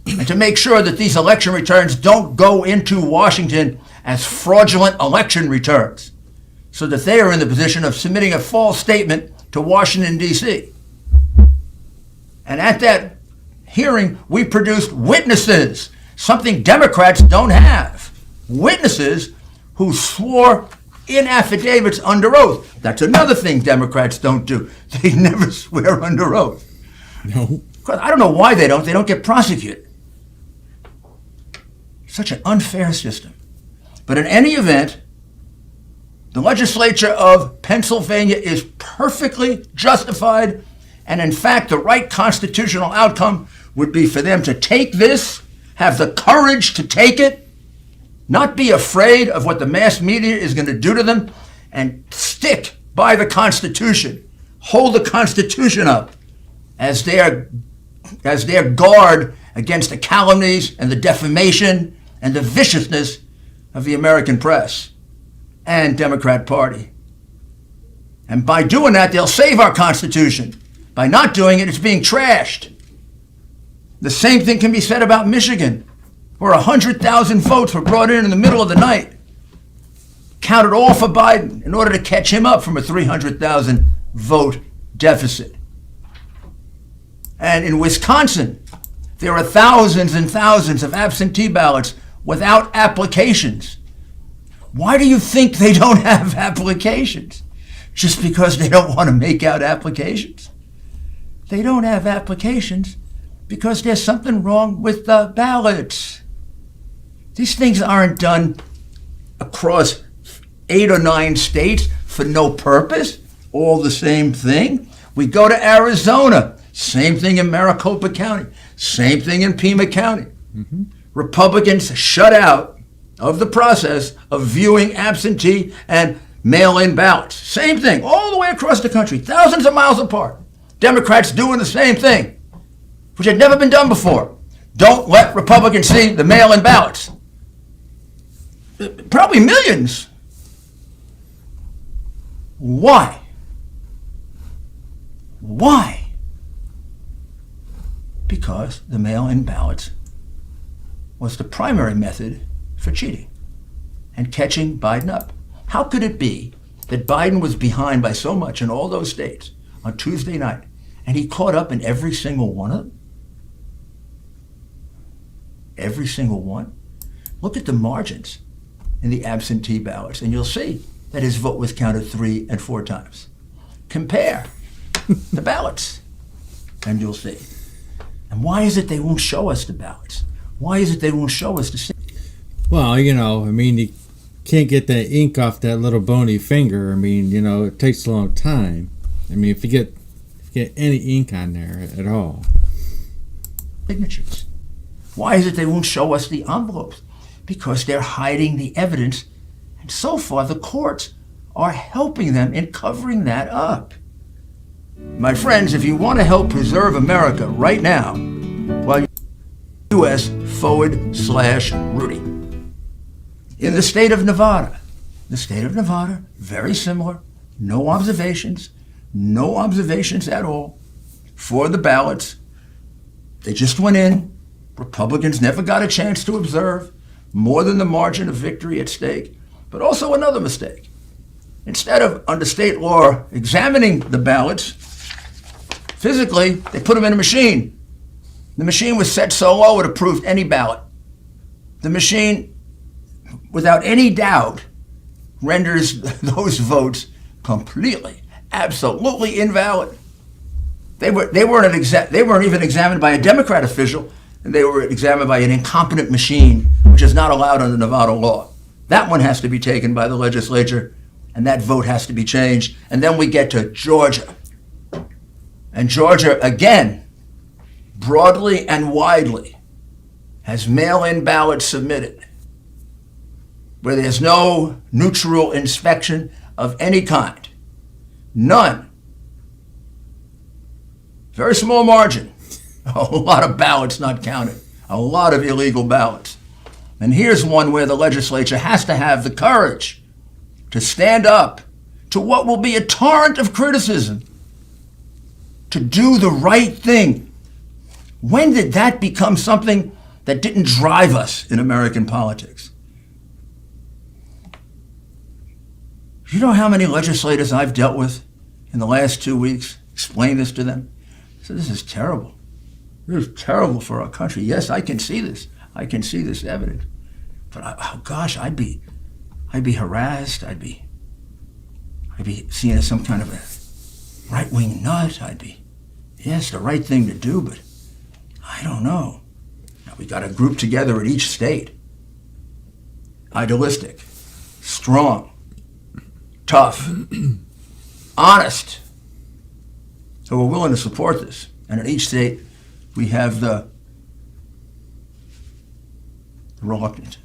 and to make sure that these election returns don't go into Washington as fraudulent election returns, so that they are in the position of submitting a false statement to Washington, D.C. And at that hearing, we produced witnesses, something Democrats don't have. Witnesses who swore in affidavits under oath. That's another thing Democrats don't do. They never swear under oath. No. I don't know why they don't. They don't get prosecuted. Such an unfair system. But in any event, the legislature of Pennsylvania is perfectly justified, and in fact, the right constitutional outcome would be for them to take this, have the courage to take it, not be afraid of what the mass media is going to do to them, and stick by the Constitution, hold the Constitution up as their guard against the calumnies and the defamation and the viciousness of the American press and Democrat Party. And by doing that, they'll save our Constitution. By not doing it, it's being trashed. The same thing can be said about Michigan, where 100,000 votes were brought in the middle of the night, counted all for Biden in order to catch him up from a 300,000 vote deficit. And in Wisconsin, there are thousands and thousands of absentee ballots without applications. Why do you think they don't have applications? Just because they don't want to make out applications? They don't have applications because there's something wrong with the ballots. These things aren't done across 8 or 9 states for no purpose, all the same thing. We go to Arizona, same thing in Maricopa County, same thing in Pima County. Mm-hmm. Republicans shut out of the process of viewing absentee and mail-in ballots. Same thing, all the way across the country, thousands of miles apart. Democrats doing the same thing, which had never been done before. Don't let Republicans see the mail-in ballots. Probably millions. Why? Why? Because the mail-in ballots was the primary method for cheating and catching Biden up. How could it be that Biden was behind by so much in all those states on Tuesday night, and he caught up in every single one of them? Every single one? Look at the margins in the absentee ballots, and you'll see that his vote was counted 3 and 4 times. Compare the ballots, and you'll see. And why is it they won't show us the ballots? Why is it they won't show us the... Well, you can't get that ink off that little bony finger. It takes a long time. If you get any ink on there at all. Signatures. Why is it they won't show us the envelopes? Because they're hiding the evidence, and so far the courts are helping them in covering that up. My friends, if you want to help preserve America right now, well, US/Rudy. In the state of Nevada, very similar, no observations at all for the ballots. They just went in. Republicans never got a chance to observe, more than the margin of victory at stake. But also another mistake. Instead of, under state law, examining the ballots, physically, they put them in a machine. The machine was set so low it approved any ballot. The machine, without any doubt, renders those votes completely, absolutely invalid. They weren't even examined by a Democrat official. and they were examined by an incompetent machine, which is not allowed under Nevada law. That one has to be taken by the legislature, and that vote has to be changed. And then we get to Georgia. And Georgia, again, broadly and widely, has mail-in ballots submitted where there's no neutral inspection of any kind. None. Very small margin. A lot of ballots not counted. A lot of illegal ballots. And here's one where the legislature has to have the courage to stand up to what will be a torrent of criticism, to do the right thing. When did that become something that didn't drive us in American politics? You know how many legislators I've dealt with in the last 2 weeks, explain this to them? So this is terrible. This is terrible for our country. Yes, I can see this. I can see this evidence. But I'd be harassed. I'd be seen as some kind of a right-wing nut. Yes, the right thing to do, but I don't know. Now we got to group together at each state. Idealistic, strong, tough, honest, who are willing to support this. And in each state, we have the reluctant.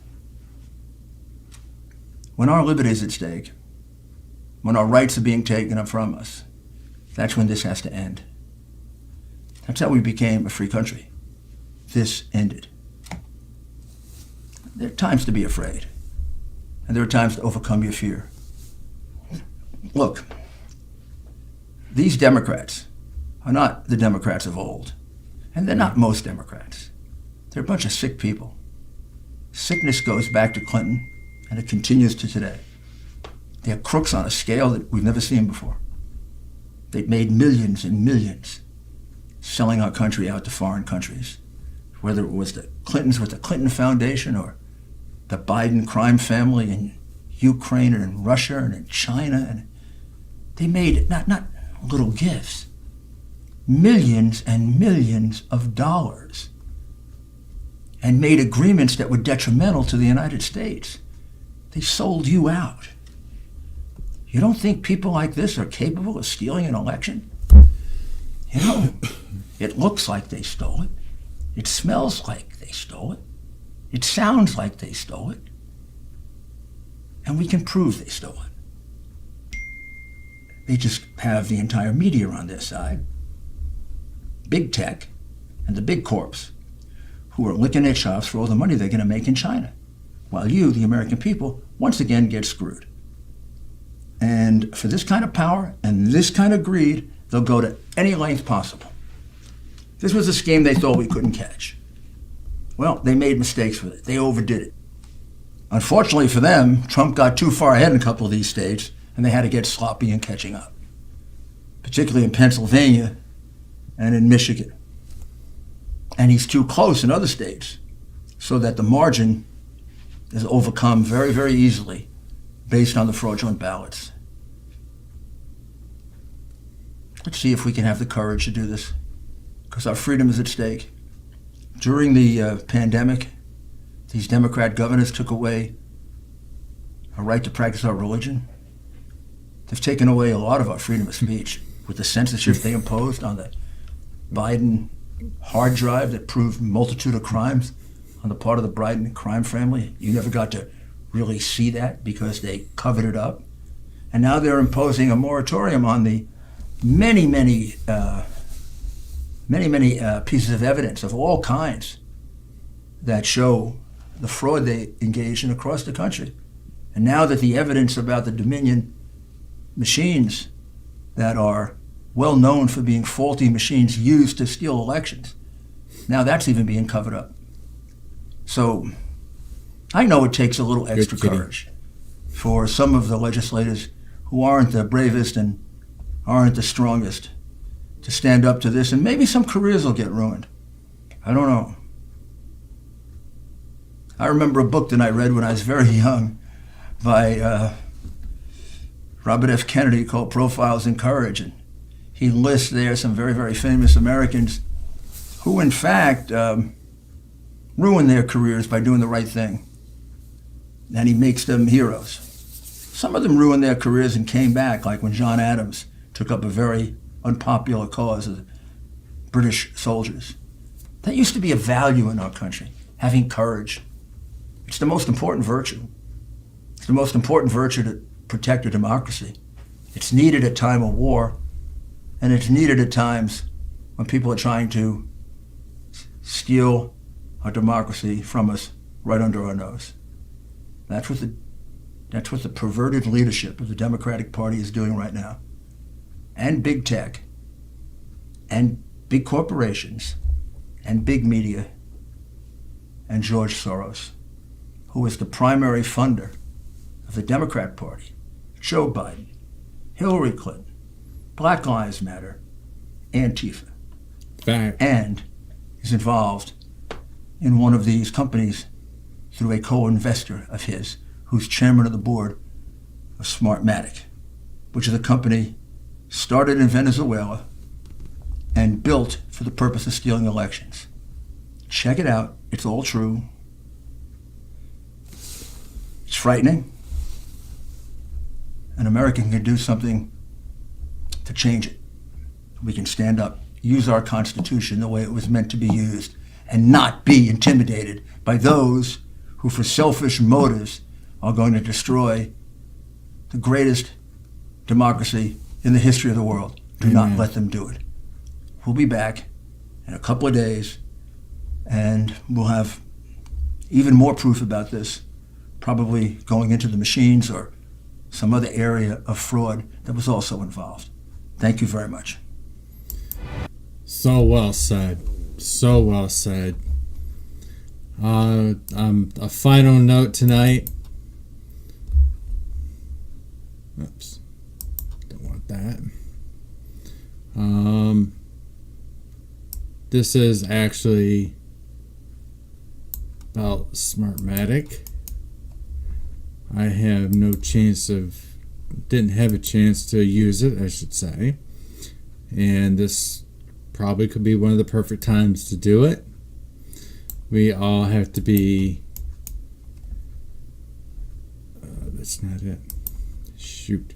When our liberty is at stake, when our rights are being taken from us, that's when this has to end. That's how we became a free country. This ended. There are times to be afraid, and there are times to overcome your fear. Look, these Democrats are not the Democrats of old, and they're not most Democrats. They're a bunch of sick people. Sickness goes back to Clinton, and it continues to today. They're crooks on a scale that we've never seen before. They've made millions and millions selling our country out to foreign countries, whether it was the Clintons with the Clinton Foundation or the Biden crime family in Ukraine and in Russia and in China. And they made not little gifts, millions and millions of dollars, and made agreements that were detrimental to the United States. They sold you out. You don't think people like this are capable of stealing an election? You know, it looks like they stole it. It smells like they stole it. It sounds like they stole it. And we can prove they stole it. They just have the entire media on their side. Big tech and the big corps who are licking their chops for all the money they're going to make in China, while you, the American people, once again get screwed. And for this kind of power and this kind of greed, they'll go to any length possible. This was a scheme they thought we couldn't catch. Well, they made mistakes with it. They overdid it. Unfortunately for them, Trump got too far ahead in a couple of these states, and they had to get sloppy in catching up, particularly in Pennsylvania and in Michigan. And he's too close in other states, so that the margin is overcome very, very easily based on the fraudulent ballots. Let's see if we can have the courage to do this, because our freedom is at stake. During the pandemic, these Democrat governors took away our right to practice our religion. They've taken away a lot of our freedom of speech with the censorship they imposed on the Biden hard drive that proved multitude of crimes on the part of the Biden crime family. You never got to really see that because they covered it up. And now they're imposing a moratorium on the many pieces of evidence of all kinds that show the fraud they engaged in across the country. And now that the evidence about the Dominion machines that are well known for being faulty machines used to steal elections, now that's even being covered up. So I know it takes a little extra courage for some of the legislators who aren't the bravest and aren't the strongest to stand up to this, and maybe some careers will get ruined. I don't know. I remember a book that I read when I was very young by Robert F. Kennedy called Profiles in Courage, and he lists there some very, very famous Americans who in fact ruin their careers by doing the right thing. And he makes them heroes. Some of them ruined their careers and came back, like when John Adams took up a very unpopular cause of British soldiers. That used to be a value in our country, having courage. It's the most important virtue. It's the most important virtue to protect a democracy. It's needed at time of war, and it's needed at times when people are trying to steal our democracy from us right under our nose. That's what the perverted leadership of the Democratic Party is doing right now. And big tech, and big corporations, and big media, and George Soros, who is the primary funder of the Democrat Party, Joe Biden, Hillary Clinton, Black Lives Matter, Antifa, and is involved in one of these companies through a co-investor of his, who's chairman of the board of Smartmatic, which is a company started in Venezuela and built for the purpose of stealing elections. Check it out. It's all true. It's frightening. An American can do something to change it. We can stand up, use our Constitution the way it was meant to be used, and not be intimidated by those who, for selfish motives, are going to destroy the greatest democracy in the history of the world. Do not let them do it. We'll be back in a couple of days, and we'll have even more proof about this, probably going into the machines or some other area of fraud that was also involved. Thank you very much. So well said. So well said. A final note tonight. Oops. Don't want that. This is actually about Smartmatic. I have no chance of, didn't have a chance to use it, I should say. And this probably could be one of the perfect times to do it. We all have to be, that's not it. Shoot.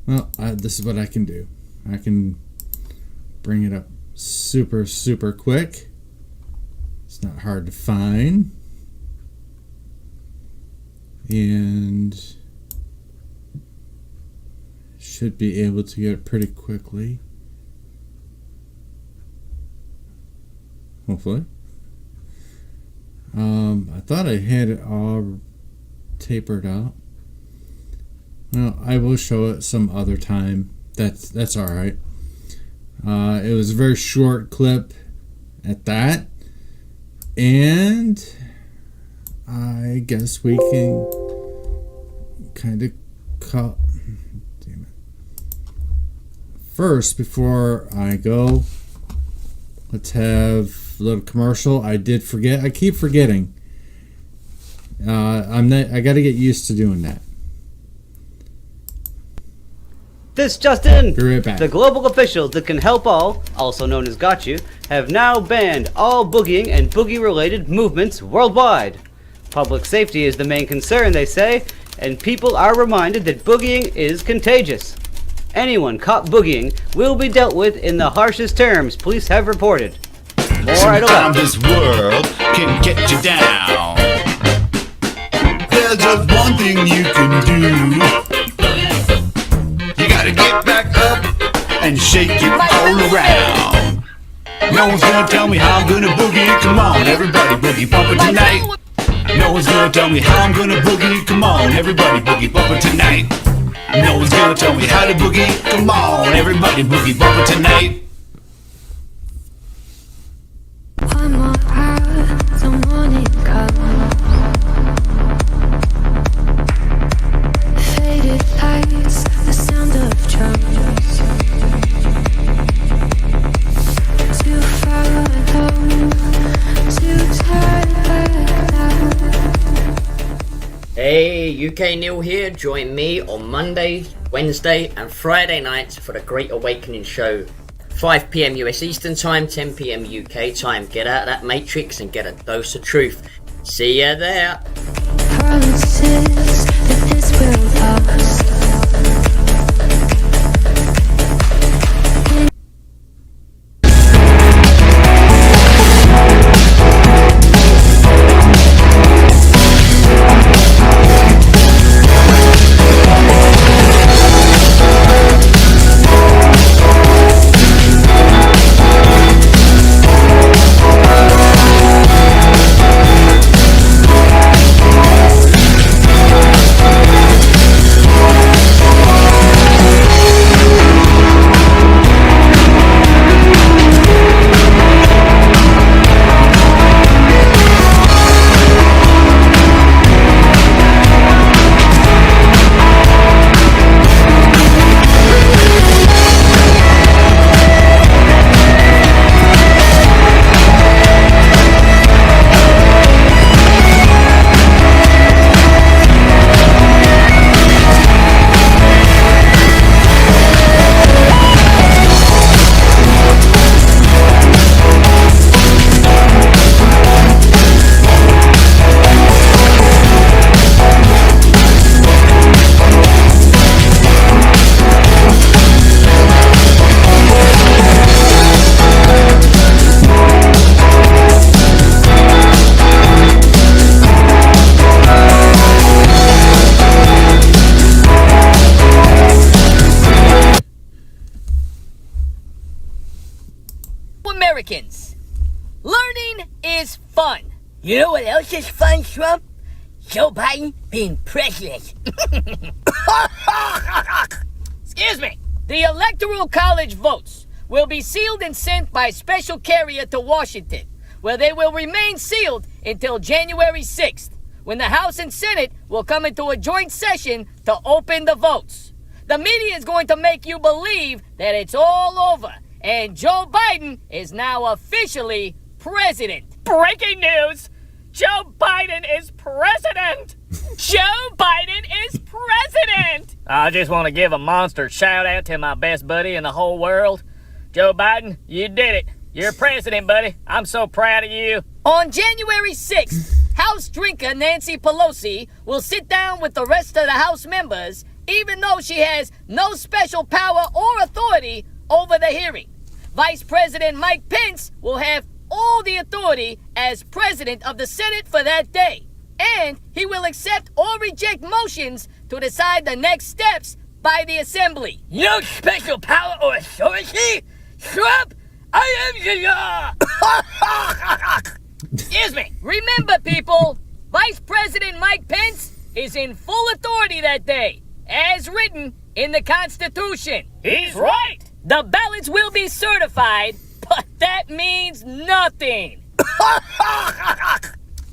Well, this is what I can do. I can bring it up super, super quick. It's not hard to find. And should be able to get it pretty quickly. Hopefully. I thought I had it all tapered out. Well, I will show it some other time. That's all right. It was a very short clip at that, and I guess we can kind of cut. Damn it. First, before I go, let's have a little commercial. I did forget. I keep forgetting. I got to get used to doing that. This just in! Be right back. The global officials that can help all, also known as Got You, have now banned all boogieing and boogie-related movements worldwide. Public safety is the main concern, they say, and people are reminded that boogieing is contagious. Anyone caught boogieing will be dealt with in the harshest terms police have reported. More at 11. This world can get you down. There's just one thing you can do. You gotta get back up and shake it all around. No one's gonna tell me how I'm gonna boogie. Come on, everybody boogie bumpin' tonight. No one's gonna tell me how I'm gonna boogie. Come on, everybody boogie bumpin' tonight. No one's gonna tell me how to boogie. Come on, everybody boogie bumpin' tonight. One more hour, the morning comes. Faded lights, the sound of drums. Too far home, too tired back down. Hey, UK Neil here. Join me on Monday, Wednesday and Friday nights for the Great Awakening show. 5 p.m. US Eastern Time, 10 p.m. UK Time. Get out of that matrix and get a dose of truth. See ya there. Promises that this will last. Americans, learning is fun. You know what else is fun, Trump? Joe Biden being president. Excuse me. The Electoral College votes will be sealed and sent by special carrier to Washington, where they will remain sealed until January 6th, when the House and Senate will come into a joint session to open the votes. The media is going to make you believe that it's all over, and Joe Biden is now officially president. Breaking news! Joe Biden is president! Joe Biden is president! I just want to give a monster shout out to my best buddy in the whole world. Joe Biden, you did it. You're president, buddy. I'm so proud of you. On January 6th, House drinker Nancy Pelosi will sit down with the rest of the House members, even though she has no special power or authority over the hearing. Vice President Mike Pence will have all the authority as president of the Senate for that day, and he will accept or reject motions to decide the next steps by the Assembly. No special power or authority? Trump, I am the law! Excuse me. Remember, people, Vice President Mike Pence is in full authority that day, as written in the Constitution. He's right. The ballots will be certified, but that means nothing.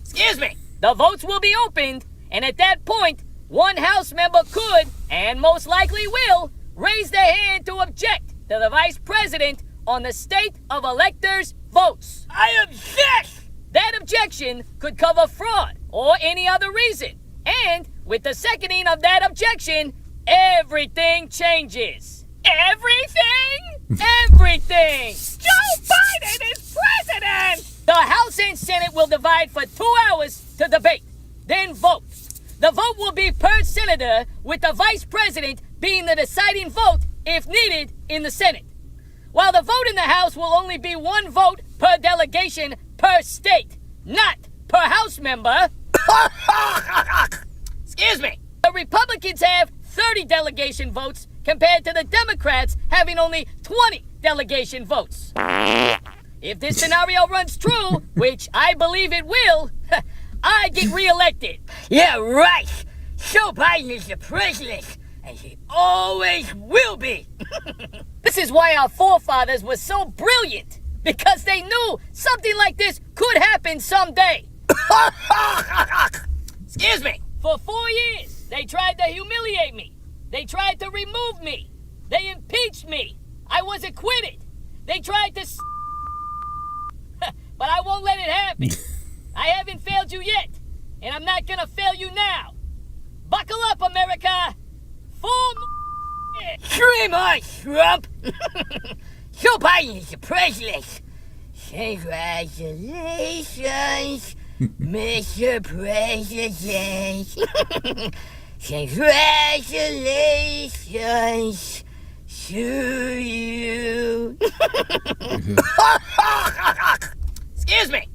Excuse me. The votes will be opened, and at that point, one House member could, and most likely will, raise their hand to object to the Vice President on the state of electors' votes. I object! That objection could cover fraud or any other reason. And with the seconding of that objection, everything changes. Everything? Everything! Joe Biden is president! The House and Senate will divide for 2 hours to debate, then vote. The vote will be per senator, with the Vice President being the deciding vote if needed in the Senate. While the vote in the House will only be one vote per delegation per state, not per House member. Excuse me. The Republicans have 30 delegation votes compared to the Democrats having only 20 delegation votes. If this scenario runs true, which I believe it will, I get reelected. Yeah, right. Joe Biden is the president, and he always will be. This is why our forefathers were so brilliant, because they knew something like this could happen someday. Excuse me. For 4 years, they tried to humiliate me. They tried to remove me. They impeached me. I was acquitted. They tried to but I won't let it happen. I haven't failed you yet, and I'm not gonna fail you now. Buckle up, America. Full Dream on, Trump. Joe Biden is the president. Congratulations, Mr. President. Congratulations to you. Excuse me.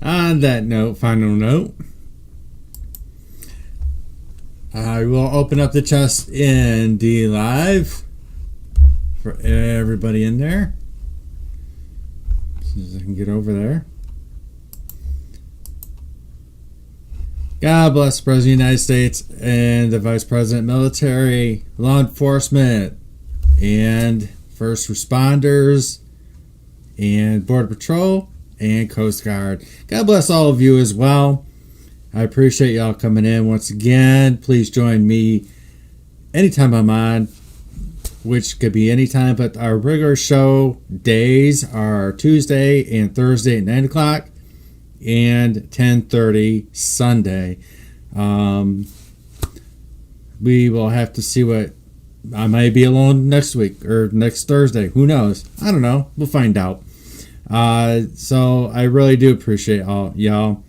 On that note, final note, I will open up the Trust ND Live for everybody in there. As soon as I can get over there. God bless the President of the United States and the Vice President, military, law enforcement, and first responders, and Border Patrol, and Coast Guard. God bless all of you as well. I appreciate y'all coming in once again. Please join me anytime I'm on, which could be anytime, but our regular show days are Tuesday and Thursday at 9 o'clock and 10:30 Sunday. We will have to see what, I might be alone next week or next Thursday. Who knows? I don't know. We'll find out. So I really do appreciate all y'all.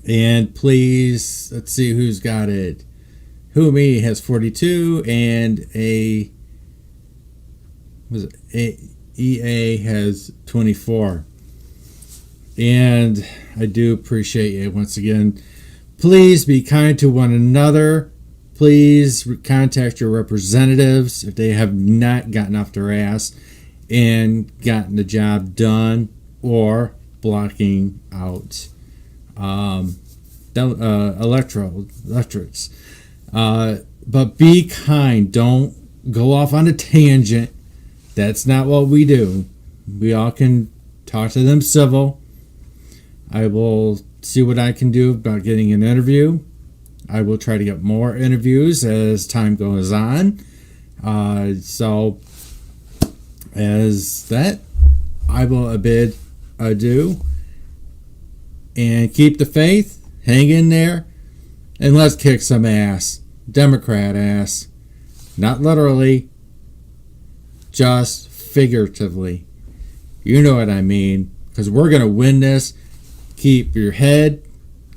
And please, let's see who's got it. Who Me has 42 and EA has 24. And I do appreciate it once again. Please be kind to one another. Please contact your representatives if they have not gotten off their ass and gotten the job done, or blocking out electorates. But be kind. Don't go off on a tangent. That's not what we do. We all can talk to them civil. I will see what I can do about getting an interview. I will try to get more interviews as time goes on. So as that, I will bid adieu. And keep the faith. Hang in there. And let's kick some ass. Democrat ass. Not literally. Just figuratively. You know what I mean. Because we're going to win this. Keep your head.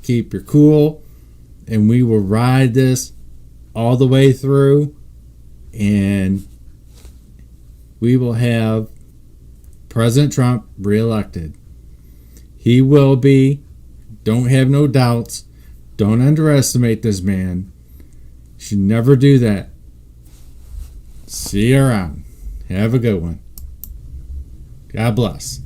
Keep your cool. And we will ride this all the way through. And we will have President Trump reelected. He will be. Don't have no doubts. Don't underestimate this man. Should never do that. See you around. Have a good one. God bless.